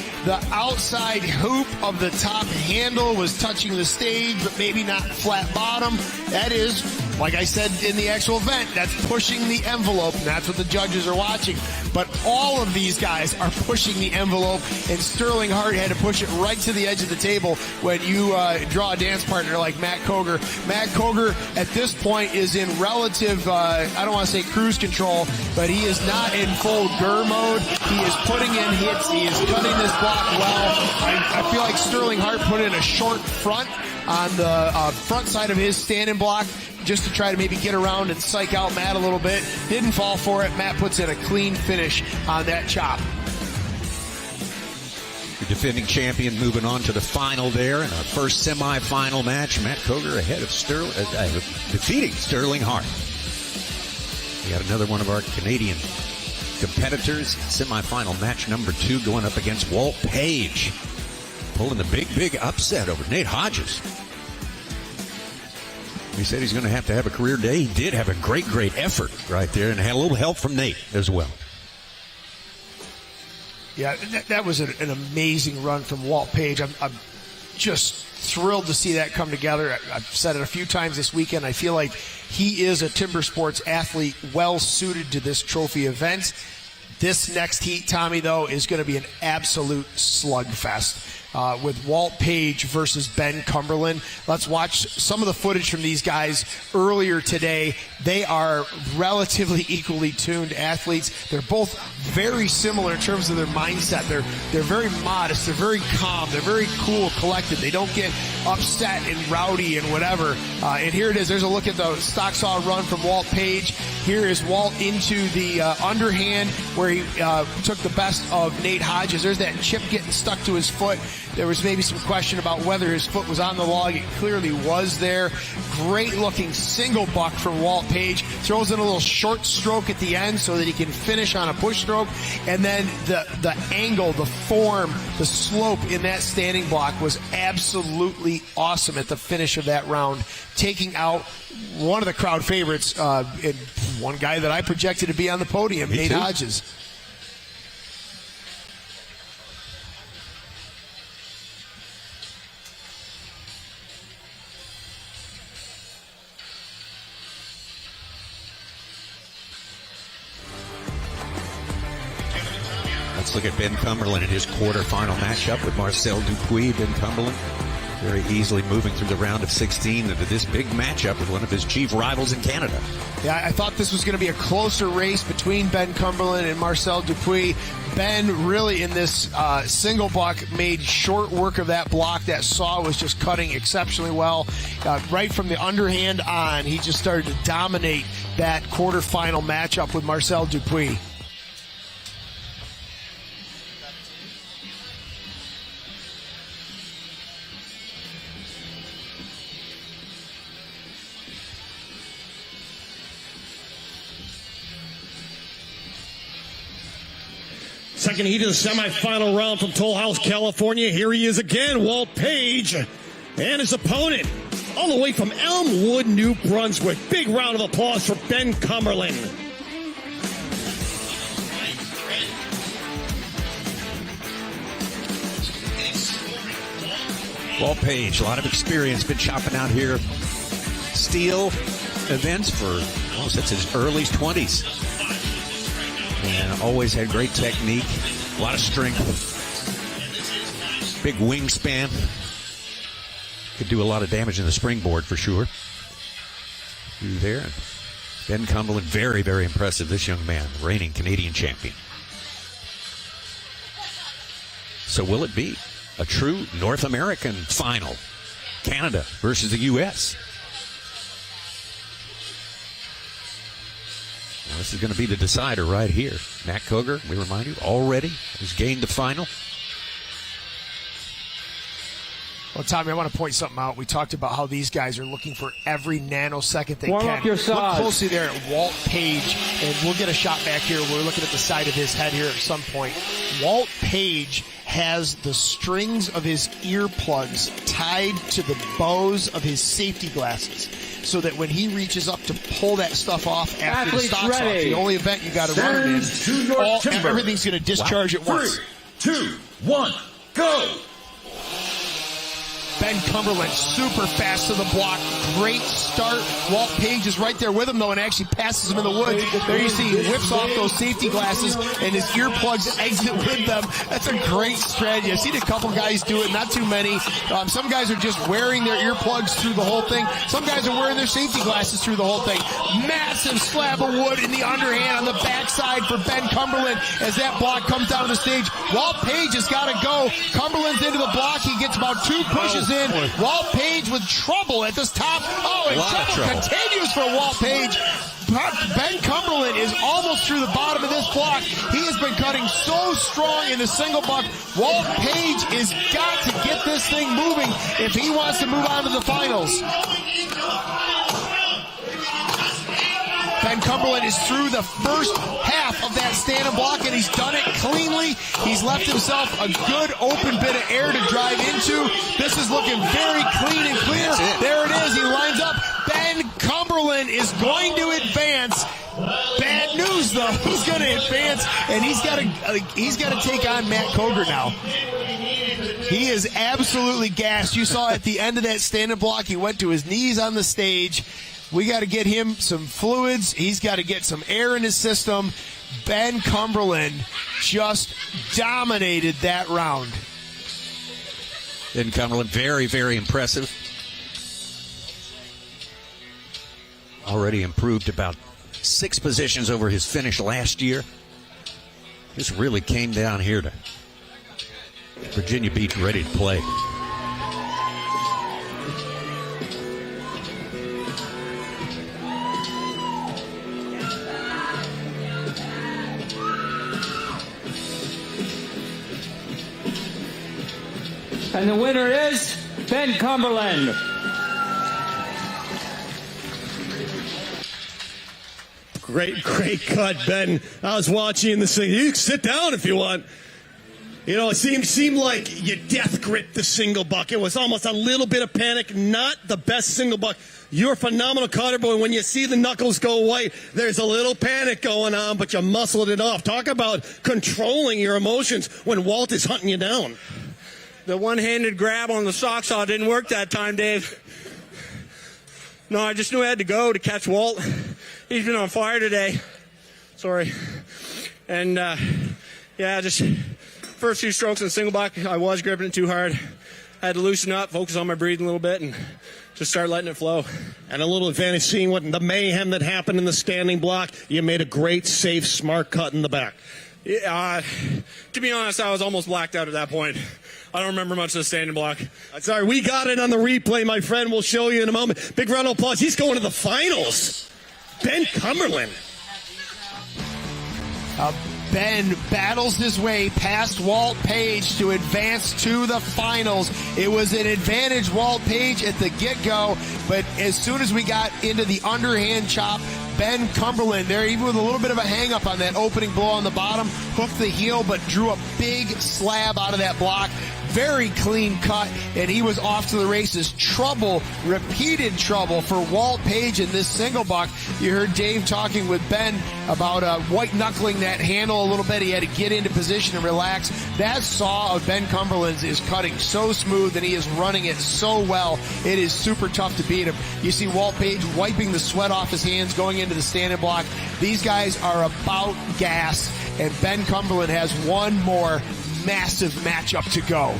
outside hoop of the top handle was touching the stage, but maybe not flat bottom. That is, like I said in the actual event, that's pushing the envelope, and that's what the judges are watching. But all of these guys are pushing the envelope, and Sterling Hart had to push it right to the edge of the table when you draw a dance partner like Matt Koger. Matt Koger, at this point, is in relative, I don't want to say cruise control, but he is not in full Gur mode. He is putting in hits. He is cutting this block well. I feel like Sterling Hart put in a short front on the front side of his standing block just to try to maybe get around and psych out Matt a little bit. Didn't fall for it. Matt puts in a clean finish on that chop. Your defending champion moving on to the final there in our first semifinal match. Matt Koger ahead of defeating Sterling Hart. We got another one of our Canadian competitors. Semifinal match number 2 going up against Walt Paige. Pulling the big upset over Nate Hodges. He said he's going to have a career day. He did have a great effort right there and had a little help from Nate as well. Yeah, that was an amazing run from Walt Paige. I'm just thrilled to see that come together. I've said it a few times this weekend. I feel like he is a timber sports athlete well suited to this trophy event. This next heat, Tommy, though, is going to be an absolute slugfest. With Walt Paige versus Ben Cumberland. Let's watch some of the footage from these guys earlier today. They are relatively equally tuned athletes. They're both very similar in terms of their mindset. They're very modest. They're very calm. They're very cool, collected. They don't get upset and rowdy and whatever. And here it is. There's a look at the stock saw run from Walt Paige. Here is Walt into the underhand where he took the best of Nate Hodges. There's that chip getting stuck to his foot. There was maybe some question about whether his foot was on the log. It clearly was there. Great looking single buck from Walt Paige. Throws in a little short stroke at the end so that he can finish on a push stroke. And then the angle, the form, the slope in that standing block was absolutely awesome at the finish of that round. Taking out one of the crowd favorites, and one guy that I projected to be on the podium, Nate Hodges. Let's look at Ben Cumberland in his quarterfinal matchup with Marcel Dupuis. Ben Cumberland very easily moving through the round of 16 into this big matchup with one of his chief rivals in Canada. Yeah, I thought this was going to be a closer race between Ben Cumberland and Marcel Dupuis. Ben really in this single buck made short work of that block. That saw was just cutting exceptionally well. Right from the underhand on, he just started to dominate that quarterfinal matchup with Marcel Dupuis. Second heat of the semifinal round from Toll House, California. Here he is again, Walt Paige, and his opponent, all the way from Elmwood, New Brunswick. Big round of applause for Ben Cumberland. Walt Paige, a lot of experience, been chopping out here steel events for, since his early 20s. And always had great technique, a lot of strength, big wingspan. Could do a lot of damage in the springboard for sure. Through there. Ben Cumberland, very, very impressive. This young man, reigning Canadian champion. So will it be a true North American final? Canada versus the U.S. This is going to be the decider right here. Matt Koger, we remind you, already has gained the final. Well, Tommy, I want to point something out. We talked about how these guys are looking for every nanosecond they Warm can. up your Look size. closely there at Walt Paige, and we'll get a shot back here. We're looking at the side of his head here at some point. Walt Paige has the strings of his earplugs tied to the bows of his safety glasses, so that when he reaches up to pull that stuff off after Athletes the stock's ready. off, the only event you got to run it in, everything's going to discharge at once. 3, 2, 1, go! Ben Cumberland, super fast to the block. Great start. Walt Paige is right there with him, though, and actually passes him in the woods. There you see, he whips off those safety glasses, and his earplugs exit with them. That's a great strategy. I've seen a couple guys do it, not too many. Some guys are just wearing their earplugs through the whole thing. Some guys are wearing their safety glasses through the whole thing. Massive slab of wood in the underhand on the backside for Ben Cumberland as that block comes down the stage. Walt Paige has got to go. Cumberland's into the block. He gets about 2 pushes in. Walt Paige with trouble at this top. Oh, and trouble continues for Walt Paige. Ben Cumberland is almost through the bottom of this block. He has been cutting so strong in the single buck. Walt Paige has got to get this thing moving if he wants to move on to the finals. Ben Cumberland is through the first half of that stand-and block, and he's done it cleanly. He's left himself a good open bit of air to drive into. This is looking very clean and clear. There it is. He lines up. Ben Cumberland is going to advance. Bad news, though. He's going to advance, and he's got to take on Matt Koger now. He is absolutely gassed. You saw at the end of that stand-and block, he went to his knees on the stage. We got to get him some fluids. He's got to get some air in his system. Ben Cumberland just dominated that round. Ben Cumberland, very, very impressive. Already improved about 6 positions over his finish last year. Just really came down here to Virginia Beach ready to play. And the winner is Ben Cumberland. Great cut, Ben. I was watching this thing. You can sit down if you want. You know, it seemed like you death gripped the single buck. It was almost a little bit of panic. Not the best single buck. You're a phenomenal cutter, but when you see the knuckles go white, there's a little panic going on, but you muscled it off. Talk about controlling your emotions when Walt is hunting you down. The one-handed grab on the sock saw didn't work that time, Dave. No, I just knew I had to go to catch Walt. He's been on fire today. Sorry. And, just first few strokes in the single buck, I was gripping it too hard. I had to loosen up, focus on my breathing a little bit, and just start letting it flow. And a little advantage seeing what the mayhem that happened in the standing block. You made a great, safe, smart cut in the back. To be honest, I was almost blacked out at that point. I don't remember much of the standing block. Sorry, we got it on the replay, my friend. We'll show you in a moment. Big round of applause. He's going to the finals. Ben Cumberland. Ben battles his way past Walt Paige to advance to the finals. It was an advantage Walt Paige at the get-go, but as soon as we got into the underhand chop, Ben Cumberland there, even with a little bit of a hang-up on that opening blow on the bottom, hooked the heel, but drew a big slab out of that block. Very clean cut, and he was off to the races. Trouble, repeated trouble for Walt Paige in this single buck. You heard Dave talking with Ben about white-knuckling that handle a little bit. He had to get into position and relax. That saw of Ben Cumberland's is cutting so smooth, and he is running it so well. It is super tough to beat him. You see Walt Paige wiping the sweat off his hands going into the standing block. These guys are about gas, and Ben Cumberland has one more massive matchup to go.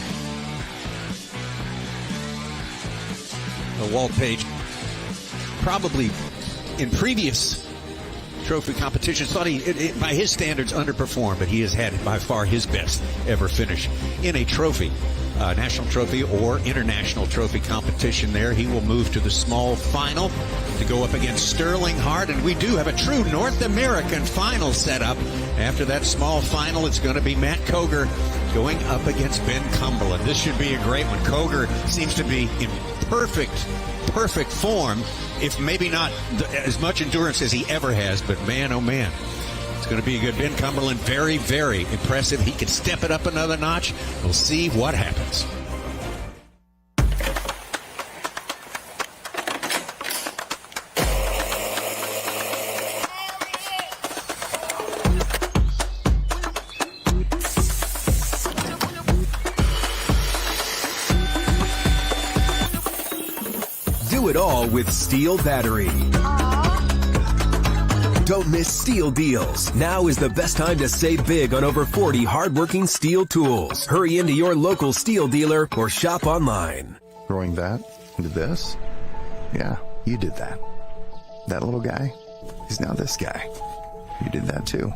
Walt Paige, probably in previous trophy competitions, thought he, by his standards, underperformed, but he has had by far his best ever finish in a trophy, national trophy or international trophy competition there. He will move to the small final. to go up against Sterling Hart, and we do have a true North American final set up. After that small final, it's going to be Matt Koger going up against Ben Cumberland. This should be a great one. Koger seems to be in perfect form, if maybe not as much endurance as he ever has, but man, oh man, it's going to be a good. Ben Cumberland, very, very impressive. He can step it up another notch. We'll see what happens. Do it all with STIHL battery. Don't miss STIHL deals. Now is the best time to save big on over 40 hardworking STIHL tools. Hurry into your local STIHL dealer or shop online. Growing that into this? Yeah, you did that. That little guy is now this guy. You did that too.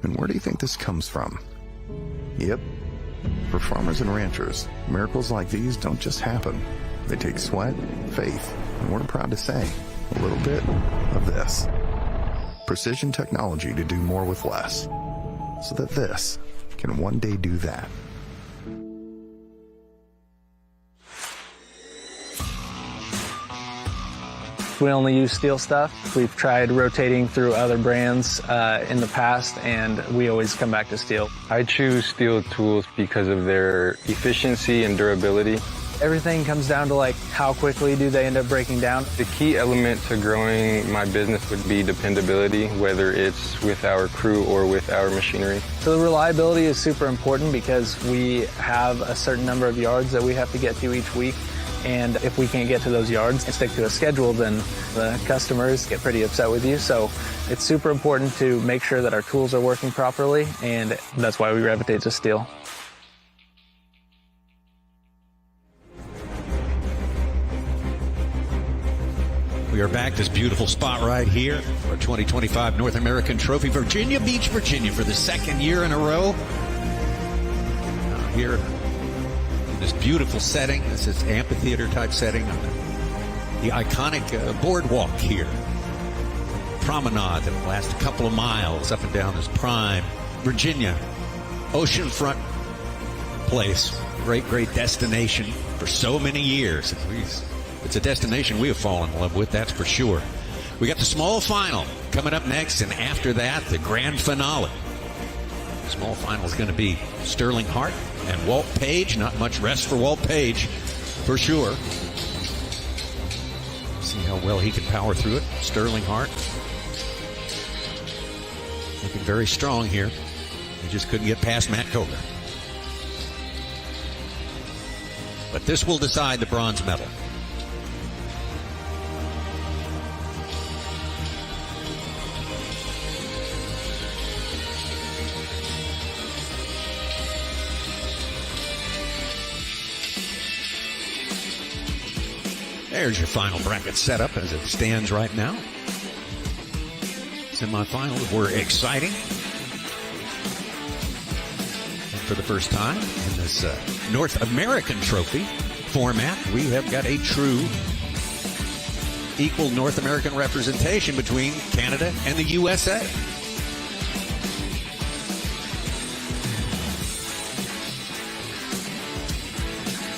And where do you think this comes from? Yep. For farmers and ranchers, miracles like these don't just happen. They take sweat, faith, and we're proud to say, a little bit of this. Precision technology to do more with less, so that this can one day do that. We only use STIHL stuff. We've tried rotating through other brands in the past, and we always come back to STIHL. I choose STIHL tools because of their efficiency and durability. Everything comes down to like how quickly do they end up breaking down. The key element to growing my business would be dependability, whether it's with our crew or with our machinery. So the reliability is super important because we have a certain number of yards that we have to get to each week. And if we can't get to those yards and stick to a schedule, then the customers get pretty upset with you. So it's super important to make sure that our tools are working properly, and that's why we gravitate to STIHL. We are back this beautiful spot right here, our 2025 North American Trophy, Virginia Beach, Virginia, for the second year in a row. Here in this beautiful setting, this is amphitheater type setting, the iconic boardwalk here. Promenade that lasts a couple of miles up and down this prime Virginia oceanfront place. Great destination for so many years. It's a destination we have fallen in love with, that's for sure. We got the small final coming up next, and after that, the grand finale. The small final is going to be Sterling Hart and Walt Paige. Not much rest for Walt Paige, for sure. See how well he can power through it. Sterling Hart looking very strong here. He just couldn't get past Matt Koger. But this will decide the bronze medal. There's your final bracket setup as it stands right now. Semifinals were exciting. And for the first time in this North American Trophy format, we have got a true equal North American representation between Canada and the USA.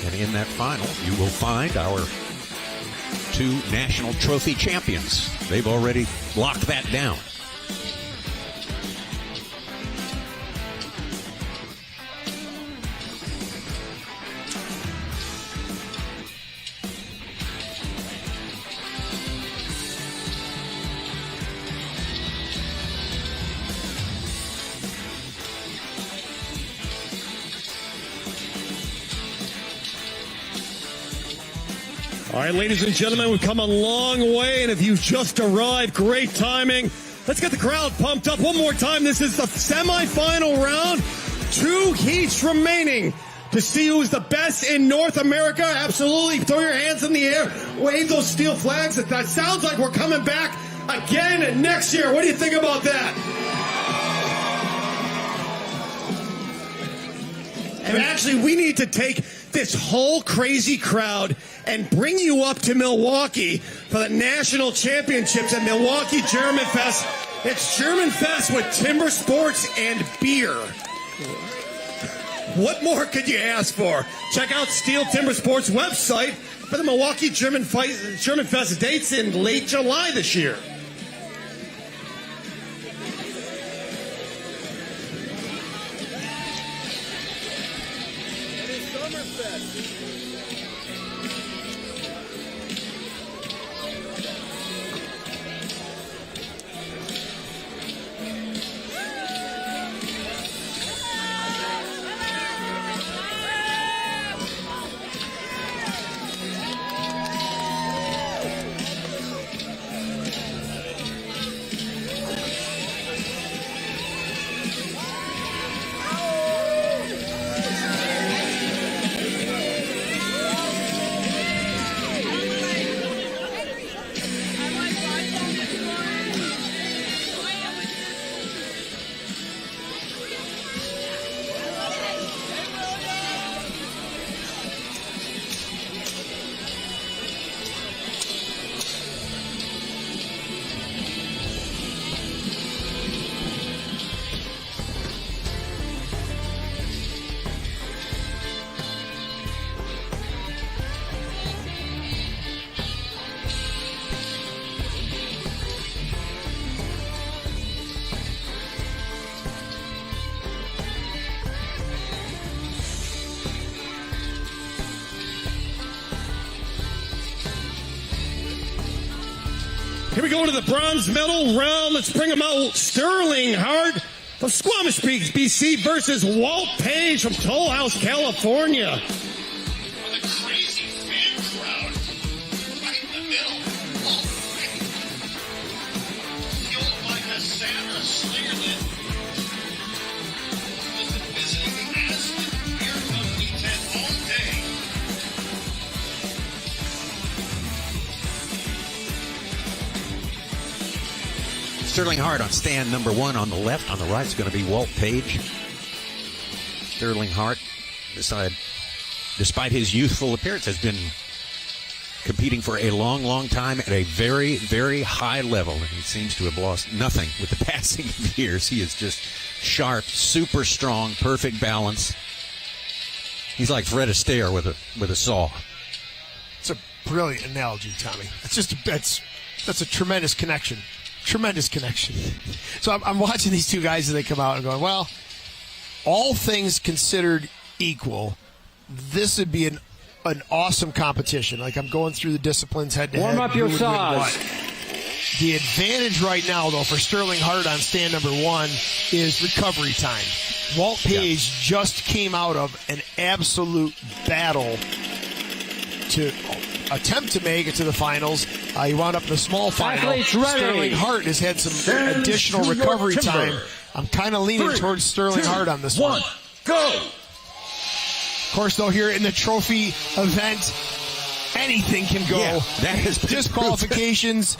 And in that final, you will find our two national trophy champions. They've already locked that down. All right, ladies and gentlemen, we've come a long way, and if you've just arrived, great timing. Let's get the crowd pumped up one more time. This is the semifinal round. 2 heats remaining to see who's the best in North America. Absolutely. Throw your hands in the air. Wave those STIHL flags. That sounds like we're coming back again next year. What do you think about that? And actually, we need to take this whole crazy crowd and bring you up to Milwaukee for the national championships at Milwaukee German Fest. It's German Fest with timber sports and beer. What more could you ask for? Check out STIHL Timbersports website for the Milwaukee German Fest dates in late July this year. Here we go to the bronze medal round. Let's bring them out. Sterling Hart of Squamish Peak, BC versus Walt Paige from Toll House, California. With a crazy fan crowd right in the middle. Fueled by Cassandra Slingerland, who's been visiting the Aspen Beer Company tent all day. Sterling Hart on stand number 1 on the left. On the right is going to be Walt Paige. Sterling Hart, despite his youthful appearance, has been competing for a long, long time at a very, very high level. And he seems to have lost nothing with the passing of years. He is just sharp, super strong, perfect balance. He's like Fred Astaire with a saw. It's a brilliant analogy, Tommy. That's a tremendous connection. Tremendous connection. So I'm watching these two guys as they come out and going, well, all things considered equal, this would be an awesome competition. Like, I'm going through the disciplines head to head. Warm up your saws. The advantage right now, though, for Sterling Hart on stand number 1 is recovery time. Walt Paige just came out of an absolute battle to attempt to make it to the finals. He wound up in the small final. Sterling Hart has had some additional recovery time. I'm kind of leaning towards Sterling Hart on this one. Go! Of course, though, here in the trophy event, anything can go. Yeah, that has been disqualifications,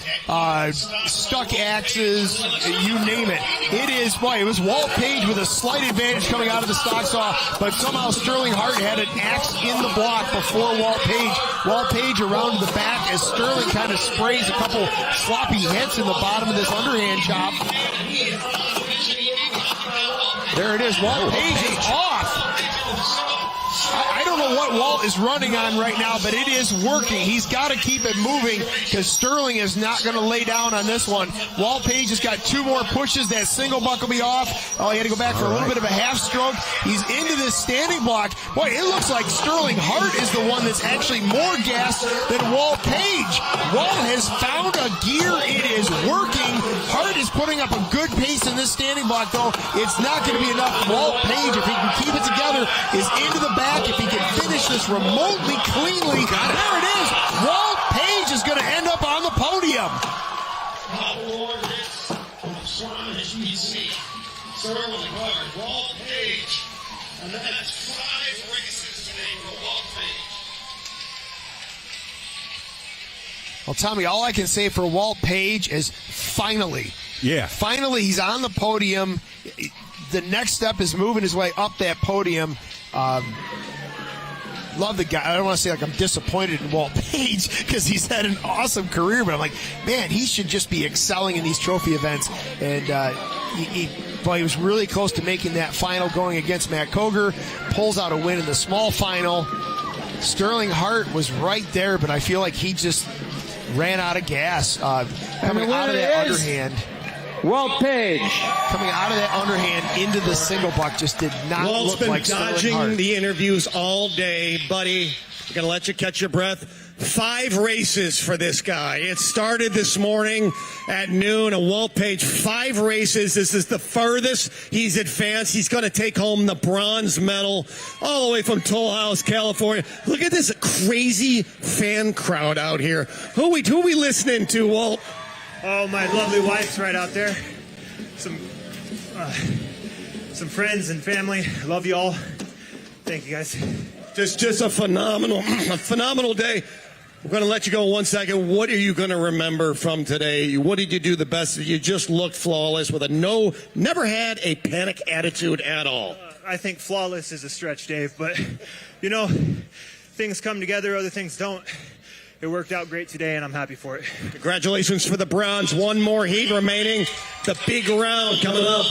stuck axes, you name it. It was Walt Paige with a slight advantage coming out of the stock saw, but somehow Sterling Hart had an axe in the block before Walt Paige. Walt Paige around to the back as Sterling kind of sprays a couple sloppy hits in the bottom of this underhand chop. There it is. Walt Paige is off. I don't know what Walt is running on right now, but it is working. He's got to keep it moving because Sterling is not going to lay down on this one. Walt Paige has got 2 more pushes. That single buck will be off. Oh, he had to go back for a little bit of a half stroke. He's into this standing block. Boy, it looks like Sterling Hart is the one that's actually more gassed than Walt Paige. Walt has found a gear. It is working. Hart is putting up a good pace in this standing block, though. It's not going to be enough. Walt Paige, if he can keep it together, is into the back. If he can finish this remotely cleanly, there it is. Walt Paige is going to end up on the podium. Sterling Hart, Walt Paige, and that's 5 races today for Walt Paige. Well, Tommy, all I can say for Walt Paige is finally. Yeah. Finally, he's on the podium. The next step is moving his way up that podium. love the guy. I don't want to say like I'm disappointed in Walt Paige because he's had an awesome career, but I'm like, man, he should just be excelling in these trophy events. And he was really close to making that final going against Matt Koger. Pulls out a win in the small final. Sterling Hart was right there, but I feel like he just ran out of gas. Coming out of that underhand. Walt Paige. Coming out of that underhand into the single buck just did not Walt's look been like Sterling dodging Hart. the interviews all day, buddy. We're going to let you catch your breath. 5 races for this guy. It started this morning at noon. A Walt Paige, 5 races. This is the furthest he's advanced. He's going to take home the bronze medal all the way from Toll House, California. Look at this crazy fan crowd out here. Who we listening to, Walt? Oh, my lovely wife's right out there. Some friends and family. I love you all. Thank you, guys. Just a phenomenal day. We're going to let you go 1 second. What are you going to remember from today? What did you do the best? You just looked flawless with never had a panic attitude at all. I think flawless is a stretch, Dave, but, you know, things come together, other things don't. It worked out great today, and I'm happy for it. Congratulations for the Browns. One more heat remaining. The big round coming up.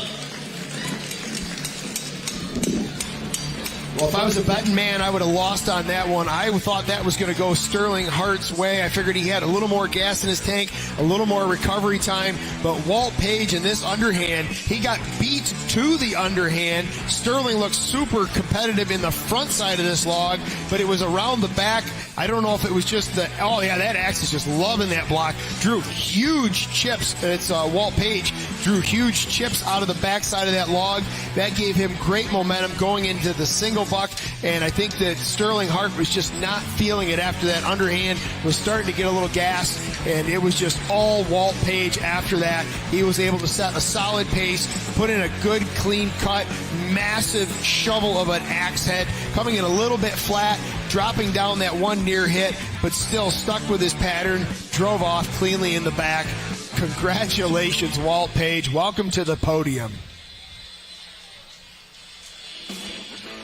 Well, if I was a betting man, I would have lost on that one. I thought that was going to go Sterling Hart's way. I figured he had a little more gas in his tank, a little more recovery time. But Walt Paige in this underhand, he got beat to the underhand. Sterling looked super competitive in the front side of this log, but it was around the back. I don't know if it was just that axe is just loving that block. Drew huge chips. It's Walt Paige drew huge chips out of the backside of that log. That gave him great momentum going into the single buck, and I think that Sterling Hart was just not feeling it after that underhand, was starting to get a little gas, and it was just all Walt Paige after that. He was able to set a solid pace, put in a good clean cut, massive shovel of an axe head, coming in a little bit flat, dropping down that one near hit, but still stuck with his pattern, drove off cleanly in the back. Congratulations, Walt Paige. Welcome to the podium.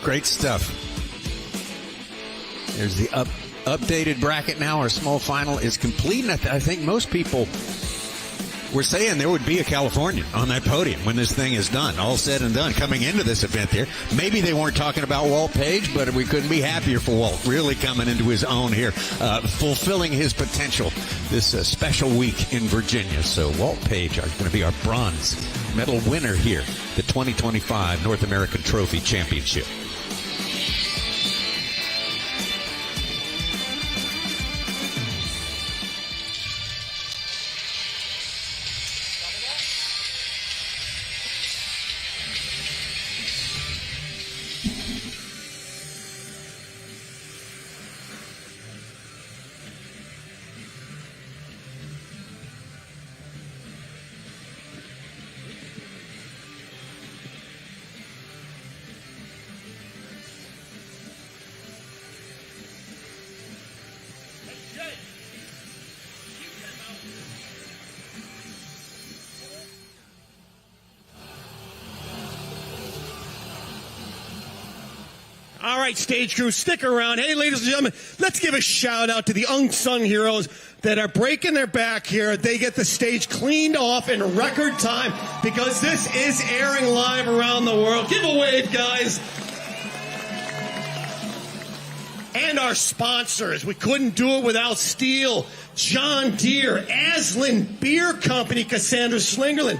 Great stuff. There's the updated bracket now. Our small final is complete, and I think most people were saying there would be a Californian on that podium when this thing is done, all said and done, coming into this event here. Maybe they weren't talking about Walt Paige, but we couldn't be happier for Walt, really coming into his own here, fulfilling his potential this special week in Virginia. So Walt Paige are going to be our bronze medal winner here, the 2025 North American Trophy Championship. All right, stage crew, stick around. Hey, ladies and gentlemen, let's give a shout out to the unsung heroes that are breaking their back here. They get the stage cleaned off in record time because this is airing live around the world. Give a wave, guys. And our sponsors. We couldn't do it without STIHL, John Deere, Aslan Beer Company, Cassandra Slingerland,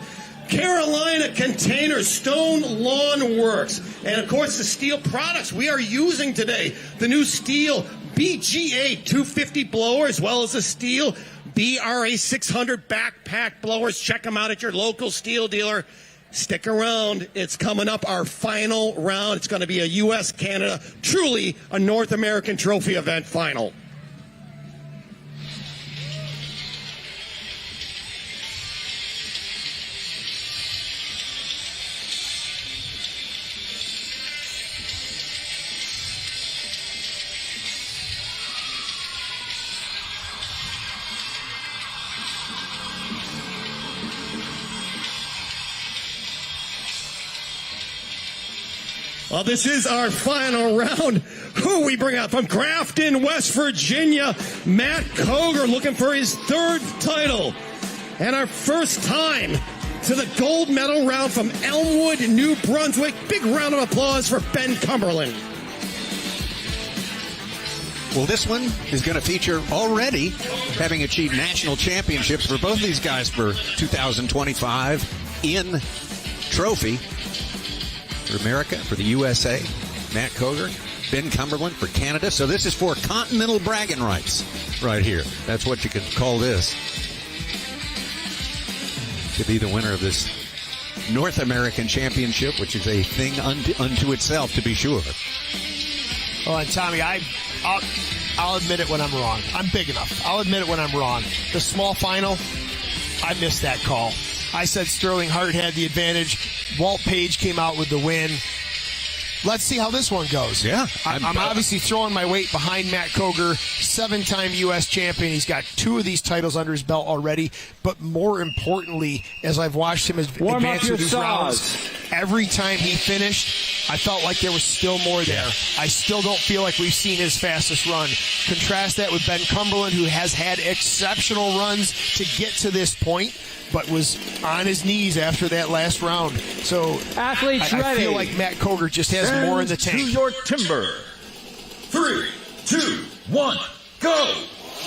Carolina Containers, Stone Lawn Works, and of course the STIHL products we are using today. The new STIHL BGA 250 blower, as well as the STIHL BRA 600 backpack blowers. Check them out at your local STIHL dealer. Stick around. It's coming up, our final round. It's going to be a U.S.-Canada, truly a North American Trophy event final. Well, this is our final round. Who we bring out from Grafton, West Virginia, Matt Koger looking for his 3rd title. And our first time to the gold medal round from Elmwood, New Brunswick. Big round of applause for Ben Cumberland. Well, this one is going to feature already having achieved national championships for both these guys for 2025 in trophy. For America, for the USA, Matt Koger, Ben Cumberland for Canada. So this is for continental bragging rights right here. That's what you could call this. To be the winner of this North American Championship, which is a thing unto itself, to be sure. Oh, and Tommy, I'll admit it when I'm wrong. I'm big enough. I'll admit it when I'm wrong. The small final, I missed that call. I said Sterling Hart had the advantage. Walt Paige came out with the win. Let's see how this one goes. Yeah. I'm obviously throwing my weight behind Matt Koger, 7-time U.S. champion. He's got 2 of these titles under his belt already. But more importantly, as I've watched him advance through these rounds, every time he finished, I felt like there was still more there. I still don't feel like we've seen his fastest run. Contrast that with Ben Cumberland, who has had exceptional runs to get to this point, but was on his knees after that last round. So athletes I feel like Matt Koger just has more in the tank. To your timber. 3, 2, 1, go.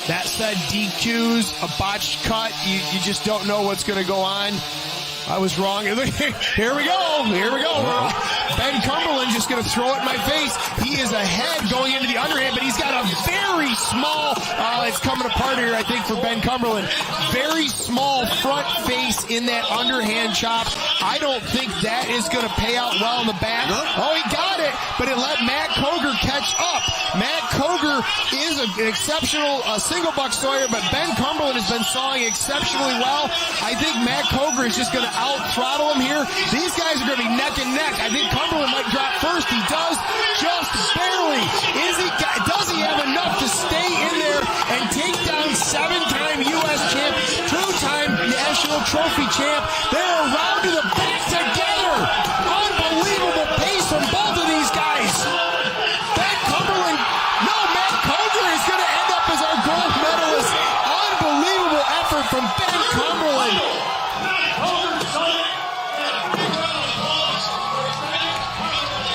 That said, DQs, a botched cut, you just don't know what's going to go on. I was wrong. Here we go. Ben Cumberland just going to throw it in my face. He is ahead going into the underhand, but he's got a very small, it's coming apart here, I think, for Ben Cumberland. Very small front face in that underhand chop. I don't think that is going to pay out well in the back. Oh, he got it, but it let Matt Koger catch up. Matt Koger is an exceptional single buck sawyer, but Ben Cumberland has been sawing exceptionally well. I think Matt Koger is just going to out-throttle him here. These guys are going to be neck and neck. I think Cumberland might drop first. He does, just barely. Does he have enough to stay in there and take down 7-time U.S. champ, 2-time national trophy champ? They're around to the back together. Unbelievable pace from both of these guys. Ben Cumberland, no, Matt Koger is going to end up as our gold medalist. Unbelievable effort from Ben Cumberland.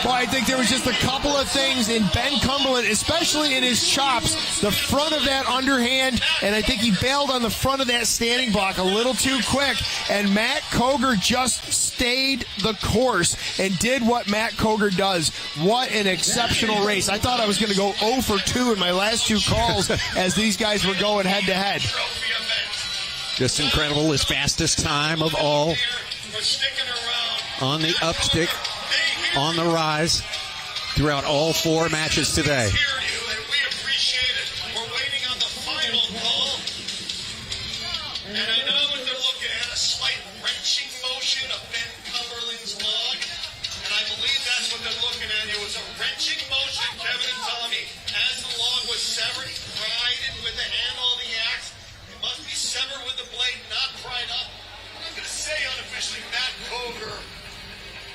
Well, I think there was just a couple of things in Ben Cumberland, especially in his chops, the front of that underhand, and I think he bailed on the front of that standing block a little too quick, and Matt Koger just stayed the course and did what Matt Koger does. What an exceptional race. I thought I was going to go 0 for 2 in my last 2 calls as these guys were going head-to-head. Just incredible. His fastest time of all on the upstick, on the rise throughout all 4 matches today. And I know what they're looking at, a slight wrenching motion of Ben Cumberland's log. And I believe that's what they're looking at. It was a wrenching motion, Kevin and Tommy. As the log was severed, he pried it with the handle of the axe. It must be severed with the blade, not pried up. I'm going to say unofficially, Matt Koger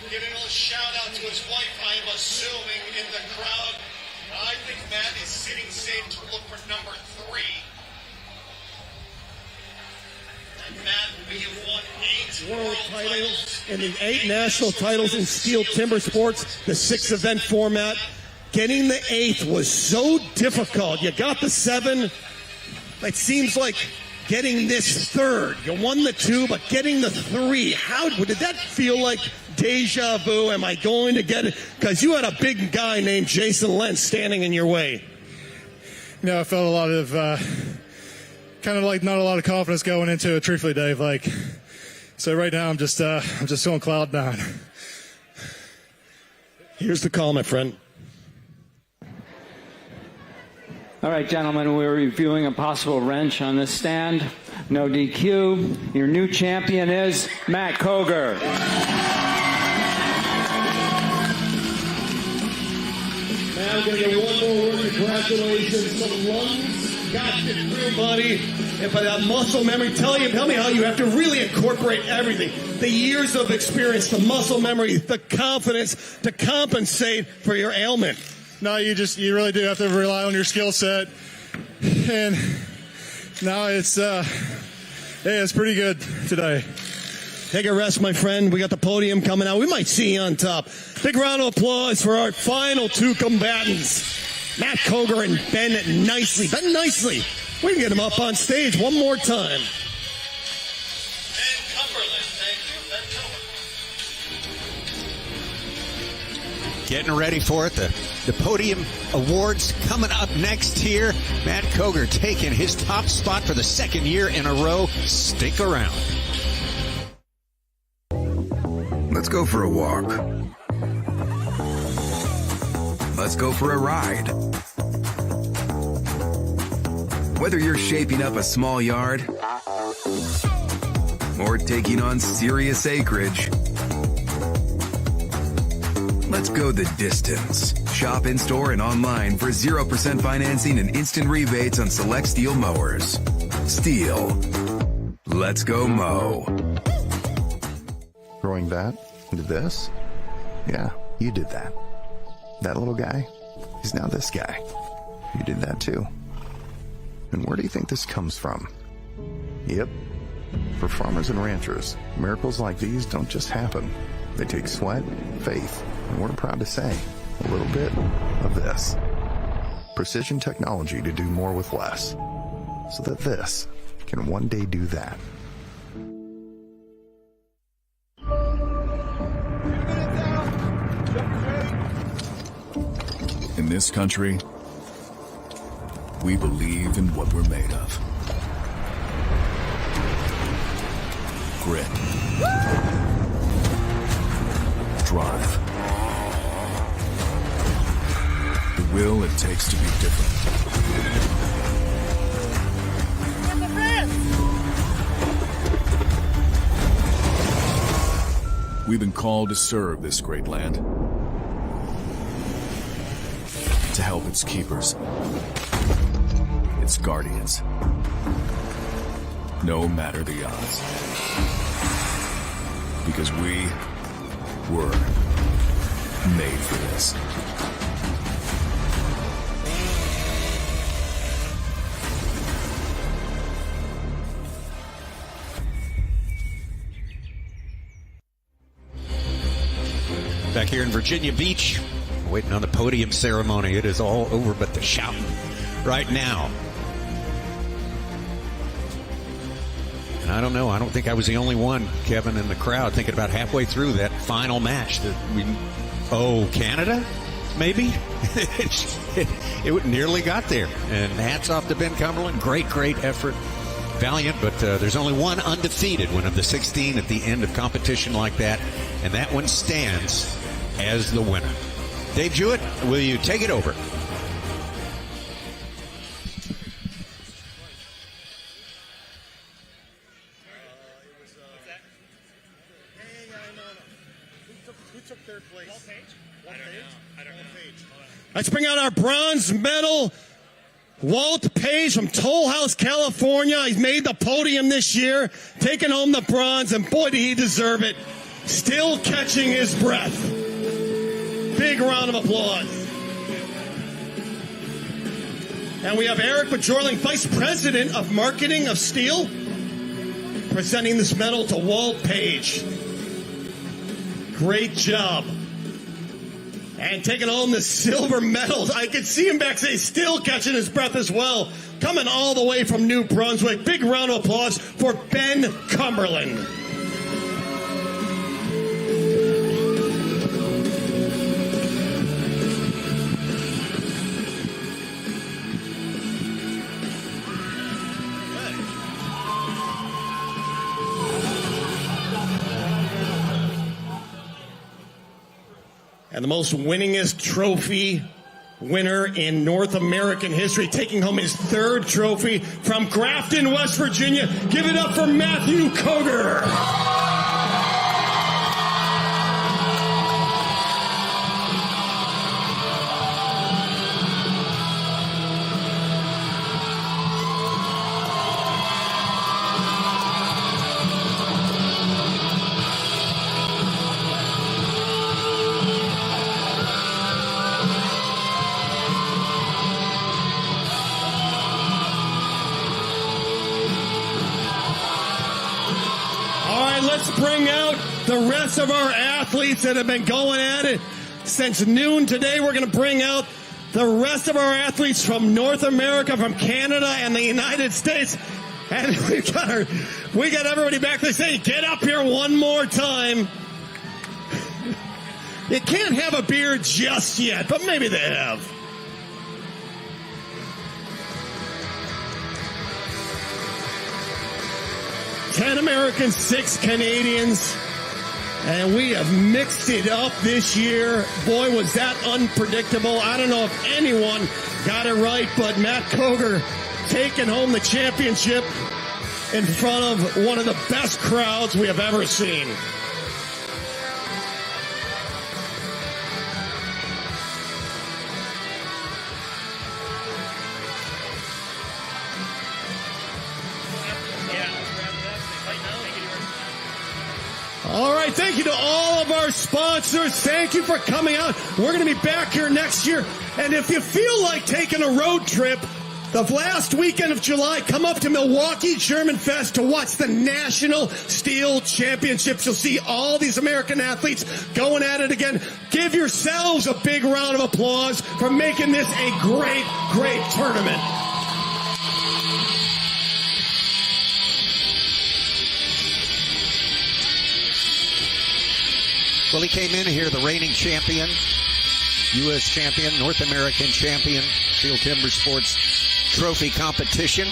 giving a little shout out to his wife, I'm assuming, in the crowd. I think Matt is sitting safe to look for number 3. And Matt, we have won 8 World titles and the 8 national titles in STIHL Timbersports, the 6-event format. Getting the 8th was so difficult. You got the 7. It seems like getting this 3rd. You won the 2, but getting the 3. How did that feel like? Deja vu? Am I going to get it? Because you had a big guy named Jason Lentz standing in your way. You know, I felt a lot of kind of like not a lot of confidence going into it, truthfully, Dave. So right now I'm just on cloud 9. Here's the call, my friend. All right, gentlemen, we're reviewing a possible wrench on this stand. No DQ. Your new champion is Matt Koger. Now we're going to get one more word of congratulations. The lungs got you through, buddy. And by that muscle memory, tell me how you have to really incorporate everything. The years of experience, the muscle memory, the confidence to compensate for your ailment. No, you really do have to rely on your skill set. And no, it's pretty good today. Take a rest, my friend. We got the podium coming out. We might see you on top. Big round of applause for our final two combatants, Matt Koger and Ben Nicely. Ben Nicely. We can get him up on stage one more time. Getting ready for it. The podium awards coming up next here. Matt Koger taking his top spot for the second year in a row. Stick around. Let's go for a walk. Let's go for a ride. Whether you're shaping up a small yard or taking on serious acreage, let's go the distance. Shop in store and online for 0% financing and instant rebates on select STIHL mowers. STIHL. Let's go mow. Growing that into this? Yeah, you did that. That little guy, he's now this guy. You did that too. And where do you think this comes from? Yep. For farmers and ranchers, miracles like these don't just happen. They take sweat, faith, and we're proud to say, a little bit of this. Precision technology to do more with less, so that this can one day do that. In this country, we believe in what we're made of. Grit. Drive. The will it takes to be different. We've been called to serve this great land, to help its keepers, its guardians, no matter the odds. Because we were made for this. Back here in Virginia Beach, waiting on the podium ceremony. It is all over but the shouting right now. And I don't know. I don't think I was the only one, Kevin, in the crowd thinking about halfway through that final match that Canada? Maybe? it nearly got there. And hats off to Ben Cumberland. Great effort. Valiant, but there's only one undefeated one of the 16 at the end of competition like that. And that one stands as the winner. Dave Hewitt, will you take it over? Let's bring out our bronze medal, Walt Paige from Toll House, California. He's made the podium this year, taking home the bronze, and boy, did he deserve it. Still catching his breath. Big round of applause. And we have Eric Bajorling, Vice President of Marketing of STIHL, presenting this medal to Walt Paige. Great job. And taking home the silver medal. I could see him backstage still catching his breath as well. Coming all the way from New Brunswick. Big round of applause for Ben Cumberland. And the most winningest trophy winner in North American history, taking home his third trophy from Grafton, West Virginia. Give it up for Matthew Koger. rest of our athletes that have been going at it since noon today. We're going to bring out the rest of our athletes from North America, from Canada, and the United States. And we got everybody back. They say, get up here one more time. You can't have a beer just yet, but maybe they have. Ten Americans, 6 Canadians, and we have mixed it up this year. Boy, was that unpredictable. I don't know if anyone got it right, but Matt Koger taking home the championship in front of one of the best crowds we have ever seen. All right, thank you to all of our sponsors. Thank you for coming out. We're going to be back here next year. And if you feel like taking a road trip, the last weekend of July, come up to Milwaukee German Fest to watch the National Steel Championships. You'll see all these American athletes going at it again. Give yourselves a big round of applause for making this a great, great tournament. Well, he came in here, the reigning champion, U.S. champion, North American champion, STIHL Timbersports trophy competition.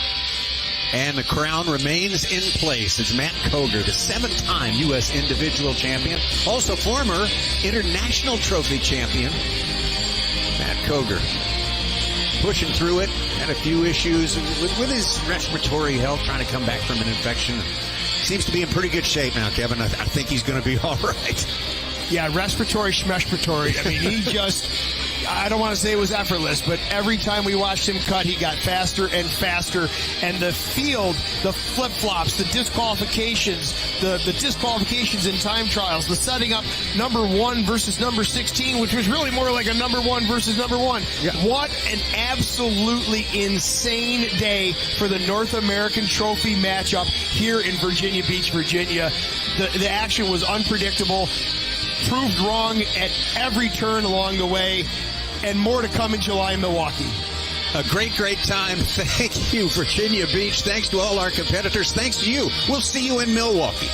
And the crown remains in place. It's Matt Koger, the 7-time U.S. individual champion, also former international trophy champion. Matt Koger pushing through it, had a few issues with his respiratory health, trying to come back from an infection. Seems to be in pretty good shape now, Kevin. I think he's going to be all right. Yeah, respiratory, schmespiratory. I mean, he just, I don't want to say it was effortless, but every time we watched him cut, he got faster and faster. And the field, the flip-flops, the disqualifications, the disqualifications in time trials, the setting up number 1 versus number 16, which was really more like a number 1 versus number 1. Yeah. What an absolutely insane day for the North American Trophy matchup here in Virginia Beach, Virginia. The action was unpredictable. Proved wrong at every turn along the way, and more to come in July in Milwaukee. A great time. Thank you, Virginia Beach. Thanks to all our competitors. Thanks to you. We'll see you in Milwaukee.